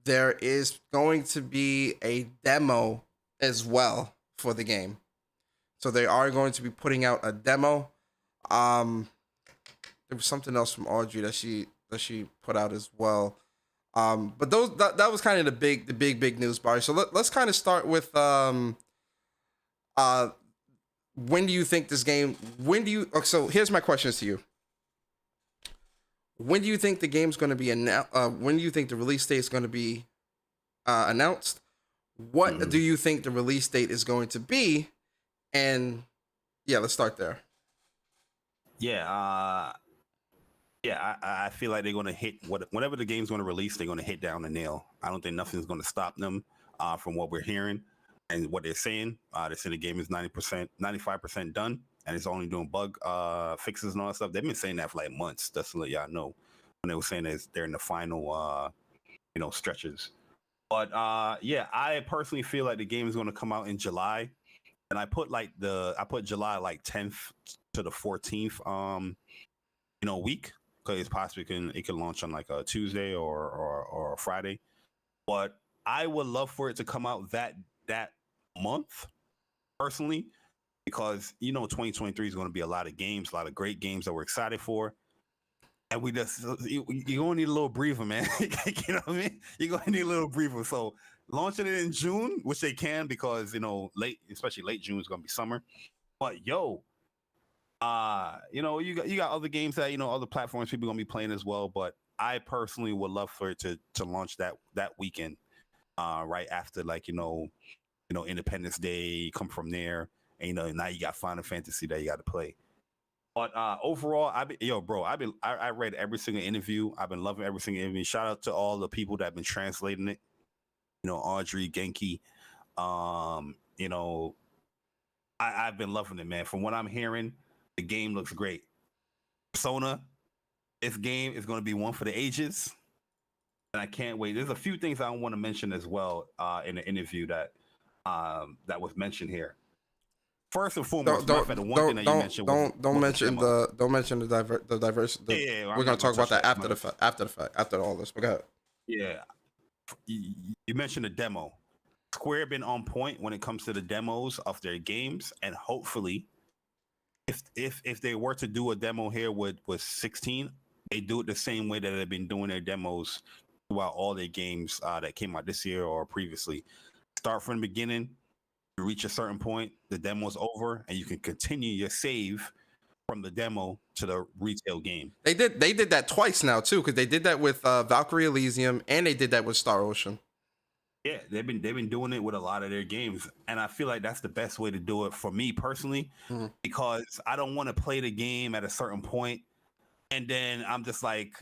E: there is going to be a demo as well for the game. So they are going to be putting out a demo. There was something else from Audrey that she put out as well. But that was kind of the big news, Bari. So let's kind of start with when do you think this game? So here's my questions to you. When do you think the game's going to be announced? When do you think the release date is going to be announced? What do you think the release date is going to be? And yeah, let's start there.
F: I feel like they're going to hit whatever the game's going to release. They're going to hit down the nail. I don't think nothing's going to stop them from what we're hearing and what they're saying. They say the game is 95% done, and it's only doing bug fixes and all that stuff. They've been saying that for like months. Just to let y'all know, when they were saying that they're in the final, stretches. But I personally feel like the game is going to come out in July, and I put July like 10th to the 14th, week, because possibly it can launch on like a Tuesday or a Friday. But I would love for it to come out that month, personally, because 2023 is going to be a lot of games, a lot of great games that we're excited for. And you're gonna need a little breather, man. You know what I mean? You're gonna need a little breather. So launching it in June, which they can, because especially late June is gonna be summer. But you got other games that other platforms people are gonna be playing as well. But I personally would love for it to launch that weekend, right after Independence Day. Come from there, and now you got Final Fantasy that you got to play. But overall, I read every single interview. I've been loving every single interview. Shout out to all the people that have been translating it. Audrey, Genki. I've been loving it, man. From what I'm hearing, the game looks great. Persona, this game is going to be one for the ages, and I can't wait. There's a few things I want to mention as well in the interview that was mentioned here. First and foremost, don't mention the diversity.
E: We're gonna talk about that after the fact, after all this. But go ahead.
F: Yeah, you mentioned the demo. Square been on point when it comes to the demos of their games, and hopefully, if they were to do a demo here with 16, they do it the same way that they've been doing their demos throughout all their games that came out this year or previously. Start from the beginning. You reach a certain point, the demo's over, and you can continue your save from the demo to the retail game.
E: They did that twice now too, because they did that with Valkyrie Elysium and they did that with Star Ocean.
F: Yeah, they've been doing it with a lot of their games, and I feel like that's the best way to do it for me personally, because I don't want to play the game at a certain point And then I'm just like,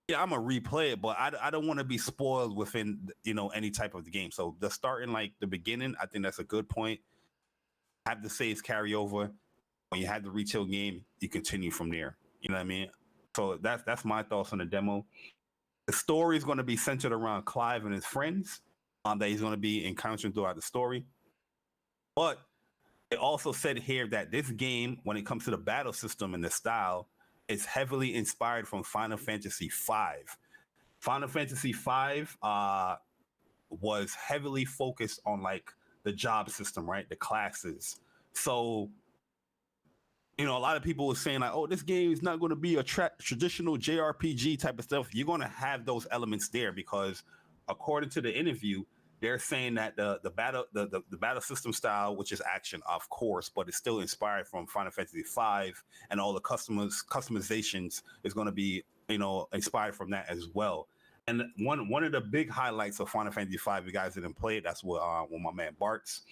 F: yeah, I'm gonna replay it, but I don't want to be spoiled within any type of the game. So the starting like the beginning, I think that's a good point. Have the saves carry over. When you have the retail game, you continue from there. You know what I mean? So that's my thoughts on the demo. The story is going to be centered around Clive and his friends that he's going to be encountering throughout the story. But it also said here that this game, when it comes to the battle system and the style, is heavily inspired from Final Fantasy V. Final Fantasy V was heavily focused on like the job system, right? The classes. So, a lot of people were saying like, oh, this game is not going to be a traditional JRPG type of stuff. You're going to have those elements there because according to the interview, they're saying that the battle system style, which is action, of course, but it's still inspired from Final Fantasy V, and all the customizations is going to be, inspired from that as well. And one of the big highlights of Final Fantasy V, you guys didn't play it. That's what my man Bart's.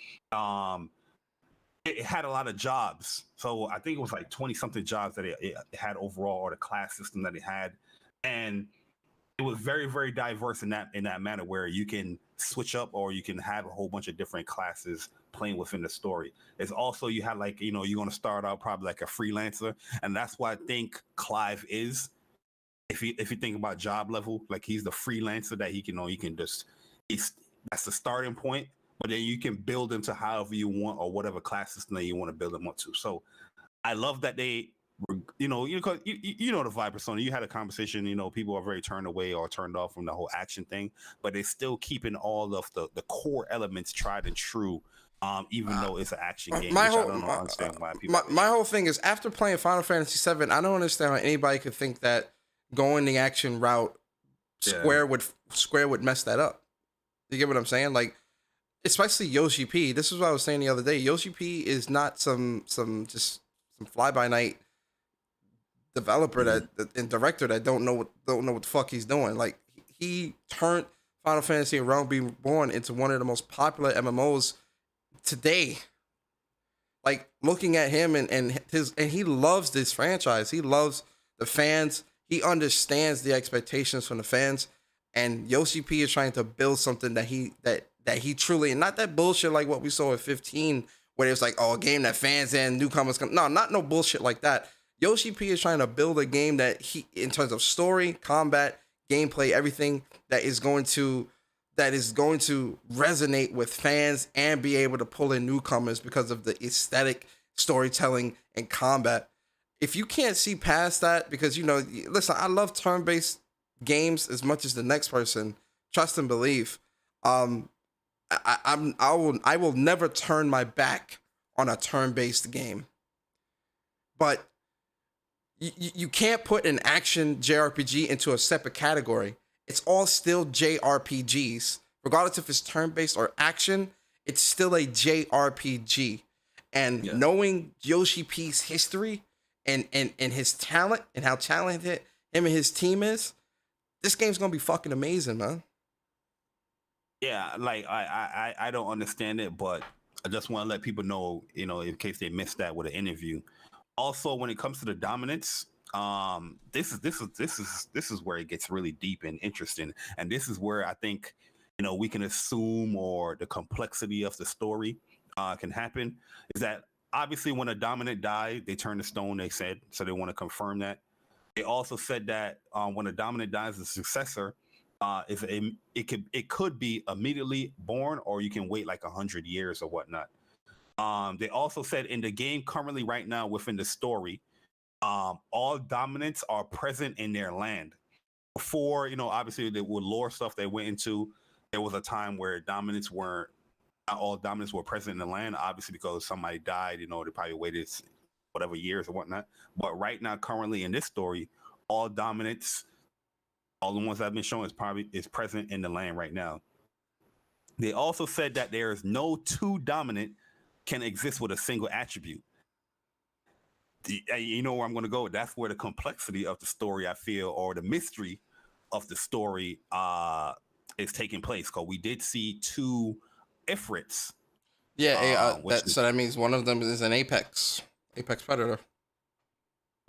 F: It had a lot of jobs, so I think it was like 20-something jobs that it had overall, or the class system that it had, and it was very, very diverse in that manner where you can switch up or you can have a whole bunch of different classes playing within the story. There's also, you have like, you're going to start out probably like a freelancer, and that's what I think Clive is. If you think about job level, like he's the freelancer that he can just, that's the starting point, but then you can build into however you want or whatever class system that you want to build them up to. So I love that they, the vibe persona. You had a conversation, people are very turned away or turned off from the whole action thing, but they're still keeping all of the core elements tried and true, even though it's an action game.
E: My whole thing is, after playing Final Fantasy VII, I don't understand how anybody could think that going the action route, Square would mess that up. You get what I'm saying? Like, especially Yoshi P. This is what I was saying the other day. Yoshi P is not some fly by night developer and director that don't know what the fuck he's doing. Like, he turned Final Fantasy and Realm Reborn into one of the most popular MMOs today. Like, looking at him and he loves this franchise. He loves the fans. He understands the expectations from the fans. And Yoshi P is trying to build something that he truly, and not that bullshit like what we saw at 15, where it was like, oh, a game that fans and newcomers come. No, not no bullshit like that. Yoshi P is trying to build a game that in terms of story, combat, gameplay, everything that is going to resonate with fans and be able to pull in newcomers because of the aesthetic, storytelling, and combat. If you can't see past that, because listen, I love turn-based games as much as the next person. Trust and believe. I will never turn my back on a turn-based game. But you can't put an action JRPG into a separate category. It's all still JRPGs. Regardless if it's turn-based or action, it's still a JRPG. And knowing Yoshi P's history and his talent and how talented him and his team is, this game's gonna be fucking amazing, man.
F: Yeah, like I don't understand it, but I just want to let people know, in case they missed that with an interview. Also, when it comes to the dominance, this is where it gets really deep and interesting, and this is where I think we can assume, or the complexity of the story can happen. Is that obviously when a dominant died, they turn to stone. They said so. They want to confirm that. They also said that when a dominant dies, the successor it could be immediately born, or you can wait like 100 years or whatnot. They also said in the game currently right now within the story, all dominants are present in their land. Before, obviously with lore stuff they went into, there was a time where not all dominants were present in the land, obviously because somebody died, they probably waited whatever years or whatnot. But right now, currently in this story, all dominants, all the ones that have been shown is present in the land right now. They also said that there is no two dominant can exist with a single attribute. You know where I'm going to go? That's where the complexity of the story, I feel, or the mystery of the story is taking place. Because we did see two Ifrits.
E: Yeah, so that means one of them is an Apex Predator.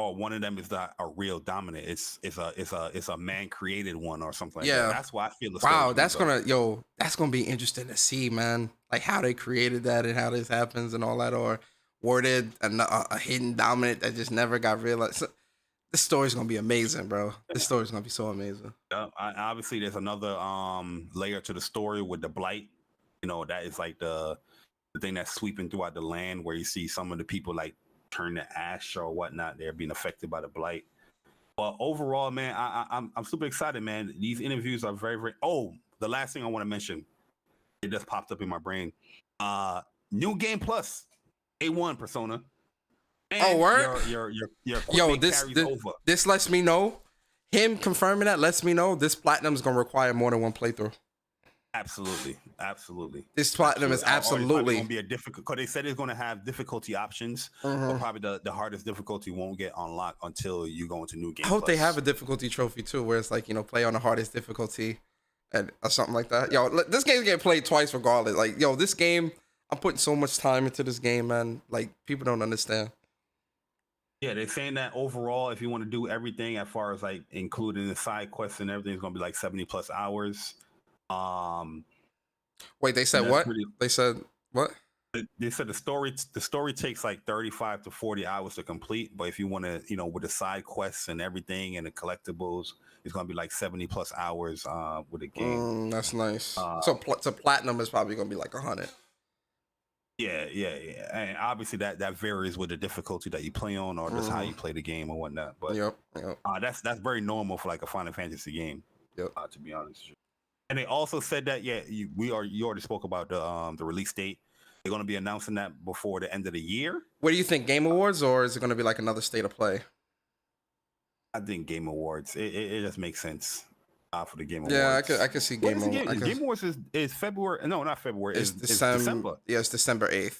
F: or one of them is not a real dominant. It's a man created one or something like
E: Yeah.
F: that. That's why I feel the
E: Wow,
F: story's
E: that's gonna be interesting to see, man. Like how they created that and how this happens and all that, or worded a hidden dominant that just never got realized. So, this story's gonna be amazing, bro. This story's gonna be so amazing.
F: Obviously, there's another layer to the story with the blight. You know, that is like the thing that's sweeping throughout the land, where you see some of the people like turn to ash or whatnot. They're being affected by the blight. But overall, man, I'm super excited, man. These interviews are very, very. Oh, the last thing I want to mention, it just popped up in my brain. New game plus A1 Persona. And
E: word?
F: Your
E: Yo,
F: carries over.
E: this lets me know. Him confirming that lets me know this platinum is gonna require more than one playthrough.
F: Absolutely.
E: This platinum is absolutely
F: going to be a difficult, because they said it's going to have difficulty options, but probably the hardest difficulty won't get unlocked until you go into new game.
E: I hope they have a difficulty trophy too, where it's like, you know, play on the hardest difficulty and or something like that. Yo, this game's getting played twice regardless. Like, yo, this game, I'm putting so much time into this game, man. Like, people don't understand.
F: Yeah, they're saying that overall, if you want to do everything as far as like including the side quests and everything, it's going to be like 70 plus hours.
E: Wait, they said what? They said what?
F: They said the story takes like 35 to 40 hours to complete, but if you want to, you know, with the side quests and everything and the collectibles, it's going to be like 70 plus hours with the game.
E: That's nice. So platinum is probably going to be like 100.
F: Yeah. And obviously that varies with the difficulty that you play on or just how you play the game or whatnot. But
E: yep.
F: That's very normal for like a Final Fantasy game.
E: Yep.
F: To be honest. And they also said that you already spoke about the release date. They're going to be announcing that before the end of the year.
E: What do you think, Game Awards, or is it going to be like another State of Play?
F: I think Game Awards. It just makes sense for the Game Awards.
E: Yeah, I could see Game Awards.
F: Game Awards is February. No, not February.
E: It's December. Yeah, it's December 8th.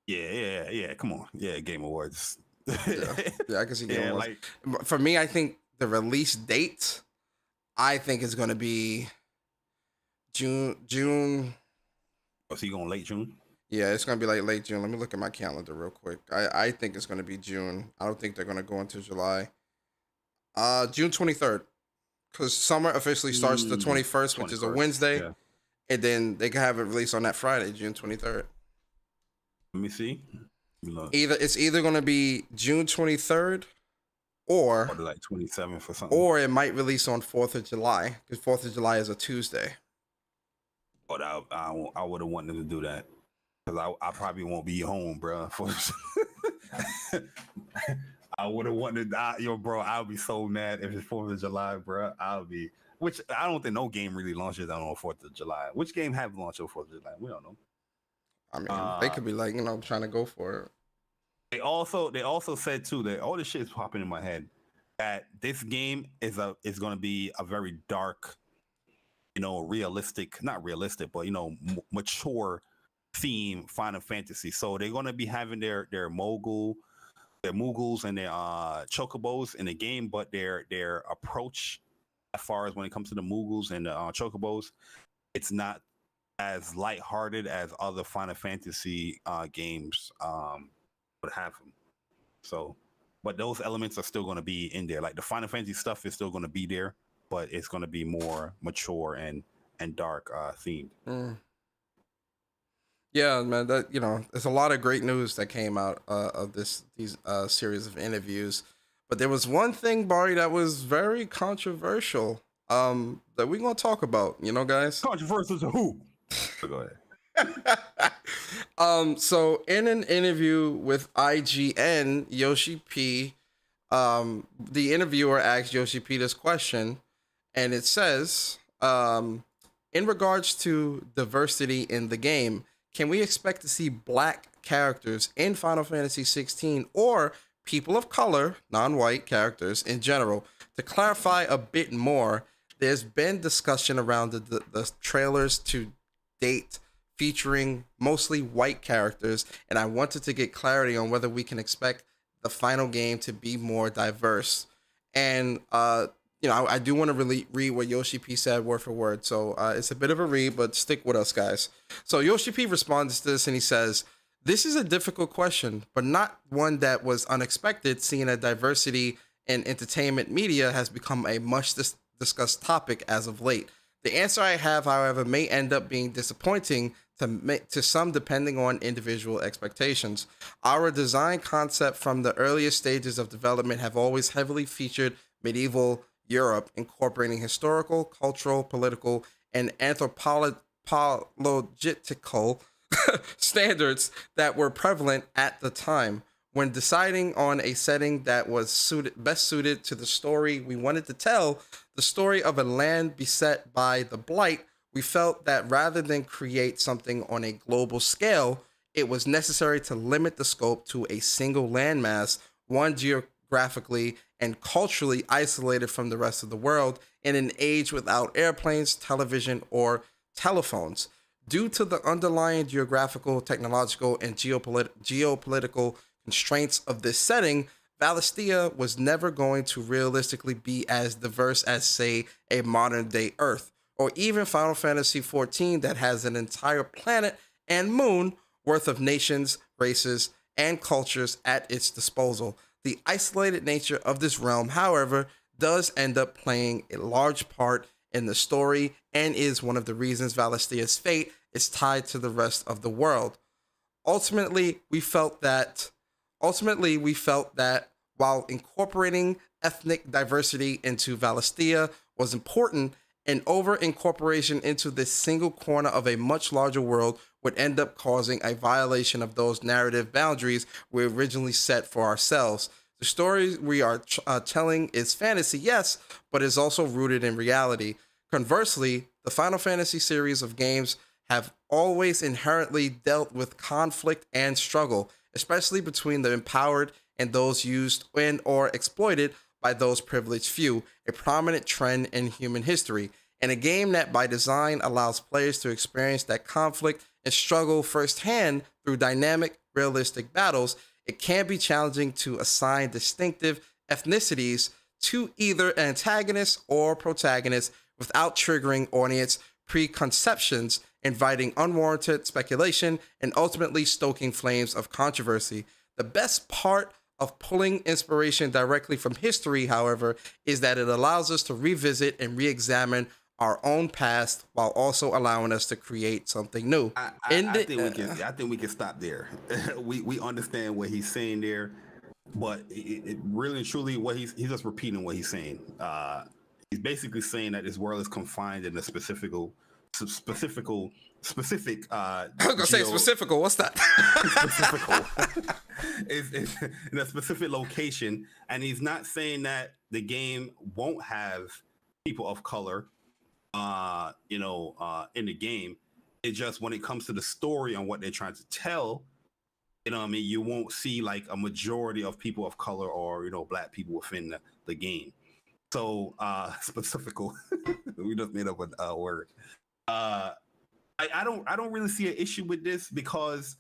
F: Yeah. Come on. Yeah, Game Awards.
E: yeah, I can see Game Awards. Like, for me, I think the release date, I think it's going to be June.
F: Oh, so you going late June?
E: Yeah, it's going to be like late June. Let me look at my calendar real quick. I think it's going to be June. I don't think they're going to go into July. June 23rd. Because summer officially starts the 21st, which is a Wednesday. Yeah. And then they can have it released on that Friday, June 23rd.
F: Let me see.
E: It's either going to be June 23rd or
F: like 27th or something.
E: Or it might release on 4th of July, because 4th of July is a Tuesday.
F: But I would have wanted to do that, because I probably won't be home, bro. I would have wanted, bro. I'll be so mad if it's 4th of July, bro. Which I don't think no game really launches on 4th of July. Which game have launched on 4th of July? We don't know.
E: I mean, they could be like, trying to go for it.
F: They also said too that all this shit is popping in my head, that this game is going to be a very dark, realistic, not realistic, but mature theme Final Fantasy. So they're going to be having their Moogles and their chocobos in the game, but their approach as far as when it comes to the Moogles and the chocobos, it's not as lighthearted as other Final Fantasy games would have them. So, but those elements are still going to be in there. Like the Final Fantasy stuff is still going to be there, but it's going to be more mature and dark themed.
E: Yeah, man. That there's a lot of great news that came out of these series of interviews. But there was one thing, Bari, that was very controversial. That we're gonna talk about. Guys.
F: Controversial to who? Go
E: ahead. So in an interview with IGN, Yoshi P, the interviewer asked Yoshi P this question, and it says, in regards to diversity in the game, can we expect to see black characters in Final Fantasy 16 or people of color, non-white characters in general? To clarify a bit more, there's been discussion around the trailers to date featuring mostly white characters, and I wanted to get clarity on whether we can expect the final game to be more diverse. And I do want to read what Yoshi P said word for word. So it's a bit of a read, but stick with us, guys. So Yoshi P responds to this, and he says, This is a difficult question, but not one that was unexpected, seeing that diversity in entertainment media has become a much discussed topic as of late. The answer I have, however, may end up being disappointing to some depending on individual expectations. Our design concept from the earliest stages of development have always heavily featured medieval Europe, incorporating historical, cultural, political, and anthropological standards that were prevalent at the time. When deciding on a setting that was best suited to the story we wanted to tell, the story of a land beset by the Blight, we felt that rather than create something on a global scale, it was necessary to limit the scope to a single landmass, one geographically and culturally isolated from the rest of the world in an age without airplanes, television, or telephones. Due to the underlying geographical, technological, and geopolitical constraints of this setting, Valistia was never going to realistically be as diverse as, say, a modern-day Earth, or even Final Fantasy XIV that has an entire planet and moon worth of nations, races, and cultures at its disposal. The isolated nature of this realm, however, does end up playing a large part in the story and is one of the reasons Valistia's fate is tied to the rest of the world. Ultimately, we felt that while incorporating ethnic diversity into Valistia was important, an over-incorporation into this single corner of a much larger world would end up causing a violation of those narrative boundaries we originally set for ourselves. The story we are telling is fantasy, yes, but is also rooted in reality. Conversely, the Final Fantasy series of games have always inherently dealt with conflict and struggle, especially between the empowered and those used and or exploited by those privileged few, a prominent trend in human history. In a game that by design allows players to experience that conflict and struggle firsthand through dynamic, realistic battles, it can be challenging to assign distinctive ethnicities to either antagonists or protagonists without triggering audience preconceptions, inviting unwarranted speculation, and ultimately stoking flames of controversy. The best part of pulling inspiration directly from history, however, is that it allows us to revisit and re-examine our own past while also allowing us to create something new.
F: I think we can stop there. we understand what he's saying there, but it really and truly what he's just repeating what he's saying. He's basically saying that this world is confined in a specific. I was
E: gonna say specifical. What's that?
F: Specifical. is in a specific location, and he's not saying that the game won't have people of color, in the game. It's just when it comes to the story and what they're trying to tell, you won't see like a majority of people of color or black people within the game. So specifical. We just made up a word. I don't really see an issue with this because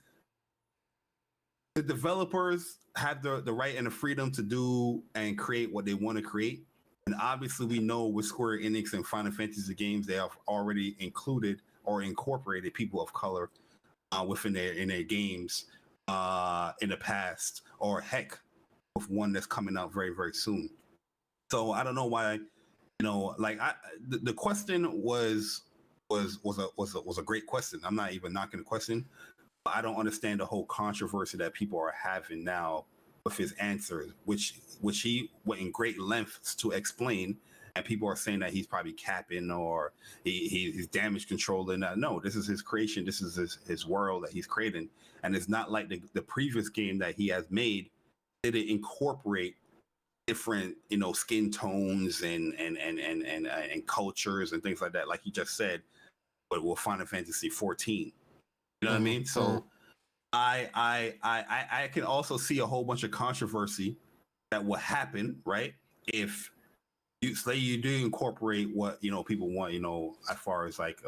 F: the developers have the right and the freedom to do and create what they want to create. And obviously we know with Square Enix and Final Fantasy games, they have already included or incorporated people of color within their games in the past, or heck, with one that's coming out very, very soon. So I don't know why, the question was a great question. I'm not even knocking the question. I don't understand the whole controversy that people are having now with his answers, which he went in great lengths to explain, and people are saying that he's probably capping or he's damage controlling. No, this is his creation. This is his world that he's creating, and it's not like the previous game that he has made did it incorporate different skin tones and cultures and things like that, like he just said, but with Final Fantasy 14. You know what I mean? So I can also see a whole bunch of controversy that will happen, right? If you do incorporate what people want, as far as like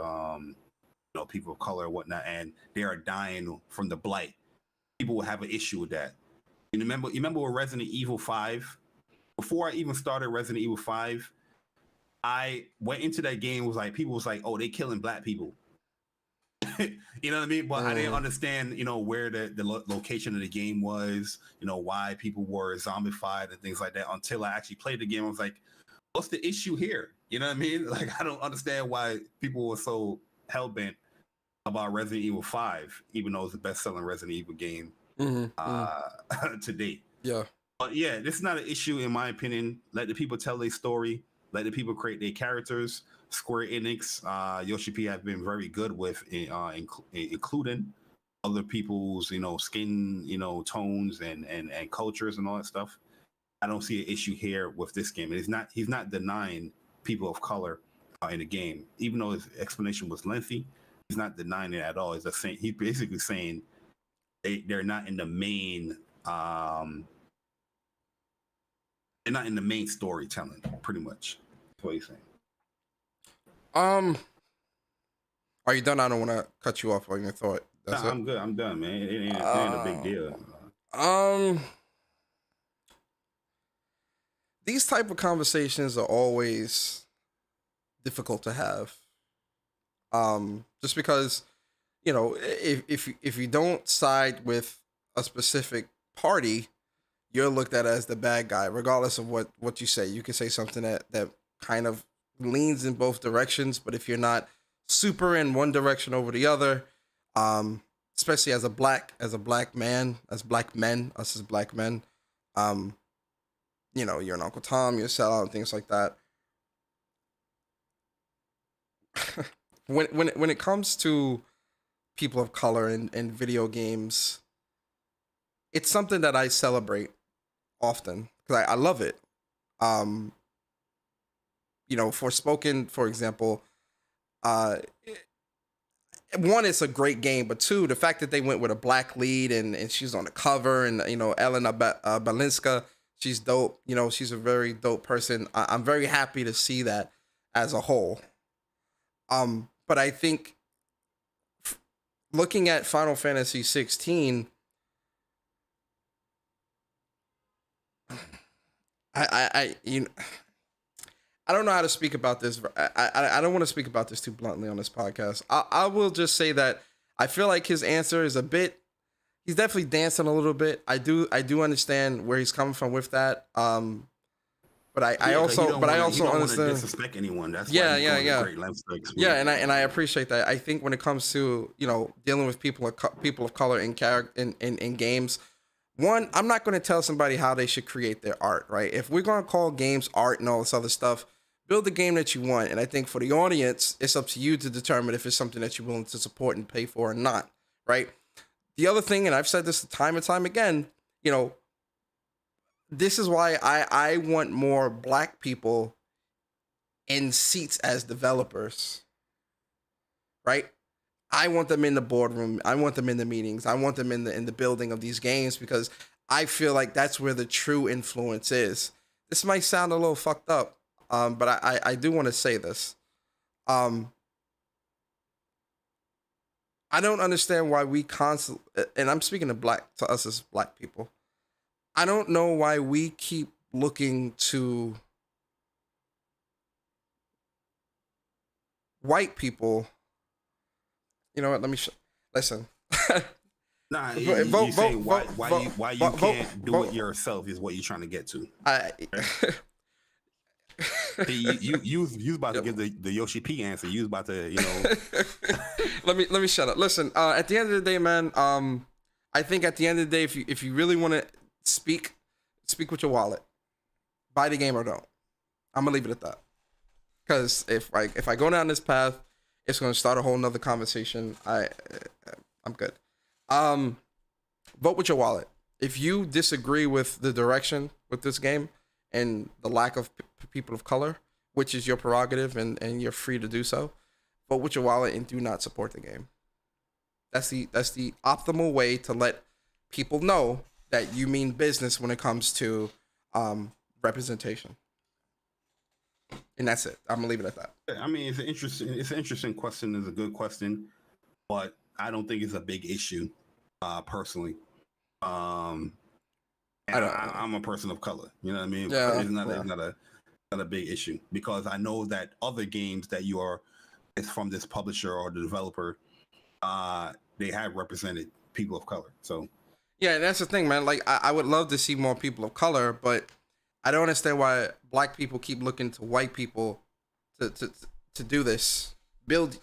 F: people of color and whatnot, and they are dying from the blight, people will have an issue with that. You remember with Resident Evil 5? Before I even started Resident Evil 5, I went into that game, was like, people was like, oh, they killing black people. You know what I mean? But I didn't understand, where the location of the game was, why people were zombified and things like that until I actually played the game. I was like, what's the issue here? You know what I mean? Like, I don't understand why people were so hell-bent about Resident Evil 5, even though it's the best-selling Resident Evil game to date.
E: Yeah.
F: But yeah, this is not an issue in my opinion. Let the people tell their story. Let the people create their characters. Square Enix, Yoshi P have been very good with including other people's, skin, tones and cultures and all that stuff. I don't see an issue here with this game. He's not denying people of color in the game, even though his explanation was lengthy. He's not denying it at all. He's basically saying they're not in the main. They're not in the main storytelling, pretty much. That's what he's saying.
E: Are you done? I don't want to cut you off on your thought.
F: I'm good. I'm done, man. It ain't a big deal.
E: These type of conversations are always difficult to have. Just because, if you don't side with a specific party, you're looked at as the bad guy, regardless of what you say. You can say something that kind of leans in both directions, but if you're not super in one direction over the other, especially as black men, us as black men, you're an Uncle Tom, you're a sellout, and things like that. when it comes to people of color in video games, it's something that I celebrate often because I love it. Forspoken, for example, one, it's a great game, but two, the fact that they went with a black lead and she's on the cover, and Elena Balinska, she's dope. She's a very dope person. I'm very happy to see that as a whole. But I think looking at Final Fantasy 16, I don't know how to speak about this. I don't want to speak about this too bluntly on this podcast. I will just say that I feel like his answer is he's definitely dancing a little bit. I do understand where he's coming from with that. But I also understand.
F: Disrespect anyone. That's
E: yeah.
F: Yeah,
E: and I appreciate that. I think when it comes to dealing with people of color in games, one, I'm not going to tell somebody how they should create their art, right? If we're going to call games art and all this other stuff, build the game that you want. And I think for the audience, it's up to you to determine if it's something that you're willing to support and pay for or not, right? The other thing, and I've said this time and time again, this is why I want more black people in seats as developers, right? I want them in the boardroom. I want them in the meetings. I want them in the building of these games, because I feel like that's where the true influence is. This might sound a little fucked up, but I do want to say this. I don't understand why we constantly, and I'm speaking to us as black people, I don't know why we keep looking to white people. You know what? Let me listen.
F: Nah, you say why you can't do it yourself is what you're trying to get to. You was about to give the Yoshi P answer. You was about to,
E: let me shut up. Listen, at the end of the day, man, I think at the end of the day, if you really want to speak with your wallet, buy the game or don't. I'm gonna leave it at that. Because if I go down this path, it's gonna start a whole nother conversation. I'm good. Vote with your wallet. If you disagree with the direction with this game and the lack of people of color, which is your prerogative and you're free to do so, vote with your wallet and do not support the game. That's the optimal way to let people know that you mean business when it comes to representation. And that's it. I'm gonna leave it at that.
F: I mean, it's an interesting question. It's a good question, but I don't think it's a big issue, personally. I'm a person of color. You know what I mean?
E: Yeah,
F: it's not a big issue, because I know that other games that it's from this publisher or the developer, they have represented people of color. So
E: yeah, that's the thing, man. Like I would love to see more people of color, but I don't understand why black people keep looking to white people to do this. Build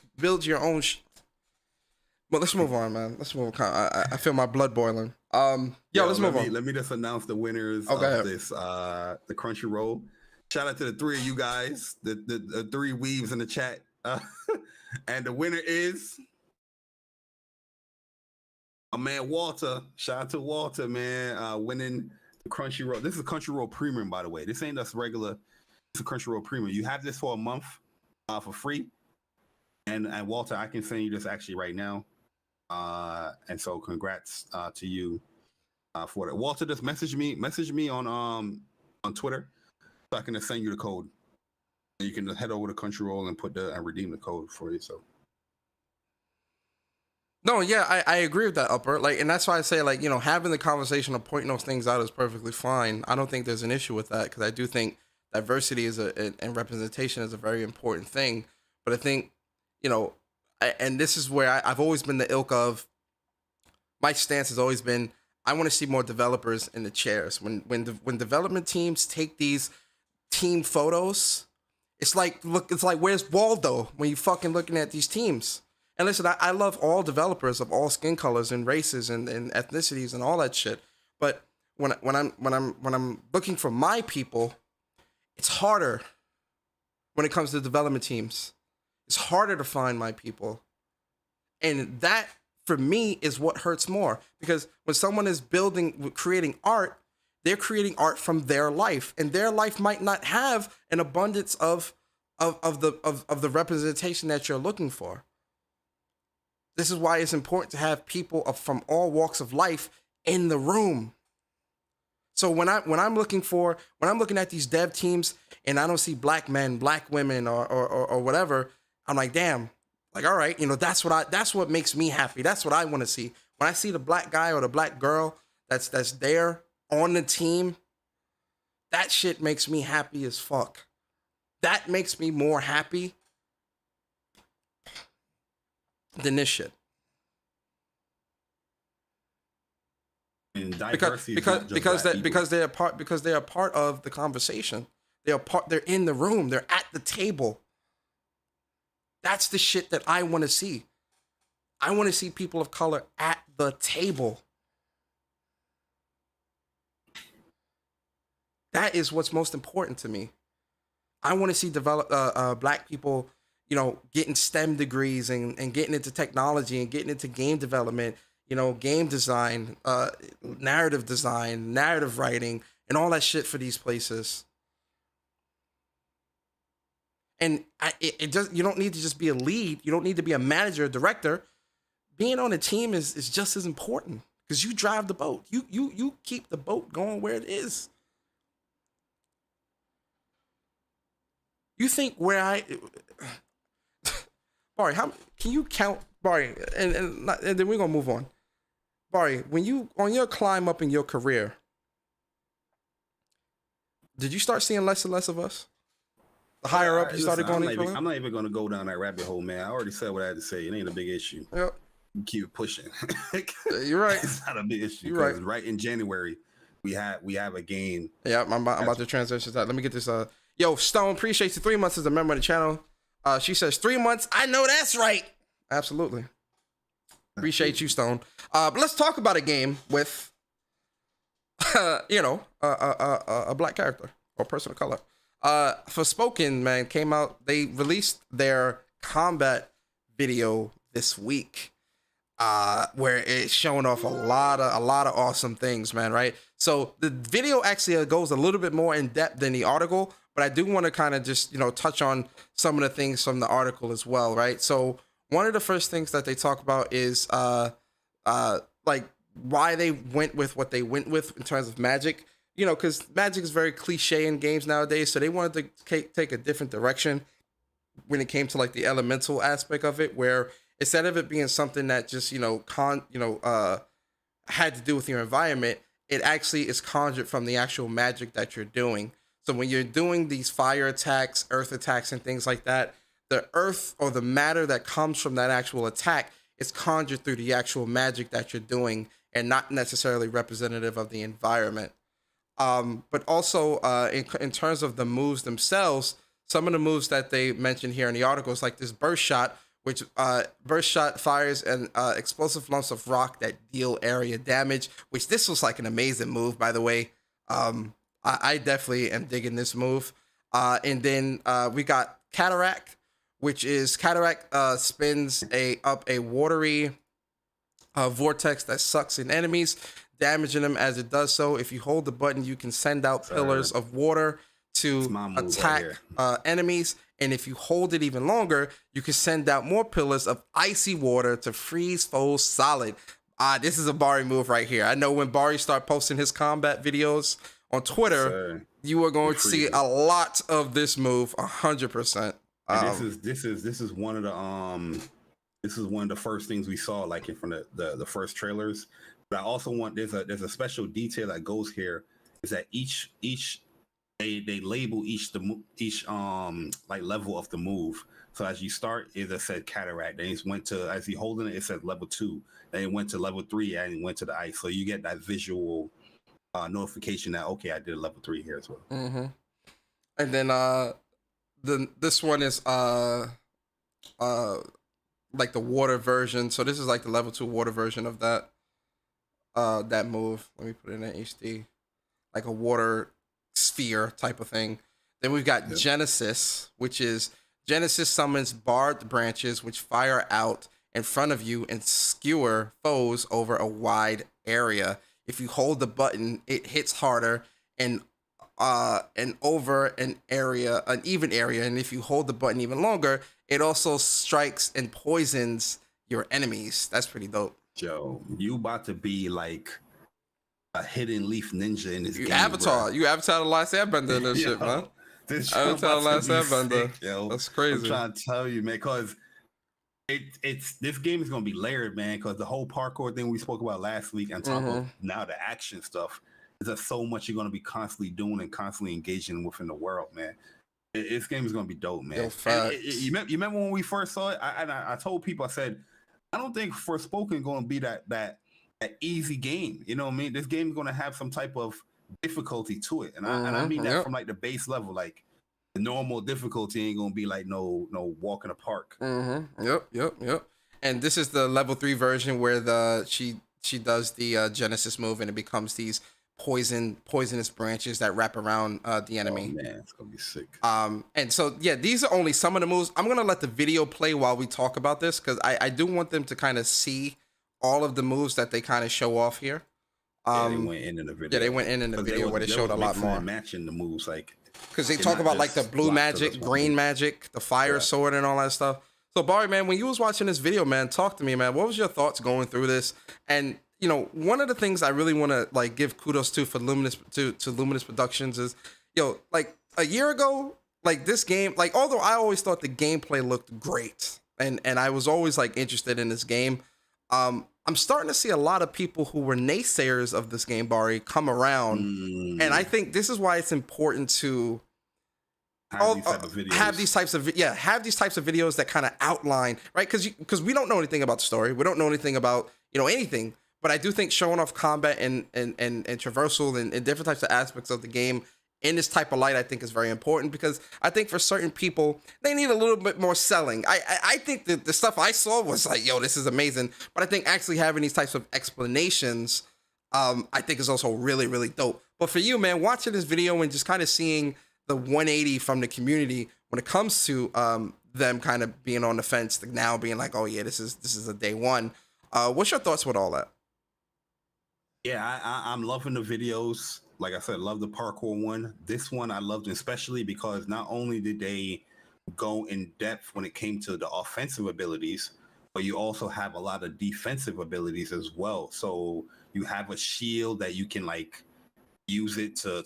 E: your own. But let's move on, man. Let's move on. I feel my blood boiling. Let's move on.
F: Let me just announce the winners of this. The Crunchyroll. Shout out to the three of you guys, the three weaves in the chat, and the winner is a man Walter. Shout out to Walter, man, winning the Crunchyroll. This is a Crunchyroll Premium, by the way. This ain't just regular. It's a Crunchyroll Premium. You have this for a month for free. And Walter, I can send you this actually right now. And so congrats to you for that. Walter, just message me on Twitter so I can just send you the code. And you can head over to Crunchyroll and redeem the code for you. So
E: no, yeah, I agree with that, Upper. Like, and that's why I say, like, you know, having the conversation of pointing those things out is perfectly fine. I don't think there's an issue with that, because I do think diversity and representation is a very important thing. But I think, you know, and this is where I've always been the ilk of, my stance has always been, I want to see more developers in the chairs. When development teams take these team photos, it's like where's Waldo when you fucking looking at these teams? And listen, I love all developers of all skin colors and races and ethnicities and all that shit. But when I'm looking for my people, it's harder when it comes to development teams. It's harder to find my people. And that, for me, is what hurts more. Because when someone is creating art, they're creating art from their life. And their life might not have an abundance of the representation that you're looking for. This is why it's important to have people from all walks of life in the room. So when I'm looking at these dev teams and I don't see black men, black women, or whatever, I'm like, damn, like, all right, you know, that's what makes me happy. That's what I want to see. When I see the black guy or the black girl that's there on the team, that shit makes me happy as fuck. That makes me more happy than this shit.
F: And
E: because they're a part of the conversation. They're in the room. They're at the table. That's the shit that I want to see. I want to see people of color at the table. That is what's most important to me. I want to see black people, you know, getting STEM degrees and getting into technology and getting into game development, you know, game design, narrative design, narrative writing, and all that shit for these places. And you don't need to just be a lead. You don't need to be a manager or director. Being on a team is just as important, because you drive the boat. You keep the boat going where it is. You think Bari, how can you count, Bari? And then we're gonna move on. Bari, when you on your climb up in your career, did you start seeing less and less of us? The higher up you started going.
F: I'm not even gonna go down that rabbit hole, man. I already said what I had to say. It ain't a big issue.
E: Yep.
F: Keep it pushing.
E: You're right.
F: It's not a big issue.
E: You're right.
F: Right in January, we have a game.
E: Yeah, I'm about to transition to that. Let me get this. Yo, Stone, appreciate you 3 months as a member of the channel. She says 3 months. I know that's right. Absolutely. Appreciate you, Stone. But let's talk about a game with, a black character or person of color. Forspoken, man, came out. They released their combat video this week, where it's showing off a lot of awesome things, man. Right. So the video actually goes a little bit more in depth than the article, but I do want to kind of just, touch on some of the things from the article as well. Right. So one of the first things that they talk about is, like why they went with what they went with in terms of magic. Because magic is very cliche in games nowadays, so they wanted to take a different direction when it came to like the elemental aspect of it, where instead of it being something that just had to do with your environment, it actually is conjured from the actual magic that you're doing. So when you're doing these fire attacks, earth attacks, and things like that, the earth or the matter that comes from that actual attack it's conjured through the actual magic that you're doing and not necessarily representative of the environment. But also in terms of the moves themselves, some of the moves that they mentioned here in the article is like this burst shot, which burst shot fires an explosive lumps of rock that deal area damage, which this was like an amazing move, by the way. I definitely am digging this move. And then we got Cataract, which is Cataract spins up a watery vortex that sucks in enemies, damaging them as it does so. If you hold the button, you can send out pillars of water to attack enemies. And if you hold it even longer, you can send out more pillars of icy water to freeze foes solid. This is a Bari move right here. I know when Bari start posting his combat videos on Twitter, you are going to see a lot of this move, 100%.
F: This is one of the first things we saw, like from the first trailers. But I also want there's a special detail that goes here, is that each they label each like level of the move. So as you start, it said Cataract. Then it went to, as you holding it, it said level 2. Then it went to level 3 and it went to the ice. So you get that visual notification that, okay, I did a level 3 here as well.
E: Mm-hmm. And then this one is like the water version. So this is like the level 2 water version of that move. Let me put it in HD, like a water sphere type of thing. Then we've got Genesis, which is Genesis summons barbed branches which fire out in front of you and skewer foes over a wide area. If you hold the button, it hits harder and over an even area. And if you hold the button even longer, it also strikes and poisons your enemies. That's pretty dope.
F: Joe, you about to be like a hidden leaf ninja in this game,
E: Avatar.
F: bro.
E: You Avatar the Last Airbender and this shit, man. Avatar the Last Airbender. That's crazy.
F: I'm trying to tell you, man, because it's this game is gonna be layered, man, because the whole parkour thing we spoke about last week, on top of now the action stuff, is just so much you're gonna be constantly doing and constantly engaging within the world, man. This game is gonna be dope, man. You remember when we first saw it? I told people, I said, I don't think Forspoken gonna be that easy game. You know what I mean? This game is gonna have some type of difficulty to it, and I mean that from like the base level, like the normal difficulty ain't gonna be like no walk in the park.
E: Yep. And this is the level 3 version where she does the Genesis move and it becomes these poisonous branches that wrap around the enemy.
F: Oh man, it's gonna be sick.
E: And so yeah, these are only some of the moves. I'm gonna let the video play while we talk about this, because I do want them to kind of see all of the moves that they kind of show off here.
F: They went in the video.
E: Yeah, they went in the video where they showed a lot more.
F: Matching the moves, like,
E: because they talk about like the blue magic, green magic, the fire sword, and all that stuff. So Bari, man, when you was watching this video, man, talk to me, man. What was your thoughts going through this? And you know, one of the things I really want to like give kudos to for Luminous Productions is, like a year ago, like this game, like although I always thought the gameplay looked great, and I was always like interested in this game. I'm starting to see a lot of people who were naysayers of this game, Bari, come around. And I think this is why it's important to have these types of videos that kind of outline, right? Because we don't know anything about the story. We don't know anything about, anything. But I do think showing off combat and traversal and different types of aspects of the game in this type of light, I think is very important, because I think for certain people, they need a little bit more selling. I think that the stuff I saw was like, yo, this is amazing. But I think actually having these types of explanations, I think is also really, really dope. But for you, man, watching this video and just kind of seeing the 180 from the community when it comes to them kind of being on the fence, now being like, oh yeah, this is a day one. What's your thoughts with all that?
F: Yeah, I'm loving the videos. Like I said, love the parkour one. This one I loved especially because not only did they go in depth when it came to the offensive abilities, but you also have a lot of defensive abilities as well. So you have a shield that you can like use it to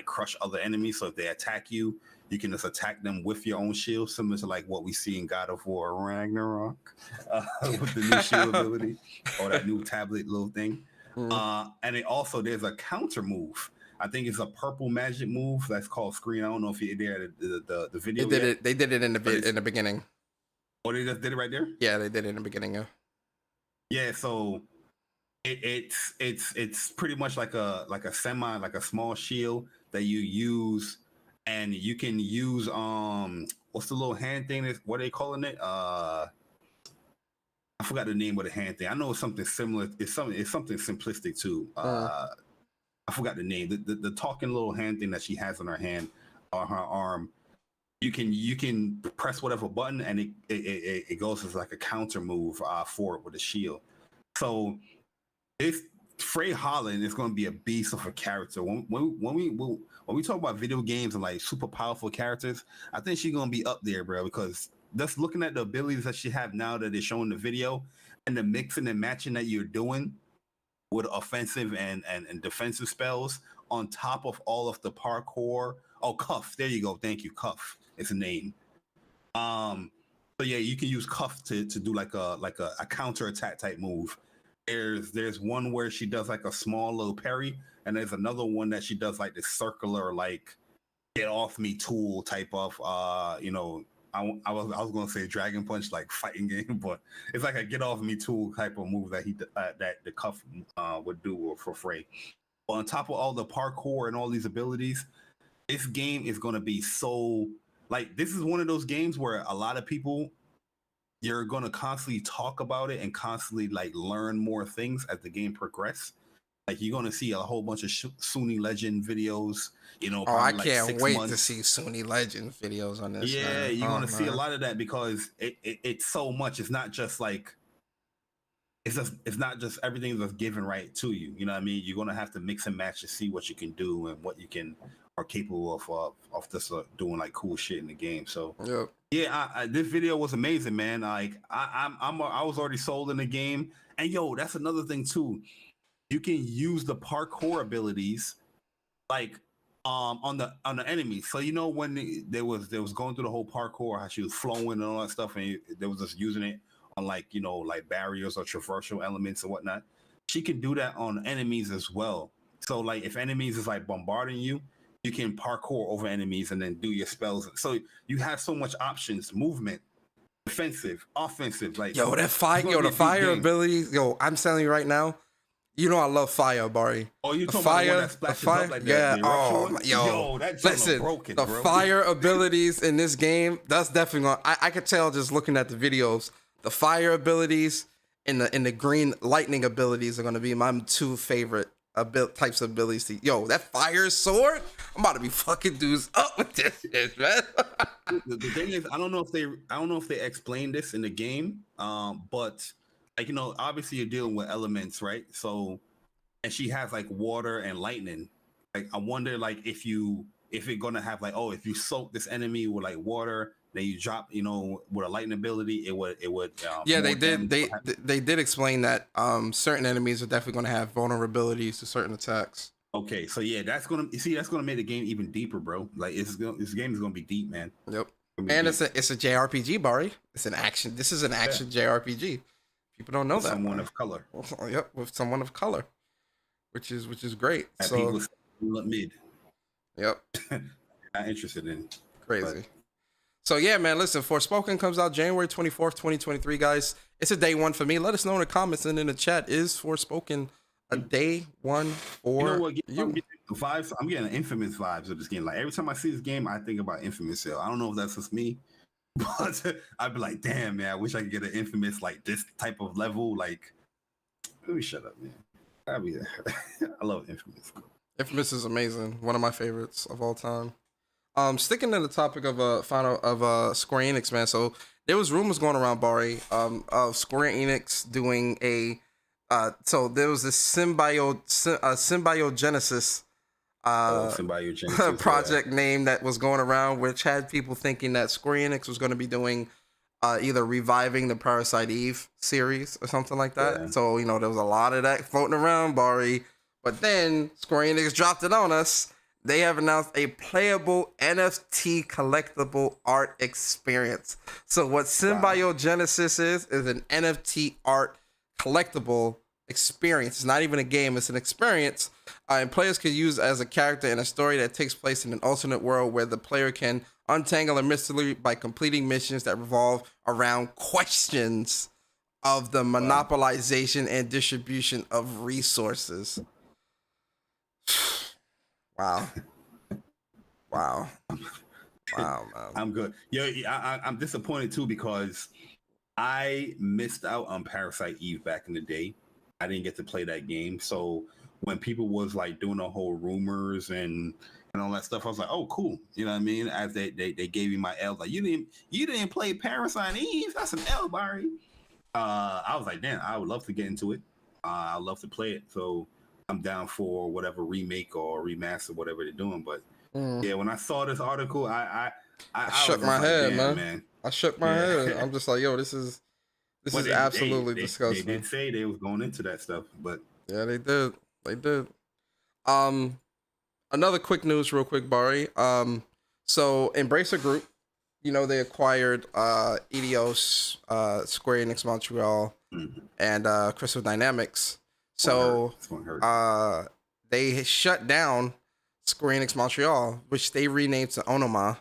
F: crush other enemies. So if they attack you, you can just attack them with your own shield, similar to like what we see in God of War Ragnarok with the new shield ability or that new tablet little thing. And it also, there's a counter move. I think it's a purple magic move that's called Screen. I don't know if you're there the video.
E: They did it in the beginning.
F: Oh, they just did it right there?
E: Yeah, they did it in the beginning.
F: Yeah, so it's pretty much like a small shield that you use, and you can use what's the little hand thing? What are they calling it? I forgot the name of the hand thing. I know it's something similar. It's something simplistic too. I forgot the name. The talking little hand thing that she has on her hand, on her arm. You can press whatever button, and it goes as like a counter move for it with a shield. So Frey Holland is going to be a beast of a character. When we talk about video games and like super powerful characters, I think she's going to be up there, bro. Because just looking at the abilities that she have now that they're showing the video, and the mixing and matching that you're doing with offensive and defensive spells on top of all of the parkour. Oh, Cuff. There you go. Thank you, Cuff. It's a name. So yeah, you can use Cuff to do like a counter attack type move. There's one where she does like a small little parry, and there's another one that she does like this circular like get off me tool type of I was gonna say Dragon Punch like fighting game, but it's like a get off me tool type of move that that the Cuff would do for Frey. But on top of all the parkour and all these abilities, this game is gonna be so like this is one of those games where a lot of people, you're gonna constantly talk about it and constantly like learn more things as the game progresses. Like you're gonna see a whole bunch of Sunni Legend videos.
E: Oh, I can't wait to see Sunni Legend videos on this.
F: Yeah,
E: man.
F: you're gonna see a lot of that because it's so much. It's not just like it's not just everything that's given right to you. You know what I mean? You're gonna have to mix and match to see what you can do and what you are capable of just doing like cool shit in the game. So
E: yep.
F: Yeah, this video was amazing, man. Like I was already sold in the game, and yo, that's another thing too. You can use the parkour abilities, like on the enemies. So when they was going through the whole parkour, how she was flowing and all that stuff, and they was just using it on like barriers or traversal elements and whatnot. She can do that on enemies as well. So like if enemies is like bombarding you, you can parkour over enemies and then do your spells. So you have so much options: movement, defensive, offensive. Like
E: the fire abilities. Yo, I'm telling you right now. I love fire, Bari.
F: Oh, you talking about the one that splashes up like that?
E: Yeah.
F: Yo, that's broken,
E: the
F: bro.
E: Fire abilities in this game, that's definitely going. I could tell just looking at the videos. The fire abilities and the green lightning abilities are going to be my two favorite types of abilities. That fire sword, I'm about to be fucking dudes up with this shit, man.
F: The thing is, I don't know if they explained this in the game, but. Like, obviously you're dealing with elements, right? So, and she has like water and lightning. Like, I wonder, like, if it's gonna have like, oh, if you soak this enemy with like water, then you drop, with a lightning ability, it would.
E: Yeah, they did. They did explain that certain enemies are definitely gonna have vulnerabilities to certain attacks.
F: Okay, so yeah, that's gonna make the game even deeper, bro. Like, this game is gonna be deep, man.
E: Yep. And it's a JRPG, Bari. It's an action. This is an action JRPG. People don't know that.
F: Someone of color.
E: Yep, with someone of color, which is great.
F: And
E: so
F: people mid.
E: Yep.
F: Not interested in.
E: Crazy. But. So yeah, man. Listen, Forspoken comes out January 24th, 2023, guys. It's a day one for me. Let us know in the comments and in the chat. Is Forspoken a day one for
F: what, you? I'm getting Infamous vibes of this game. Like every time I see this game, I think about Infamous. I don't know if that's just me. But I'd be like, damn, man, I wish I could get an Infamous like this type of level. Like, let me shut up, man. I love Infamous.
E: Infamous is amazing. One of my favorites of all time. Sticking to the topic of Square Enix, man. So there was rumors going around, Bari, of Square Enix doing so there was this Symbiogenesis project name that was going around, which had people thinking that Square Enix was going to be doing either reviving the Parasite Eve series or something like that. Yeah. So there was a lot of that floating around, Bari. But then Square Enix dropped it on us. They have announced a playable NFT collectible art experience. So what Symbiogenesis is an NFT art collectible experience. It's not even a game, it's an experience. And players can use as a character in a story that takes place in an alternate world where the player can Untangle a mystery by completing missions that revolve around questions of the monopolization and distribution of resources. Wow. Wow. Wow, man.
F: I'm good. I'm disappointed too because I missed out on Parasite Eve back in the day. I didn't get to play that game. So when people was like doing the whole rumors and all that stuff, I was like, oh, cool. You know what I mean? As they gave me my L, like you didn't play Parasite Eve. That's an L, Bari. I was like, damn, I would love to get into it. I'd love to play it. So I'm down for whatever remake or remaster, whatever they're doing. But yeah, when I saw this article, I
E: shook my head, man. I shook my head. I'm just like, yo, this is absolutely disgusting.
F: They did say they was going into that stuff, but
E: yeah, they did. They did. Another quick news, real quick, Bari. So Embracer Group, they acquired Eidos, Square Enix Montreal, and Crystal Dynamics. So they shut down Square Enix Montreal, which they renamed to Onoma.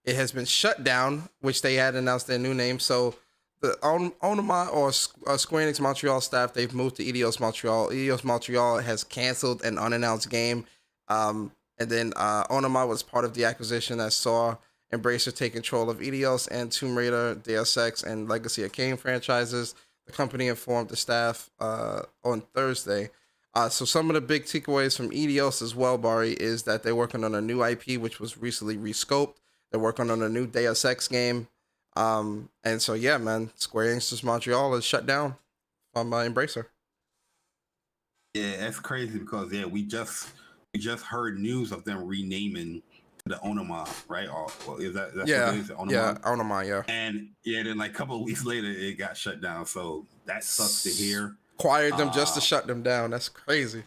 E: It has been shut down, which they had announced their new name. So the Onoma or Square Enix Montreal staff, they've moved to Eidos Montreal. Eidos Montreal has canceled an unannounced game. And then Onoma was part of the acquisition that saw Embracer take control of Eidos and Tomb Raider, Deus Ex, and Legacy of Kain franchises. The company informed the staff on Thursday. So some of the big takeaways from Eidos as well, Bari, is that they're working on a new IP, which was recently rescoped. They're working on a new Deus Ex game. And so, yeah, man, Square Enix Montreal is shut down from Embracer.
F: Yeah, that's crazy because, yeah, we just heard news of them renaming to the Onoma, right? Or is that's what it is? Onoma?
E: Yeah, Onoma, yeah.
F: And, yeah, then like a couple of weeks later, it got shut down. So that sucks to hear.
E: Acquired them just to shut them down. That's crazy.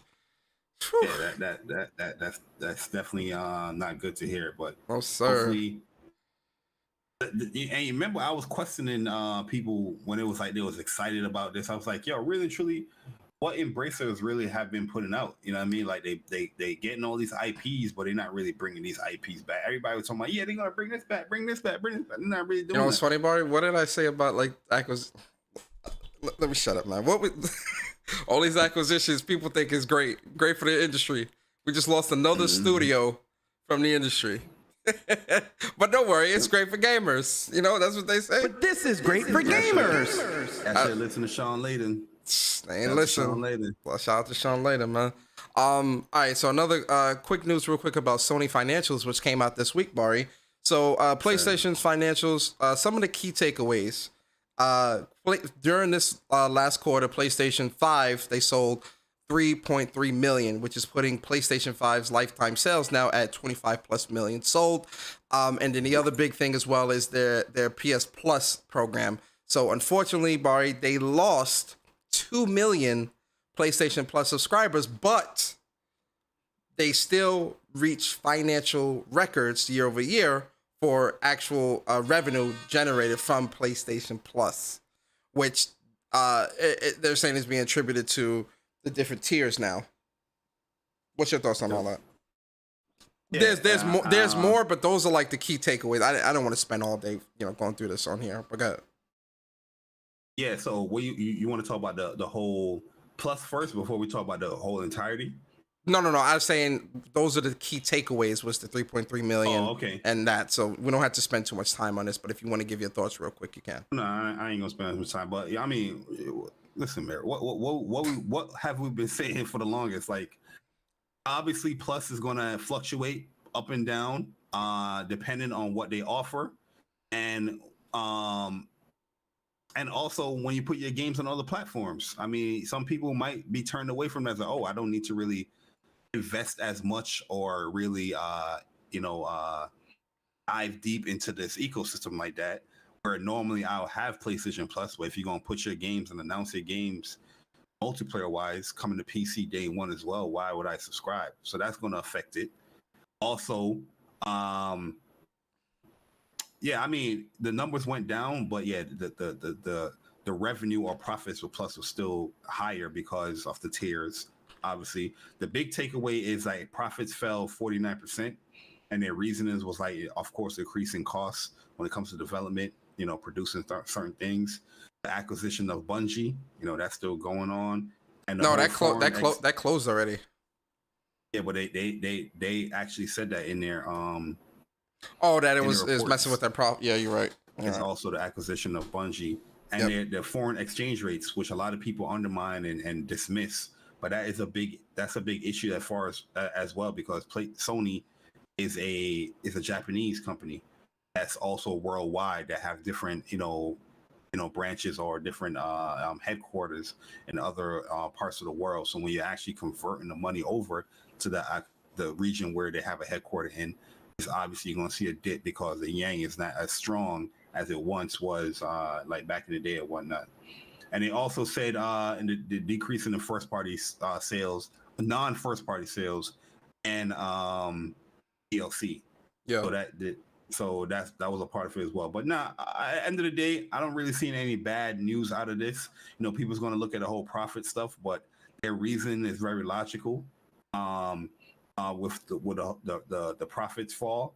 F: Yeah, that's definitely not good to hear. But
E: oh, sir.
F: And you remember, I was questioning people when it was like they was excited about this. I was like, yo, really, truly, what Embracers really have been putting out? You know what I mean? Like they getting all these IPs, but they're not really bringing these IPs back. Everybody was talking about, yeah, they're gonna bring this back, bring this back, bring this back. They're not really doing.
E: What's funny, Bari? What did I say about like Let me shut up, man. All these acquisitions people think is great for the industry. We just lost another studio from the industry. But don't worry, it's great for gamers. That's what they say.
I: But this is great for gamers.
F: I should listen to Sean Layden.
E: They ain't listen. Well, shout out to Sean Layden, man. All right, so another quick news real quick about Sony financials, which came out this week, Bari. So PlayStation's financials, some of the key takeaways. During this last quarter, PlayStation 5, they sold 3.3 million, which is putting PlayStation 5's lifetime sales now at 25 plus million sold. And then the other big thing as well is their PS Plus program. So unfortunately, Bari, they lost 2 million PlayStation Plus subscribers, but they still reached financial records year over year for actual revenue generated from PlayStation Plus, which they're saying is being attributed to the different tiers now. What's your thoughts on all that? Yeah, there's more, but those are like the key takeaways. I don't want to spend all day, going through this on here. But go ahead.
F: Yeah, so what you want to talk about the whole Plus first before we talk about the whole entirety?
E: No. I was saying those are the key takeaways was the 3.3 million.
F: Oh, okay.
E: And that. So we don't have to spend too much time on this, but if you want to give your thoughts real quick, you can.
F: No, I ain't gonna spend as much time. But I mean, listen, Mary, what have we been saying for the longest? Like, obviously, Plus is gonna fluctuate up and down, depending on what they offer, and also when you put your games on other platforms. I mean, some people might be turned away from that as, I don't need to really invest as much or really dive deep into this ecosystem like that, where normally I'll have PlayStation Plus, but if you're gonna put your games and announce your games multiplayer wise coming to PC day one as well, why would I subscribe? So that's gonna affect it. Also, yeah, I mean the numbers went down, but yeah, the revenue or profits with Plus was still higher because of the tiers. Obviously, the big takeaway is like profits fell 49%, and their reasonings was like, of course, increasing costs when it comes to development, producing certain things. The acquisition of Bungie, that's still going on. And
E: no, that closed already.
F: Yeah, but they actually said that in their
E: that it was messing with their prop. Yeah, you're right.
F: It's also the acquisition of Bungie and their foreign exchange rates, which a lot of people undermine and dismiss. But that's a big issue as far as well, because Sony is a Japanese company that's also worldwide, that have different branches or different headquarters in other parts of the world. So when you're actually converting the money over to the region where they have a headquarter in, it's obviously you're going to see a dip because the yen is not as strong as it once was, like back in the day or whatnot. And they also said in the decrease in the first party sales, non-first party sales, and DLC. Yeah. So that was a part of it as well. But at the end of the day, I don't really see any bad news out of this. People's going to look at the whole profit stuff, but their reason is very logical. With the profits fall.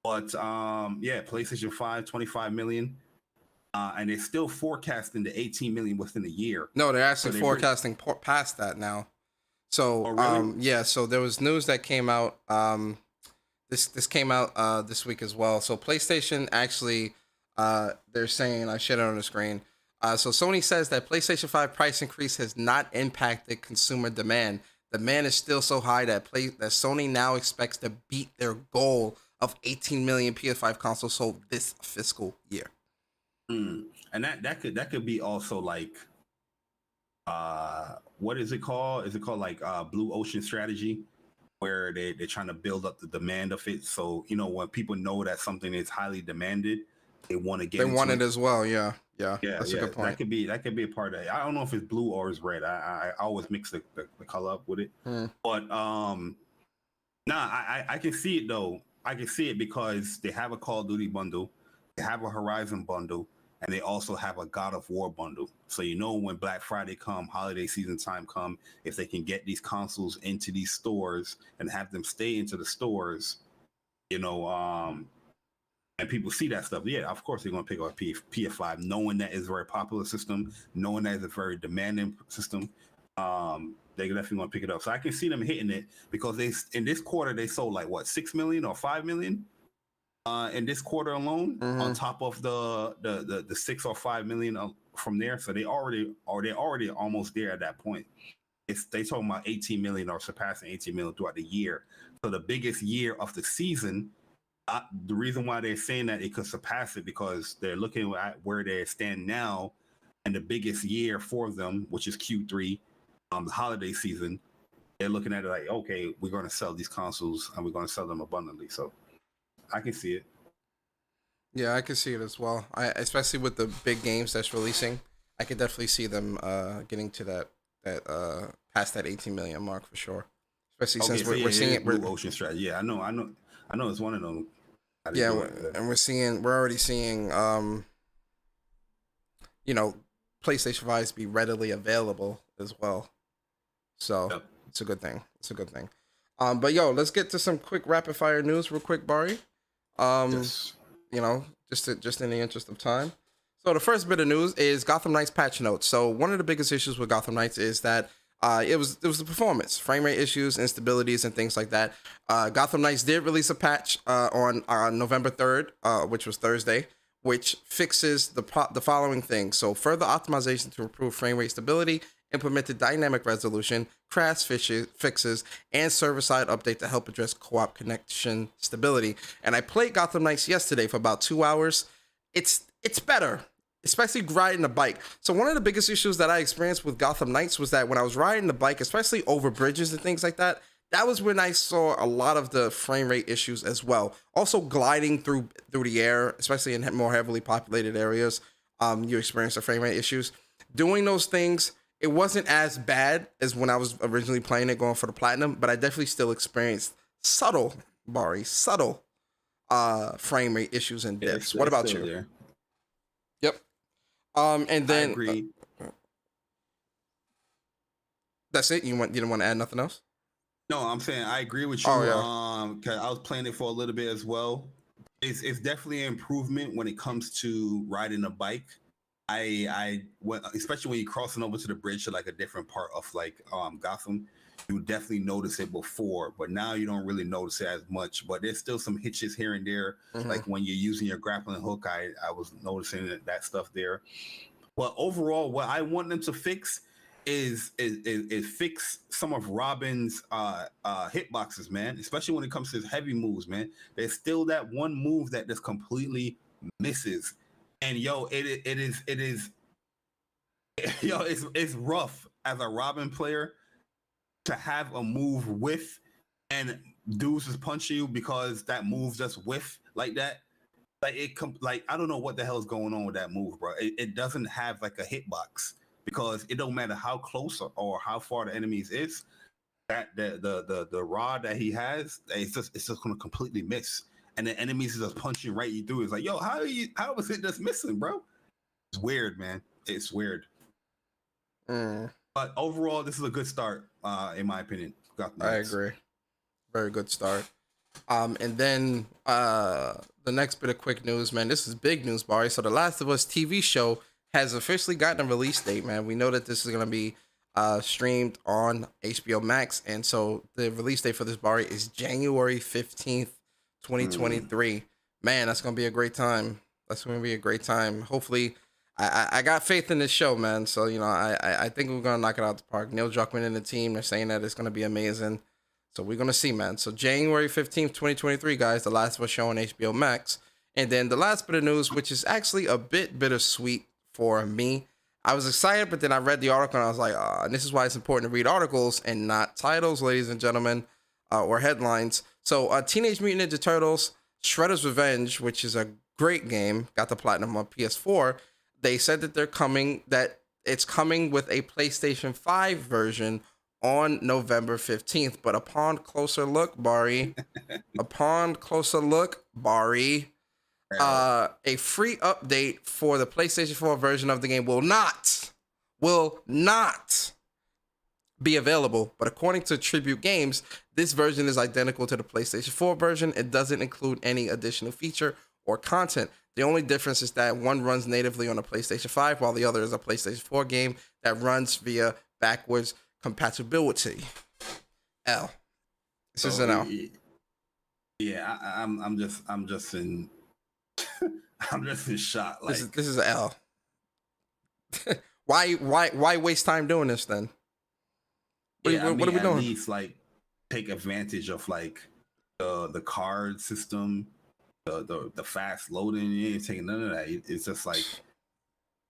F: But PlayStation 5, 25 million. And they're still forecasting the 18 million within a year.
E: No, they're actually forecasting past that now. So,
F: really?
E: So there was news that came out. This came out this week as well. So PlayStation actually, they're saying, I shared it on the screen. So Sony says that PlayStation 5 price increase has not impacted consumer demand. Demand is still so high that Sony now expects to beat their goal of 18 million PS5 consoles sold this fiscal year.
F: And that could be also like, what is it called? Is it called like Blue Ocean strategy, where they're trying to build up the demand of it? So when people know that something is highly demanded, they want to get.
E: They want it as well. Yeah. That's a good point.
F: That could be a part of it. I don't know if it's blue or it's red. I always mix the color up with it. But I can see it though. I can see it because they have a Call of Duty bundle, they have a Horizon bundle, and they also have a God of War bundle. So when Black Friday come, holiday season time come, if they can get these consoles into these stores and have them stay into the stores, and people see that stuff, of course they're going to pick up a PS5, knowing that it's a very popular system, knowing that it's a very demanding system. They're definitely going to pick it up. So I can see them hitting it, because in this quarter they sold like 6 million or 5 million in this quarter alone, on top of the 6 or 5 million from there. So they're already almost there at that point. They talking about 18 million or surpassing 18 million throughout the year. So the biggest year of the season. The reason why they're saying that it could surpass it, because they're looking at where they stand now, and the biggest year for them, which is Q3, the holiday season, they're looking at it like, okay, we're going to sell these consoles and we're going to sell them abundantly. So I can see it.
E: Yeah, I can see it as well. Especially with the big games that's releasing, I could definitely see them getting to that past that 18 million mark for sure. Especially since we're seeing it.
F: Blue Ocean strategy. Yeah, I know. It's one of them.
E: Yeah, and we're already seeing, PlayStation 5s be readily available as well. So It's a good thing. But let's get to some quick rapid fire news real quick, Bari.
F: Yes.
E: Just in the interest of time. So the first bit of news is Gotham Knights patch notes. So one of the biggest issues with Gotham Knights is that it was the performance, frame rate issues, instabilities, and things like that. Gotham Knights did release a patch on November 3rd, which was Thursday, which fixes the following things. So further optimization to improve frame rate stability, implemented dynamic resolution, crash fixes, and server-side update to help address co-op connection stability. And I played Gotham Knights yesterday for about 2 hours. It's better. Especially riding the bike. So one of the biggest issues that I experienced with Gotham Knights was that when I was riding the bike, especially over bridges and things like that, that was when I saw a lot of the frame rate issues as well. Also gliding through the air, especially in more heavily populated areas, you experience the frame rate issues. Doing those things, it wasn't as bad as when I was originally playing it, going for the platinum, but I definitely still experienced subtle frame rate issues and dips. What about you?
F: There.
E: Yep. And then
F: I agree.
E: That's it. You didn't want to add nothing else?
F: No, I'm saying I agree with you.
E: Oh, yeah.
F: 'Cause I was playing it for a little bit as well. It's definitely an improvement when it comes to riding a bike. Especially when you're crossing over to the bridge to like a different part of like Gotham, you definitely notice it before, but now you don't really notice it as much. But there's still some hitches here and there, like when you're using your grappling hook. I was noticing that stuff there. But overall, what I want them to fix is fix some of Robin's hitboxes, man. Especially when it comes to his heavy moves, man. There's still that one move that just completely misses. And yo, it is yo, it's rough as a Robin player to have a move whiff and dudes just punch you because that move just whiff like that. Like I don't know what the hell is going on with that move, bro. It doesn't have like a hitbox because it don't matter how close or how far the enemies is. That the rod that he has, it's just gonna completely miss. And the enemies is just punching right you through. It's like, yo, how was it just missing, bro? It's weird, man. It's weird. But overall, this is a good start, in my opinion.
E: I agree. Very good start. And then the next bit of quick news, man. This is big news, Bari. So the Last of Us TV show has officially gotten a release date, man. We know that this is gonna be streamed on HBO Max, and so the release date for this, Bari, is January 15th. 2023. Man, that's gonna be a great time. That's gonna be a great time. Hopefully, I got faith in this show, man. So you know, I think we're gonna knock it out the park. Neil Druckmann and the team, they're saying that it's gonna be amazing. So we're gonna see, man. So January 15th, 2023, guys, The Last of Us show on HBO Max. And then the last bit of news, which is actually a bit bittersweet for me. I was excited, but then I read the article and I was like, and this is why it's important to read articles and not titles, ladies and gentlemen, or headlines. So Teenage Mutant Ninja Turtles Shredder's Revenge, which is a great game, got the platinum on PS4. They said that it's coming with a PlayStation 5 version on November 15th. But upon closer look, Bari, a free update for the PlayStation 4 version of the game will not be available. But according to Tribute Games, this version is identical to the PlayStation 4 version. It doesn't include any additional feature or content. The only difference is that one runs natively on a PlayStation 5, while the other is a PlayStation 4 game that runs via backwards compatibility. L. This is an L.
F: Yeah, I'm just in I'm just in shock. Like
E: this is an L. Why waste time doing this then? What are we doing?
F: At least like take advantage of like the card system, the fast loading. You ain't taking none of that. It's just like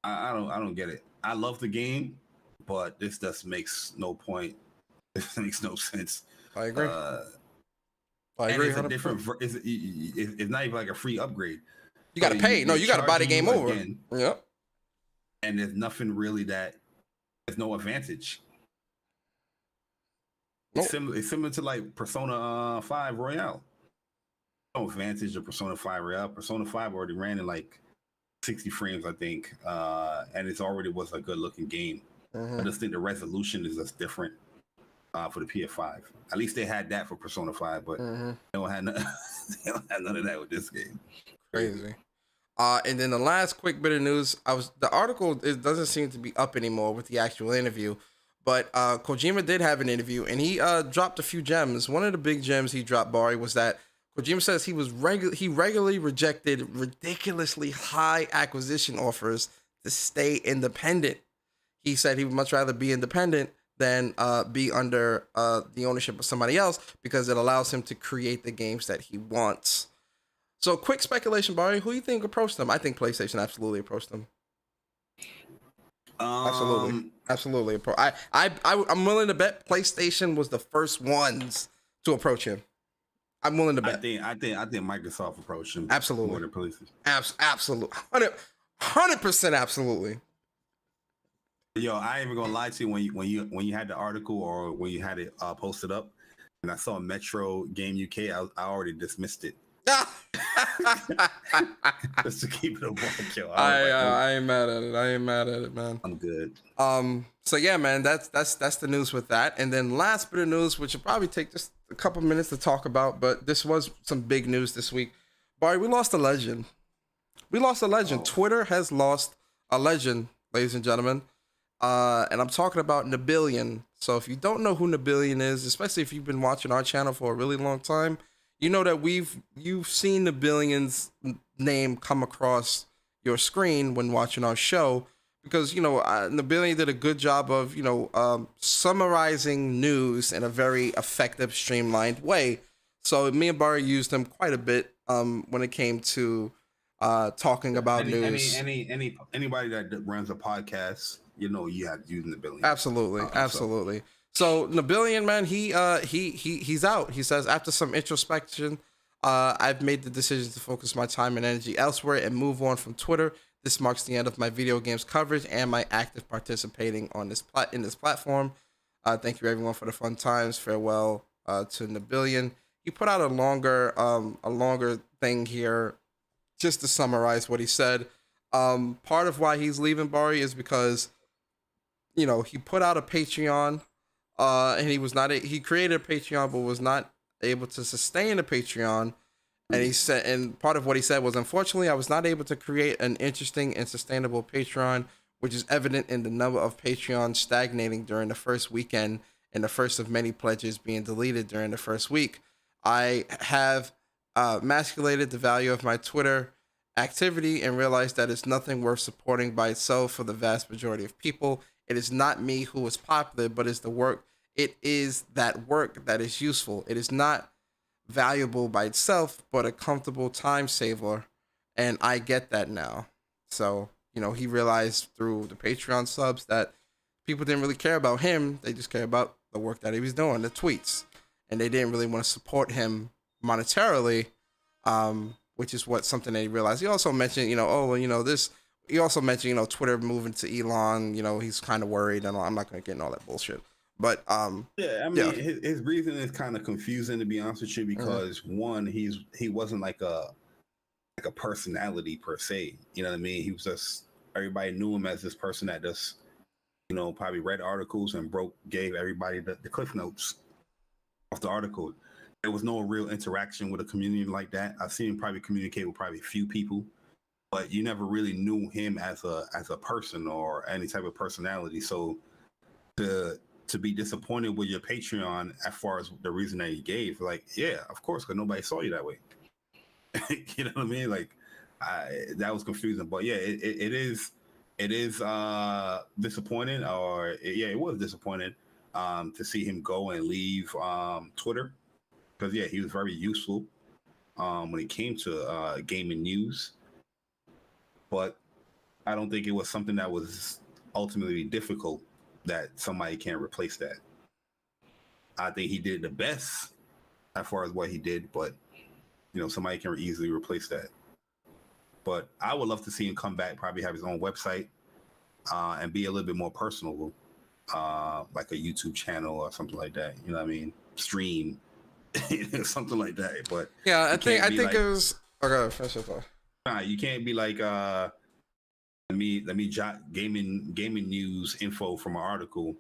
F: I don't get it. I love the game, but this just makes no point. It makes no sense.
E: I agree.
F: I agree. It's a different. It's not even like a free upgrade.
E: You got to pay. No, you got to buy the game over. Yep.
F: And there's nothing really there's no advantage. It's similar to like Persona 5 Royale. No advantage of Persona 5 Royale. Persona 5 already ran in like 60 frames, I think, and it already was a good looking game. I just think the resolution is just different for the PS5. At least they had that for Persona 5, but they don't have none of that with this game.
E: Crazy. And then the last quick bit of news, the article, it doesn't seem to be up anymore with the actual interview, but Kojima did have an interview and he dropped a few gems. One of the big gems he dropped, Bari, was that Kojima says he regularly rejected ridiculously high acquisition offers to stay independent. He said he would much rather be independent than be under the ownership of somebody else because it allows him to create the games that he wants. So, quick speculation, Barry. Who do you think approached them? I think PlayStation absolutely approached them. Absolutely. I'm willing to bet PlayStation was the first ones to approach him. I'm willing to bet.
F: I think Microsoft approached him.
E: Absolutely.
F: More than PlayStation.
E: Absolutely. 100% absolutely.
F: Yo, I ain't even gonna lie to you when you had the article or when you had it posted up, and I saw Metro Game UK, I already dismissed it. Just to keep it a buck, yo.
E: I ain't mad at it. I ain't mad at it, man.
F: I'm good.
E: So yeah, man, that's the news with that. And then last bit of news, which will probably take just a couple minutes to talk about, but this was some big news this week. Barry, we lost a legend. Oh. Twitter has lost a legend, ladies and gentlemen. And I'm talking about Nabillion. So if you don't know who Nabillion is, especially if you've been watching our channel for a really long time, you know that you've seen Nabillion's name come across your screen when watching our show, because Nabillion did a good job of summarizing news in a very effective, streamlined way. So me and Bari used him quite a bit when it came to talking about news.
F: Anybody that runs a podcast, you have to use Nabillion.
E: Absolutely. So Nabillion, man, he's out. He says, after some introspection, I've made the decision to focus my time and energy elsewhere and move on from Twitter. This marks the end of my video games coverage and my active participating on this platform. Thank you everyone for the fun times. Farewell to Nabillion. He put out a longer thing here just to summarize what he said. Part of why he's leaving Bari is because he put out a Patreon. And he created a Patreon, but was not able to sustain a Patreon. And he said, and part of what he said was, unfortunately, I was not able to create an interesting and sustainable Patreon, which is evident in the number of Patreons stagnating during the first weekend and the first of many pledges being deleted during the first week. I have emasculated the value of my Twitter activity and realized that it's nothing worth supporting by itself for the vast majority of people. It is not me who is popular, but it's the work. It is that work that is useful. It is not valuable by itself, but a comfortable time saver. And I get that now. So, he realized through the Patreon subs that people didn't really care about him. They just care about the work that he was doing, the tweets. And they didn't really want to support him monetarily, which is something that he realized. He also mentioned, this. He also mentioned, Twitter moving to Elon. He's kind of worried, and I'm not going to get into all that bullshit. But
F: his reason is kind of confusing, to be honest with you, because one, he wasn't like a personality per se. You know what I mean? He was just, everybody knew him as this person that just probably read articles and gave everybody the cliff notes of the article. There was no real interaction with a community like that. I've seen him probably communicate with probably a few people, but you never really knew him as a person or any type of personality. So to be disappointed with your Patreon as far as the reason that he gave, of course, because nobody saw you that way. You know what I mean? That was confusing. But yeah, it is disappointing, it was disappointing to see him go and leave Twitter, because he was very useful when it came to gaming news. But I don't think it was something that was ultimately difficult that somebody can't replace that. I think he did the best as far as what he did, but somebody can easily replace that. But I would love to see him come back, probably have his own website, and be a little bit more personal, like a YouTube channel or something like that. You know what I mean? Stream, something like that. But
E: yeah, I think it was. Okay, finish your thought.
F: You can't be like, let me jot gaming news info from an article,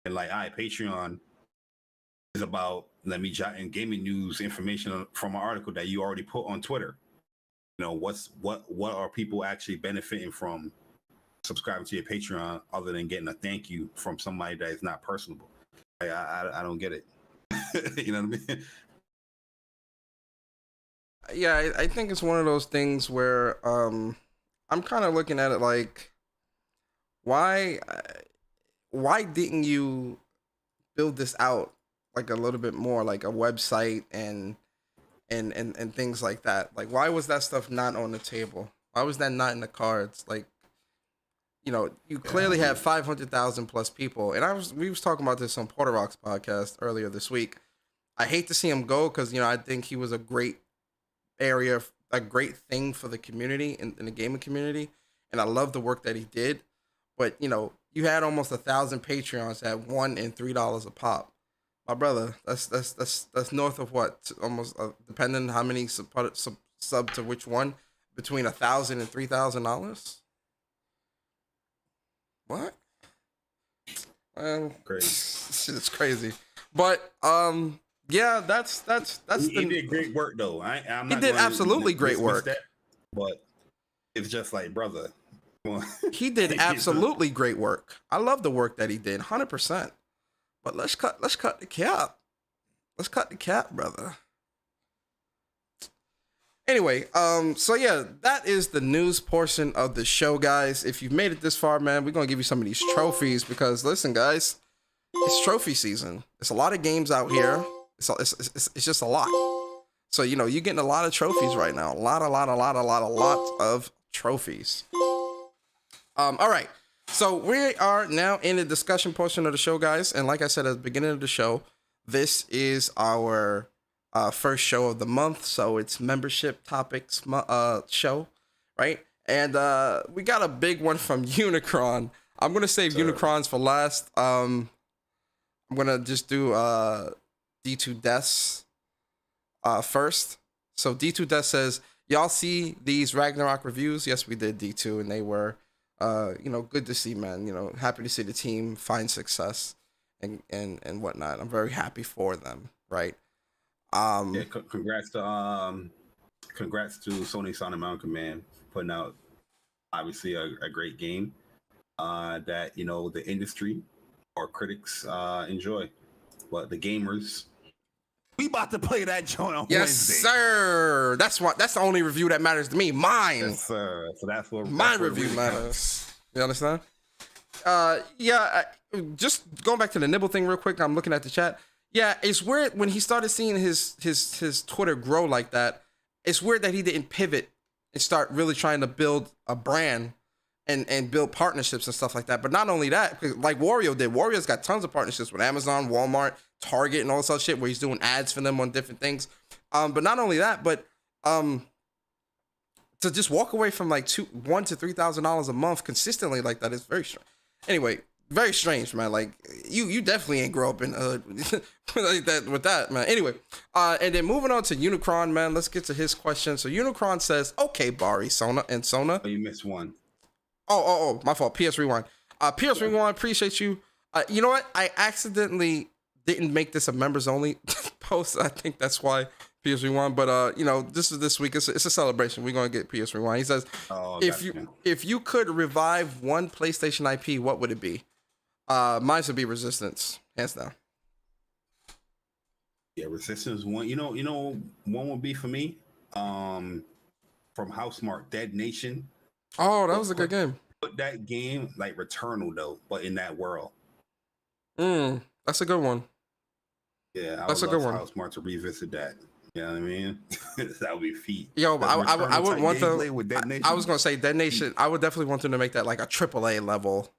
F: and Patreon is about, let me jot in gaming news information from an article that you already put on Twitter. What are people actually benefiting from subscribing to your Patreon other than getting a thank you from somebody that is not personable? I don't get it. You know what I mean?
E: Yeah, I think it's one of those things where I'm kind of looking at it like, why didn't you build this out like a little bit more, like a website and things like that? Like, why was that stuff not on the table? Why was that not in the cards? Like, you clearly have 500,000 plus people, and we was talking about this on Porter Rock's podcast earlier this week. I hate to see him go because I think he was a great thing for the community in the gaming community, and I love the work that he did. But you had almost 1,000 Patreons at $1 and $3 a pop. My brother, that's north of what? Almost depending on how many sub to which one, between $1,000 and $3,000. What?
F: Crazy.
E: Shit is crazy. But yeah, that's
F: he did great work though. I'm not
E: he did
F: gonna
E: absolutely great work.
F: That, but it's just like, brother.
E: He did absolutely great work. I love the work that he did, 100%. But let's cut the cap. Let's cut the cap, brother. Anyway, so yeah, that is the news portion of the show, guys. If you've made it this far, man, we're gonna give you some of these trophies because listen, guys, it's trophy season. It's a lot of games out here. It's just a lot. So you know, you're getting a lot of trophies right now. A lot of trophies. All right. So we are now in the discussion portion of the show, guys. And like I said at the beginning of the show, this is our first show of the month. So it's membership topics show, right? And we got a big one from Unikronn. I'm going to save Unikronns for last. I'm going to just do D2 Deaths first. So D2 Death says, y'all see these Ragnarok reviews? Yes, we did D2 and they were... good to see, man. Happy to see the team find success and whatnot. I'm very happy for them, right?
F: Congrats to Sony Sonic Mountain Command putting out obviously a great game that the industry or critics enjoy, but the gamers. We about to play that joint on Wednesday.
E: Sir. That's the only review that matters to me. Mine.
F: Yes, sir. So that's what
E: my review matters. You understand? Just going back to the nibble thing real quick. I'm looking at the chat. Yeah, it's weird when he started seeing his Twitter grow like that. It's weird that he didn't pivot and start really trying to build a brand and build partnerships and stuff like that. But not only that, like Wario did. Wario's got tons of partnerships with Amazon, Walmart, Target, and all this other shit where he's doing ads for them on different things. But not only that, but to just walk away from like $1,000 to $3,000 a month consistently like that is very strange. Anyway, very strange, man. Like you definitely ain't grow up in like that with that, man. Anyway, and then moving on to Unikronn, man. Let's get to his question. So Unikronn says, "Okay, Bari, Sona."
F: Oh, you missed one.
E: Oh, my fault. PS Rewind. PS Rewind, appreciate you. You know what? I accidentally didn't make this a members only post. I think that's why PS Rewind. But this week. It's a celebration. We're gonna get PS Rewind. He says, if you could revive one PlayStation IP, what would it be? Mine would be Resistance, hands down.
F: Yeah, Resistance one. One would be for me. From Housemarque, Dead Nation.
E: Oh, that was a good game.
F: Put that game like Returnal though, but in that world.
E: That's a good one.
F: Yeah,
E: that's a good one.
F: Housemarque to revisit that. You know what I mean? That would be feat.
E: Yo, I would want them.
F: With Dead Nation.
E: I was gonna say Dead Nation. I would definitely want them to make that like a AAA level.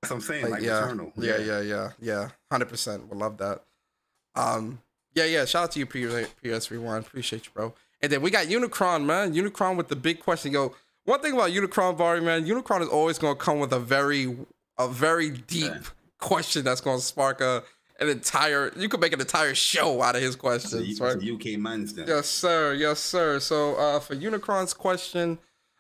F: That's what I'm saying. Like
E: Returnal. Yeah. 100%. Would love that. Shout out to you, PS Rewind. Appreciate you, bro. And then we got Unikronn, man. Unikronn with the big question. Yo, one thing about Unikronn, Bari, man, Unikronn is always gonna come with a very deep question that's gonna spark an entire. You could make an entire show out of his questions, right?
F: UK man's then.
E: Yes, sir. So for Unikronn's question,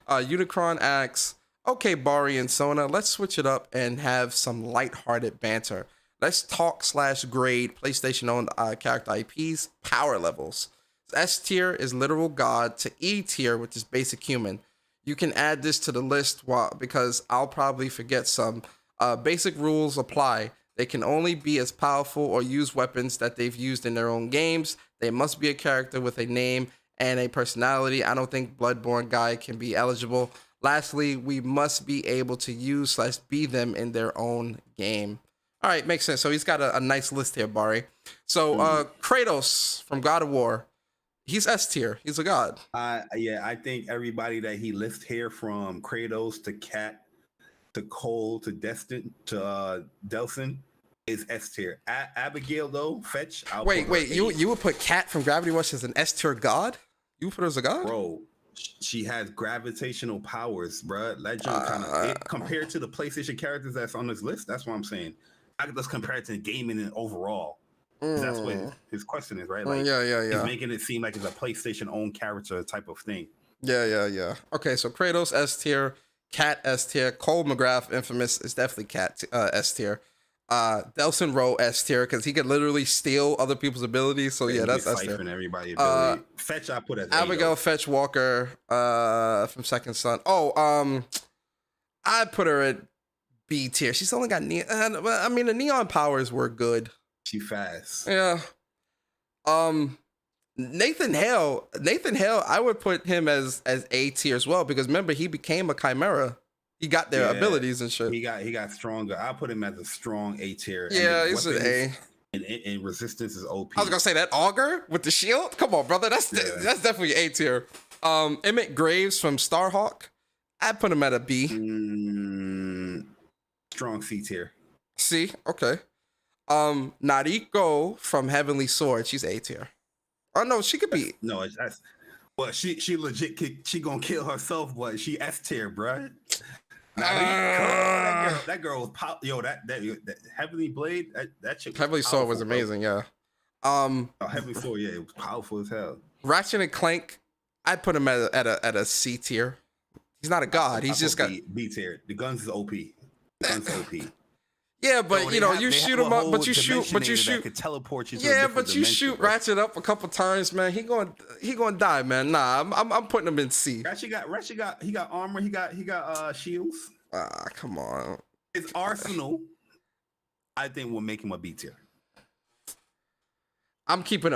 E: Unikronn asks, "Okay, Bari and Sona, let's switch it up and have some lighthearted banter. Let's talk / grade PlayStation-owned character IPs power levels. S tier is literal god to E tier, which is basic human. You can add this to the list because I'll probably forget some. Basic rules apply. They can only be as powerful or use weapons that they've used in their own games. They must be a character with a name and a personality. I don't think Bloodborne guy can be eligible. Lastly, we must be able to use / be them in their own game." All right, makes sense. So he's got a nice list here, Bari. So Kratos from God of War, he's S tier. He's a god.
F: I think everybody that he lists here, from Kratos to Cat to Cole to Destin to Delsin, is S tier. Abigail though, Fetch.
E: Wait, you would put Cat from Gravity Rush as an S tier god? You would put her as a god,
F: bro? She has gravitational powers, bro. Legend kind of compared to the PlayStation characters that's on this list. That's what I'm saying. I could just compare it to gaming and overall. That's what his question is, right? Like,
E: yeah.
F: He's making it seem like it's a PlayStation owned character type of thing.
E: Yeah. Okay, so Kratos S tier, Cat S tier, Cole McGrath, Infamous is definitely Cat S tier. Delson Rowe S tier because he could literally steal other people's abilities. So yeah, that's S tier.
F: Everybody ability. Fetch I put as
E: Abigail Fetch Walker from Second Son. I'd put her at B tier. She's only got I mean the neon powers were good.
F: She fast.
E: Yeah. Nathan Hale, I would put him as A tier as well because remember he became a chimera. He got their abilities and shit.
F: He got stronger. I put him as a strong A tier.
E: Yeah, he's an A.
F: And resistance is OP.
E: I was gonna say that auger with the shield. Come on, brother. That's definitely A tier. Emmett Graves from Starhawk. I'd put him at a B.
F: Strong C tier.
E: C. Okay. Nariko from Heavenly Sword. She's A tier. Oh no, she could be.
F: No, that's. Well, she legit. She gonna kill herself, but she S tier, bruh. That girl was that Heavenly Blade. That chick.
E: Heavenly Sword was amazing. Yeah.
F: Heavenly Sword. Yeah, it was powerful as hell.
E: Ratchet and Clank. I'd put him at a C tier. He's not a god. He's just got
F: B tier. The guns is OP. The guns is OP.
E: Yeah, but you shoot him up, but you shoot.
F: Could teleport you.
E: Yeah, but you shoot Ratchet up a couple times, man. He going die, man. Nah, I'm putting him in C.
F: Ratchet got armor. He got shields.
E: Come on.
F: His arsenal, I think, will make him a B tier.
E: I'm keeping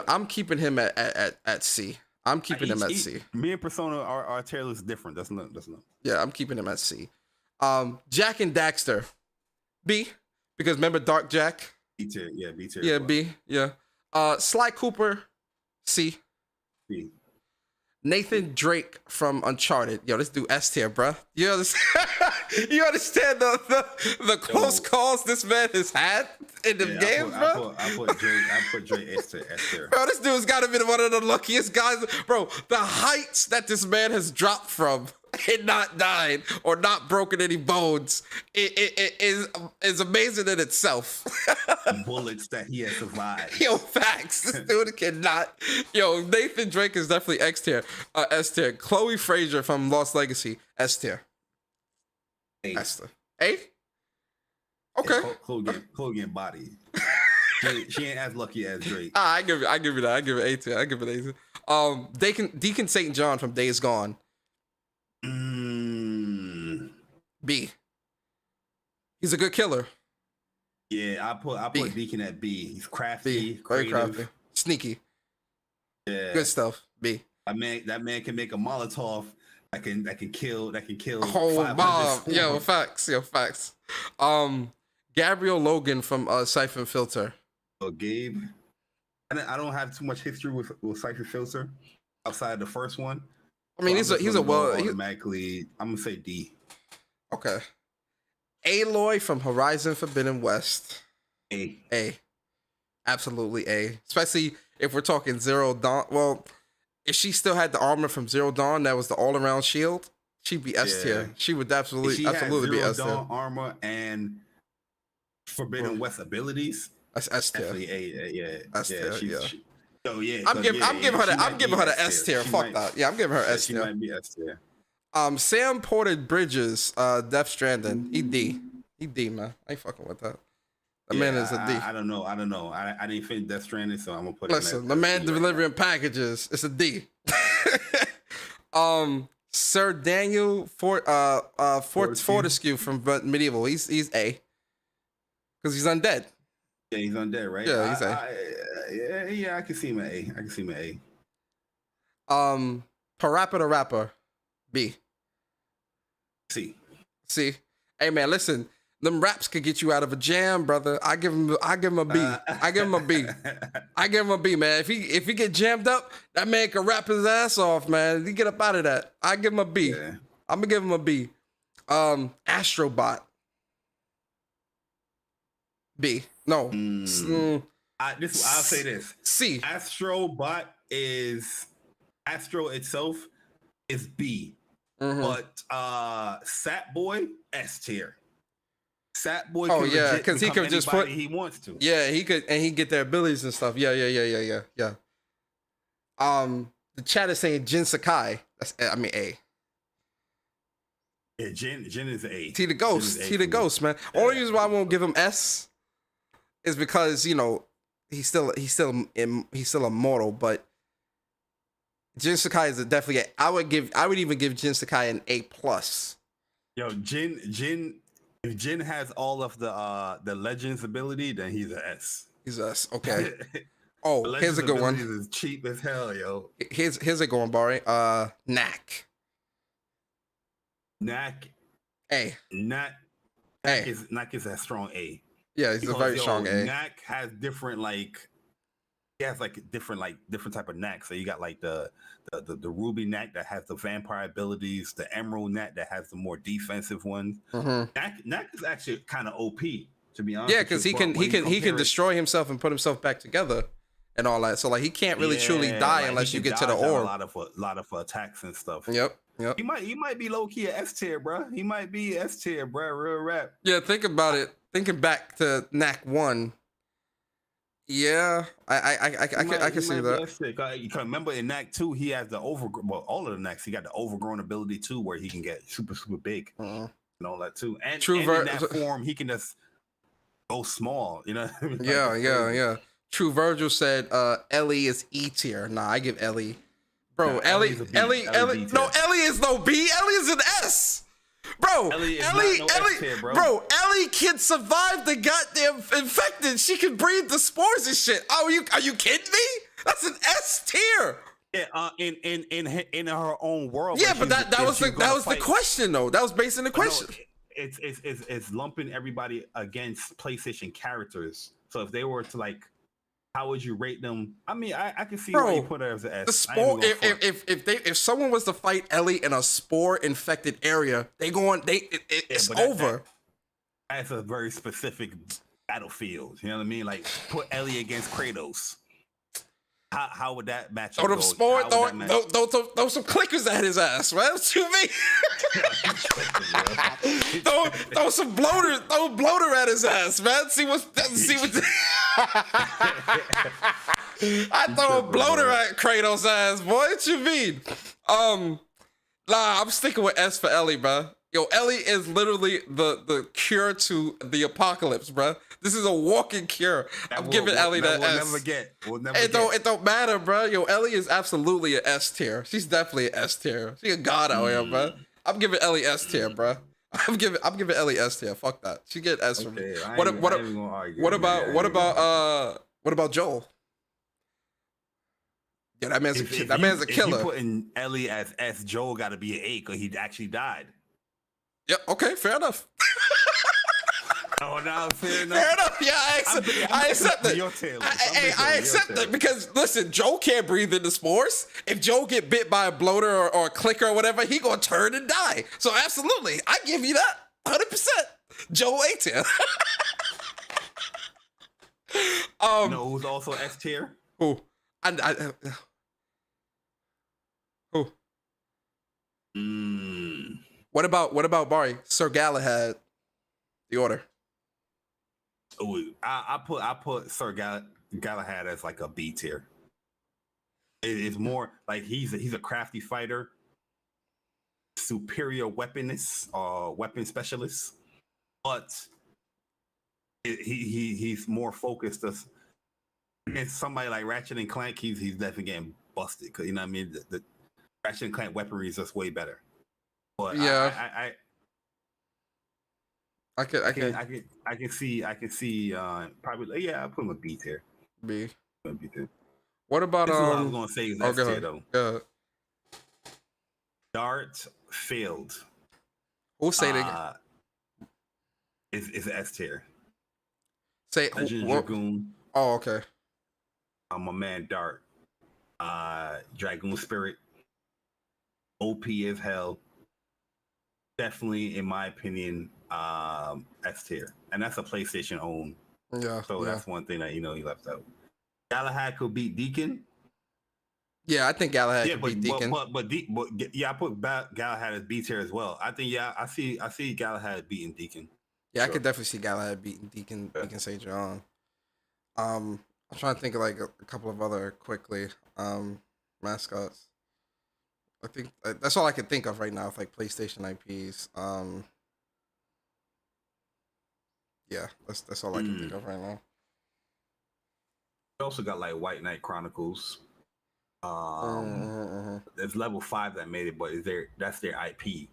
E: him at C. I'm keeping him at C.
F: Me and Persona, our tier list is different. That's not.
E: Yeah, I'm keeping him at C. Jack and Daxter, B. Because remember Dark Jack?
F: B tier, yeah, B tier.
E: Yeah, B, yeah. Sly Cooper, C.
F: B.
E: Nathan Drake from Uncharted. Yo, this dude S tier, bruh. You understand? You understand the close calls this man has had in the games, bro?
F: I put Drake S tier.
E: Bro, this dude's got to be one of the luckiest guys. Bro, the heights that this man has dropped from and not died or not broken any bones is amazing in itself.
F: Bullets that he has survived.
E: Yo, facts. This dude cannot. Yo, Nathan Drake is definitely S tier. Chloe Frazier from Lost Legacy, S tier. S tier. A? Okay.
F: Chloe getting body. She ain't as lucky as Drake.
E: I give you that. I give it A tier. Deacon St. John from Days Gone. B. He's a good killer.
F: Yeah, I put Deacon at B. He's crafty,
E: B. Very crafty, sneaky.
F: Yeah,
E: good stuff. B.
F: That man can make a Molotov that can kill.
E: Oh, Bob. Yo, facts. Gabriel Logan from Siphon Filter.
F: Gabe. I don't have too much history with Siphon Filter outside the first one.
E: I mean,
F: so
E: he's a well.
F: Automatically, I'm gonna say D.
E: Okay. Aloy from Horizon Forbidden West. A. Absolutely A. Especially if we're talking Zero Dawn. Well, if she still had the armor from Zero Dawn, that was the all-around shield, she'd be S tier. She would absolutely be S tier.
F: Dawn armor and Forbidden West abilities.
E: That's S tier.
F: Yeah.
E: S tier.
F: Yeah.
E: I'm giving her the S tier. Fuck that. Yeah, I'm giving her S tier.
F: She might be S tier.
E: Sam Porter Bridges, Death Stranding. He D, man. I ain't fucking with that. The man is a D.
F: I don't know. I didn't finish Death Stranding, so I'm gonna put it.
E: Listen, the man delivering packages. It's a D. Sir Daniel Fortescue from Medieval. He's A. Because he's undead.
F: Yeah, he's undead, right?
E: Yeah, he's A.
F: Yeah, I can see him at A.
E: Parappa the Rapper. B.
F: C.
E: Hey man, listen. Them raps could get you out of a jam, brother. I give him a B. I give him a B, man. If he get jammed up, that man can rap his ass off, man. He get up out of that. I give him a B.
F: Yeah.
E: I'm gonna give him a B. Astrobot. B. No.
F: I'll say this.
E: C.
F: Astrobot Astro itself is B. Mm-hmm. But Sat Boy, S tier. Sat Boy.
E: Oh
F: can
E: yeah,
F: legit
E: because he
F: become
E: could just put.
F: anybody he wants to.
E: Yeah, he could, and he get their abilities and stuff. Yeah. The chat is saying Jin Sakai. I mean A.
F: Yeah, Jin is A.
E: T the Ghost. T the Ghost, man.
F: Yeah.
E: Only reason why I won't give him S is because, you know, he's still immortal, but Jin Sakai is definitely I would even give Jin Sakai an A+.
F: Yo, Jin if Jin has all of the Legends ability, then he's an S.
E: He's an S. Okay. Oh, here's a good one.
F: Is cheap as hell, yo.
E: Here's a good one, Bari. Knack.
F: Knack
E: A.
F: Knack is a strong A.
E: Yeah, he's a very strong A.
F: Knack has different different type of knack. So you got like the ruby knack that has the vampire abilities, the emerald knack that has the more defensive ones. Knack is actually kind of OP, to be honest.
E: Yeah, because he can destroy himself and put himself back together and all that. So like he can't really truly die unless you get to the orb.
F: A lot of attacks and stuff.
E: Yep.
F: He might be low key a S tier, bro. He might be S tier, bro. Real rap.
E: Yeah, think about it. Thinking back to Knack 1. Yeah, I can see that.
F: You can remember in Knack 2, he has the all of the Knacks. He got the overgrown ability too, where he can get super big and all that too. And in that form, he can just go small. You know what I mean?
E: Yeah. True Virgil said Ellie is E tier. Nah, I give Ellie. Bro, Ellie. No, Ellie is no B. Ellie is an S. Bro, Ellie can survive the goddamn infected. She can breathe the spores and shit. Oh, are you kidding me? That's an S tier.
F: Yeah, in her own world.
E: Yeah, but that was the question though. That was based on the question.
F: No, it's lumping everybody against PlayStation characters. So if they were to like, how would you rate them? I mean, I can see why you put her as an S.
E: The spore. If someone was to fight Ellie in a spore infected area, it's over.
F: That's a very specific battlefield. You know what I mean? Like put Ellie against Kratos. How would that match up?
E: Throw some clickers at his ass, man. What you mean? throw some bloater at his ass, man. See what I throw a bloater at Kratos' ass, boy. What you mean? I'm sticking with S for Ellie, bro. Yo, Ellie is literally the cure to the apocalypse, bro. This is a walking cure. I'm giving Ellie that S. It don't matter, bro. Yo, Ellie is absolutely an S tier. She's definitely an S tier. She a god out here, bro. I'm giving Ellie S tier, bro. I'm giving Ellie S tier. Fuck that. She get S from me. What about Joel? Yeah, that man's a killer.
F: If you putting Ellie as S, Joel got to be an A because he actually died.
E: Yeah. Okay. Fair enough.
F: Oh, no, fair enough.
E: Fair enough. Yeah, I accept it. I accept it because listen, Joe can't breathe in the spores. If Joe get bit by a bloater or a clicker or whatever, he gonna turn and die. So absolutely, I give you that 100%. Joe A tier.
F: You know who's also S tier?
E: Who? Who? What about Bari? Sir Galahad, the Order.
F: Oh, I put Sir Galahad as like a B tier. It's more like he's a crafty fighter, superior weaponist or weapon specialist, but he's more focused. Against somebody like Ratchet and Clank, he's definitely getting busted because you know what I mean. The Ratchet and Clank weaponry is just way better. But
E: yeah, I
F: can see probably I put him a B tier.
E: B tier. What about
F: this is what I was gonna say is S tier though. Dart failed.
E: Who'll say that?
F: Is S tier.
E: Say
F: Dragoon.
E: Oh, okay.
F: My man Dart. Dragoon Spirit. OP as hell. Definitely, in my opinion, S tier, and that's a PlayStation own.
E: Yeah.
F: So that's one thing that he left out. Galahad could beat Deacon.
E: Yeah, I think Galahad could beat Deacon.
F: But I put Galahad as B tier as well. I think I see Galahad beating Deacon.
E: Yeah, I could definitely see Galahad beating Deacon St. John. I'm trying to think of like a couple of other quickly mascots. I think that's all I can think of right now with like PlayStation IPs. Yeah, that's all I can think of right now.
F: You also got like White Knight Chronicles. There's level 5 that made it, but that's their IP.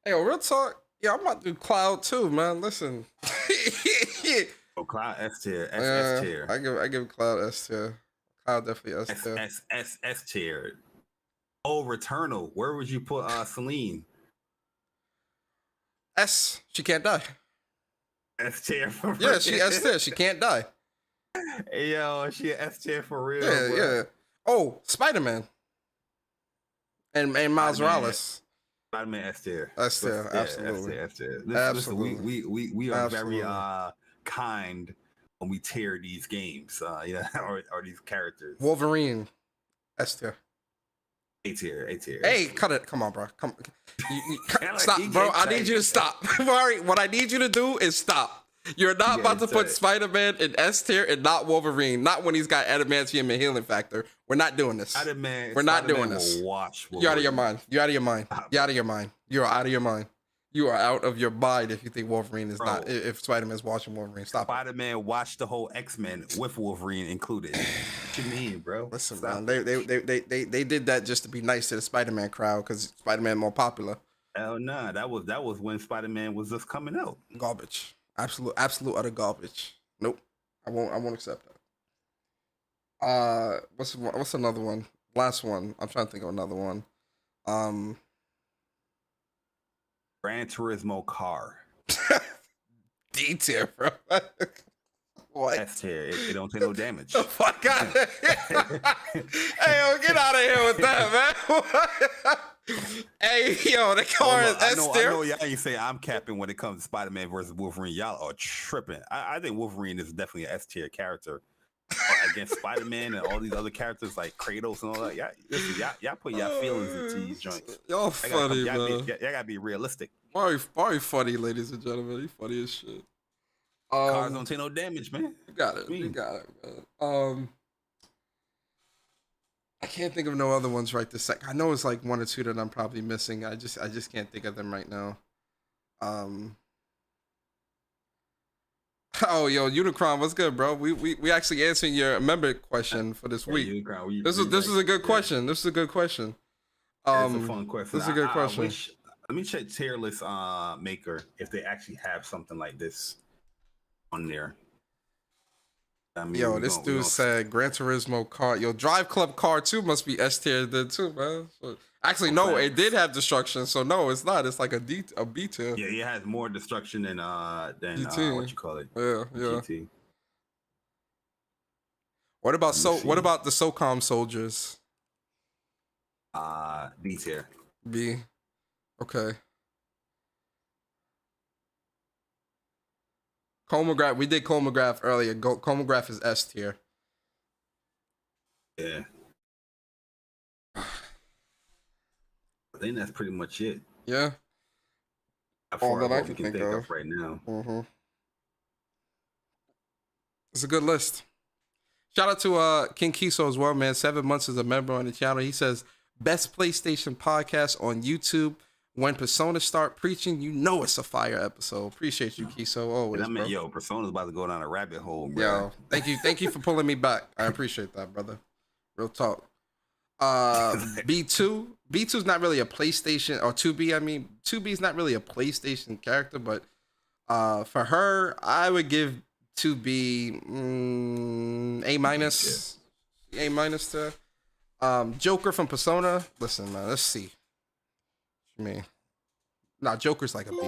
E: Hey, well, real talk. Yeah, I'm about to do Cloud too, man. Listen.
F: Oh, Cloud S tier, S tier.
E: I give Cloud S tier. Cloud definitely S tier.
F: S tier. Oh, Returnal. Where would you put Celine?
E: S. She can't die.
F: S tier for real.
E: Yeah, she S tier. She can't die.
F: Yo, she S tier for real.
E: Yeah,
F: bro.
E: yeah. Oh, Spider-Man. And Miles Morales.
F: Spider-Man S tier.
E: S tier, absolutely.
F: S tier.
E: Absolutely.
F: Listen, we are very kind when we tier these games, or these characters.
E: Wolverine. S tier.
F: A tier.
E: Hey, cut it. Come on, bro. Stop, bro. I need you to stop. Bari, what I need you to do is stop. You're not about to put Spider-Man in S tier and not Wolverine. Not when he's got adamantium and healing factor. We're not doing this. We're not doing this. You're out of your mind. You're out of your mind. You're out of your mind. You're out of your mind. You are out of your mind if you think Wolverine is not. If Spider-Man's watching Wolverine, stop.
F: Spider-Man watched the whole X-Men with Wolverine included. What you mean, bro?
E: Listen, man. They did that just to be nice to the Spider-Man crowd because Spider-Man more popular.
F: Hell nah. That was when Spider-Man was just coming out.
E: Garbage. Absolute utter garbage. Nope. I won't accept that. What's another one? Last one. I'm trying to think of another one.
F: Gran Turismo car.
E: D tier, bro. What?
F: S tier. It don't take no damage.
E: The fuck out of here. Hey, yo, get out of here with that, man. Hey, yo, the car is S tier.
F: I know y'all ain't say I'm capping when it comes to Spider-Man versus Wolverine. Y'all are tripping. I think Wolverine is definitely an S tier character against Spider-Man and all these other characters like Kratos and all that. Y'all put y'all feelings into these joints.
E: Y'all funny, man.
F: Y'all gotta be realistic.
E: Bari funny, ladies and gentlemen. He funny as shit.
F: Cars don't take no damage, man.
E: You got it, man. I can't think of no other ones right this sec. I know it's like one or two that I'm probably missing. I just can't think of them right now. Oh, yo, Unikronn, what's good, bro? We actually answering your member question for this week.
F: Unikronn,
E: this is a good question. This is a good question.
F: It's a fun question.
E: This is a good question.
F: Let me check tier list maker if they actually have something like this on there. I mean,
E: yo, this dude said Gran Turismo car. Yo, Drive Club car 2 must be S tier then too, man. So, actually, no, it did have destruction, so no, it's not. It's like a B tier.
F: Yeah, it has more destruction than
E: GT.
F: What you call it?
E: Yeah.
F: GT.
E: What about the SOCOM soldiers?
F: B tier.
E: B. Okay. Comograph, we did Comograph earlier. Comograph is S tier.
F: Yeah. I think that's pretty much it.
E: Yeah.
F: All that I can think of right now.
E: Mm-hmm. It's a good list. Shout out to King Kiso as well, man. 7 months as a member on the channel. He says, best PlayStation podcast on YouTube. When Persona start preaching, you know it's a fire episode. Appreciate you, Kiso. Always,
F: I mean,
E: bro.
F: yo, Persona's about to go down a rabbit hole, bro.
E: Yo, thank you for pulling me back. I appreciate that, brother. Real talk. B2's not really a PlayStation, or 2B. I mean, 2B is not really a PlayStation character, but for her, I would give 2B A minus. A minus to Joker from Persona. Listen, man, let's see. Me, nah, Joker's like a B.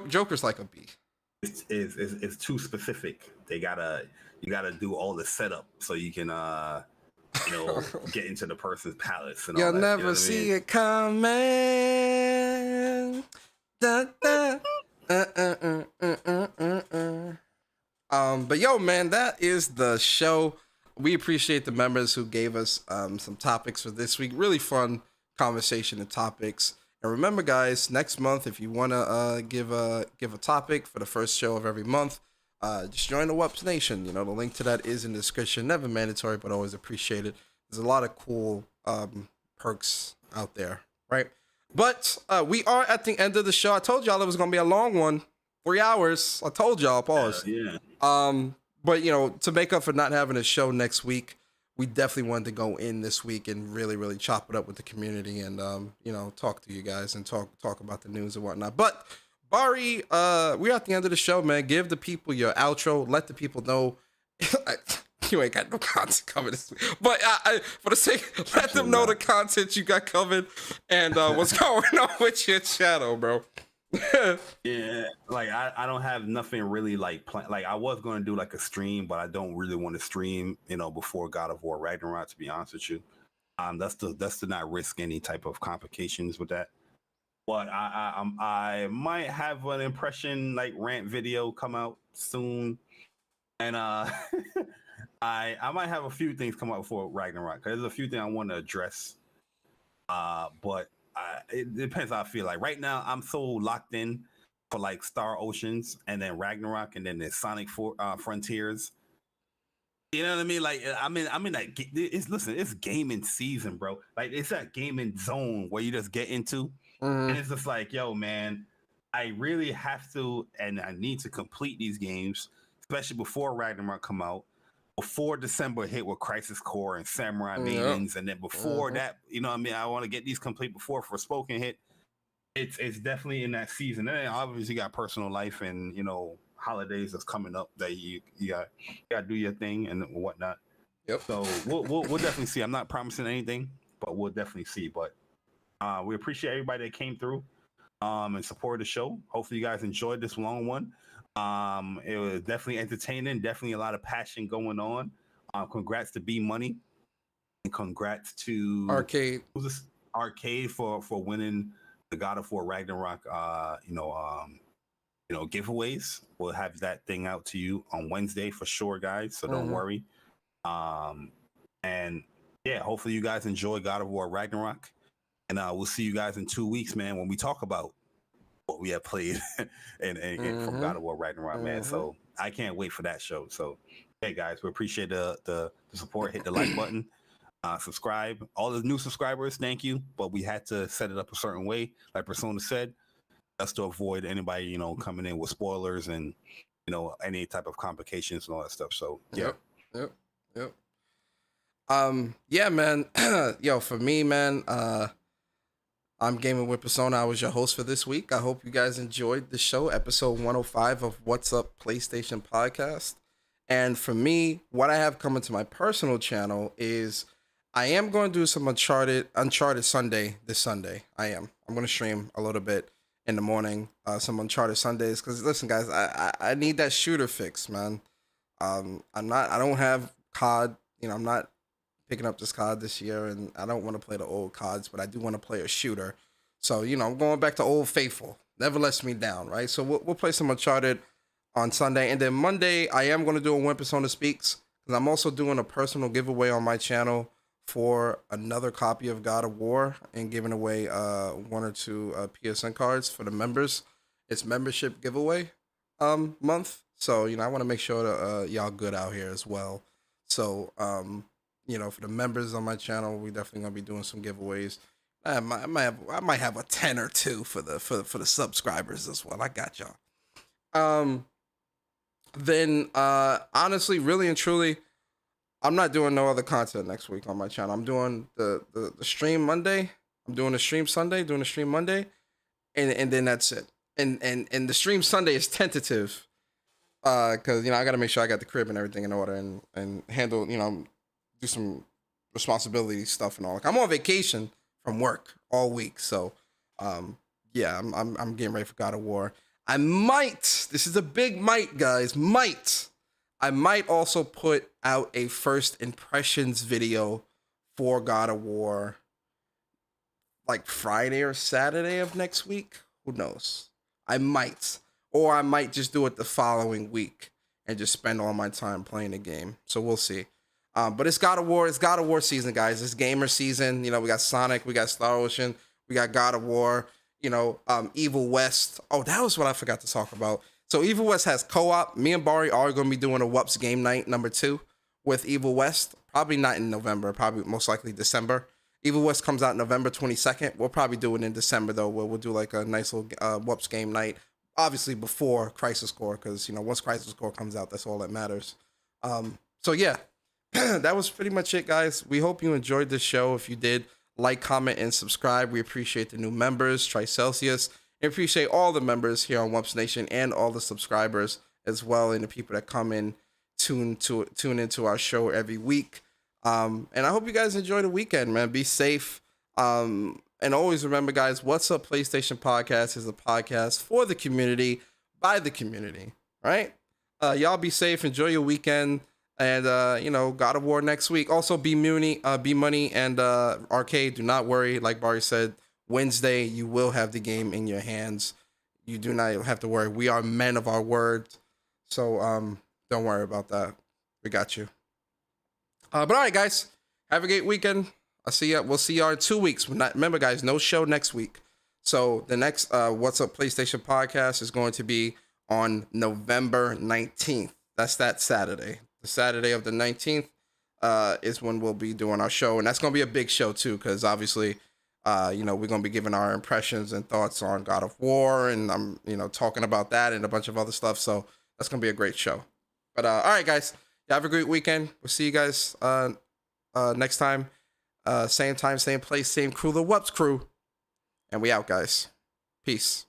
E: Joker's like a B.
F: It's too specific. You gotta do all the setup so you can get into the person's palace and all
E: You'll
F: that.
E: never see it coming. But yo, man, that is the show. We appreciate the members who gave us some topics for this week. Really fun conversation and topics. And remember, guys, next month, if you want to give a topic for the first show of every month, just join the WUPS Nation. The link to that is in the description. Never mandatory, but always appreciated. There's a lot of cool perks out there, right? But we are at the end of the show. I told y'all it was going to be a long one, 3 hours. I told y'all, pause.
F: Yeah.
E: But, to make up for not having a show next week, we definitely wanted to go in this week and really, really chop it up with the community and, talk to you guys and talk about the news and whatnot. But, Bari, we're at the end of the show, man. Give the people your outro. Let the people know. You ain't got no content coming this week. But for the sake, let them know the content you got coming and what's going on with your channel, bro.
F: Yeah, like I don't have nothing really like like I was going to do like a stream, but I don't really want to stream, before God of War Ragnarok, to be honest with you. That's to not risk any type of complications with that. But I might have an impression like rant video come out soon, and I might have a few things come out before Ragnarok because there's a few things I want to address. But it depends how I feel. Like right now, I'm so locked in for like Star Oceans and then Ragnarok and then the Sonic Frontiers. You know what I mean? Like I'm in that. It's gaming season, bro. Like it's that gaming zone where you just get into, and it's just like, yo, man, I really have to, and I need to complete these games, especially before Ragnarok come out. Before December hit with Crisis Core and Samurai Maidens, and then before that, I want to get these complete before Forspoken hit. It's definitely in that season. And then obviously you got personal life and holidays that's coming up that you got to do your thing and whatnot.
E: Yep.
F: So we'll definitely see. I'm not promising anything, but we'll definitely see. But we appreciate everybody that came through and supported the show. Hopefully you guys enjoyed this long one. It was definitely entertaining, definitely a lot of passion going on. Congrats to B Money and congrats to
E: Arcade
F: for winning the God of War Ragnarok giveaways. We'll have that thing out to you on Wednesday for sure, guys, so don't worry. And yeah, hopefully you guys enjoy God of War Ragnarok, and we'll see you guys in 2 weeks, man, when we talk about what we have played and from God of War Ragnarok, man. So I can't wait for that show. So hey guys, we appreciate the support. Hit the like button, subscribe. All the new subscribers, thank you. But we had to set it up a certain way, like Persona said, just to avoid anybody coming in with spoilers and any type of complications and all that stuff. So yeah.
E: Yep. Yeah, man. Yo, for me, man, I'm Gaming with Persona. I was your host for this week. I hope you guys enjoyed the show, episode 105 of What's Up PlayStation Podcast. And for me, what I have coming to my personal channel is I am going to do some Uncharted Sunday this Sunday. I'm going to stream a little bit in the morning, some Uncharted Sundays. Because listen, guys, I need that shooter fix, man. I don't have COD. I'm not picking up this COD this year, and I don't want to play the old CODs, but I do want to play a shooter. So, I'm going back to Old Faithful. Never lets me down, right? So we'll play some Uncharted on Sunday. And then Monday, I am going to do a When Persona Speaks, because I'm also doing a personal giveaway on my channel for another copy of God of War and giving away 1 or 2 PSN cards for the members. It's membership giveaway month. So, I want to make sure that y'all good out here as well. So, for the members on my channel, we definitely gonna be doing some giveaways. I might have a 10 or 2 for the subscribers as well. I got y'all. Then honestly, really and truly, I'm not doing no other content next week on my channel. I'm doing the stream Monday. I'm doing a stream Sunday. Doing a stream Monday, and then that's it. And the stream Sunday is tentative, because I got to make sure I got the crib and everything in order and handle do some responsibility stuff and all. Like I'm on vacation from work all week, so yeah, I'm getting ready for God of War. I might, this is a big might, guys, I might also put out a first impressions video for God of War like Friday or Saturday of next week. Who knows? I might. Or I might just do it the following week and just spend all my time playing the game. So we'll see. But it's God of War. It's God of War season, guys. It's gamer season. We got Sonic. We got Star Ocean. We got God of War, Evil West. Oh, that was what I forgot to talk about. So Evil West has co-op. Me and Bari are going to be doing a WUPS game night number 2 with Evil West. Probably not in November, probably most likely December. Evil West comes out November 22nd. We'll probably do it in December, though, where we'll do like a nice little WUPS game night. Obviously before Crisis Core, because, once Crisis Core comes out, that's all that matters. So, yeah, that was pretty much it, guys. We hope you enjoyed this show. If you did, like, comment, and subscribe. We appreciate the new members, Tricelsius. I appreciate all the members here on WUPS Nation and all the subscribers as well, and the people that come in, tune into our show every week. And I hope you guys enjoy the weekend, man. Be safe. And always remember, guys, What's Up PlayStation Podcast is a podcast for the community, by the community, right? Y'all be safe. Enjoy your weekend. And, God of War next week. Also, B-Money and Arcade, do not worry. Like Bari said, Wednesday, you will have the game in your hands. You do not have to worry. We are men of our word. So, don't worry about that. We got you. But all right, guys, have a great weekend. We'll see y'all in 2 weeks. Remember, guys, no show next week. So the next What's Up PlayStation podcast is going to be on November 19th. That's that Saturday. The Saturday of the 19th is when we'll be doing our show. And that's going to be a big show, too, because obviously, we're going to be giving our impressions and thoughts on God of War. And I'm, talking about that and a bunch of other stuff. So that's going to be a great show. But all right, guys, have a great weekend. We'll see you guys next time. Same time, same place, same crew, the WUPS crew. And we out, guys. Peace.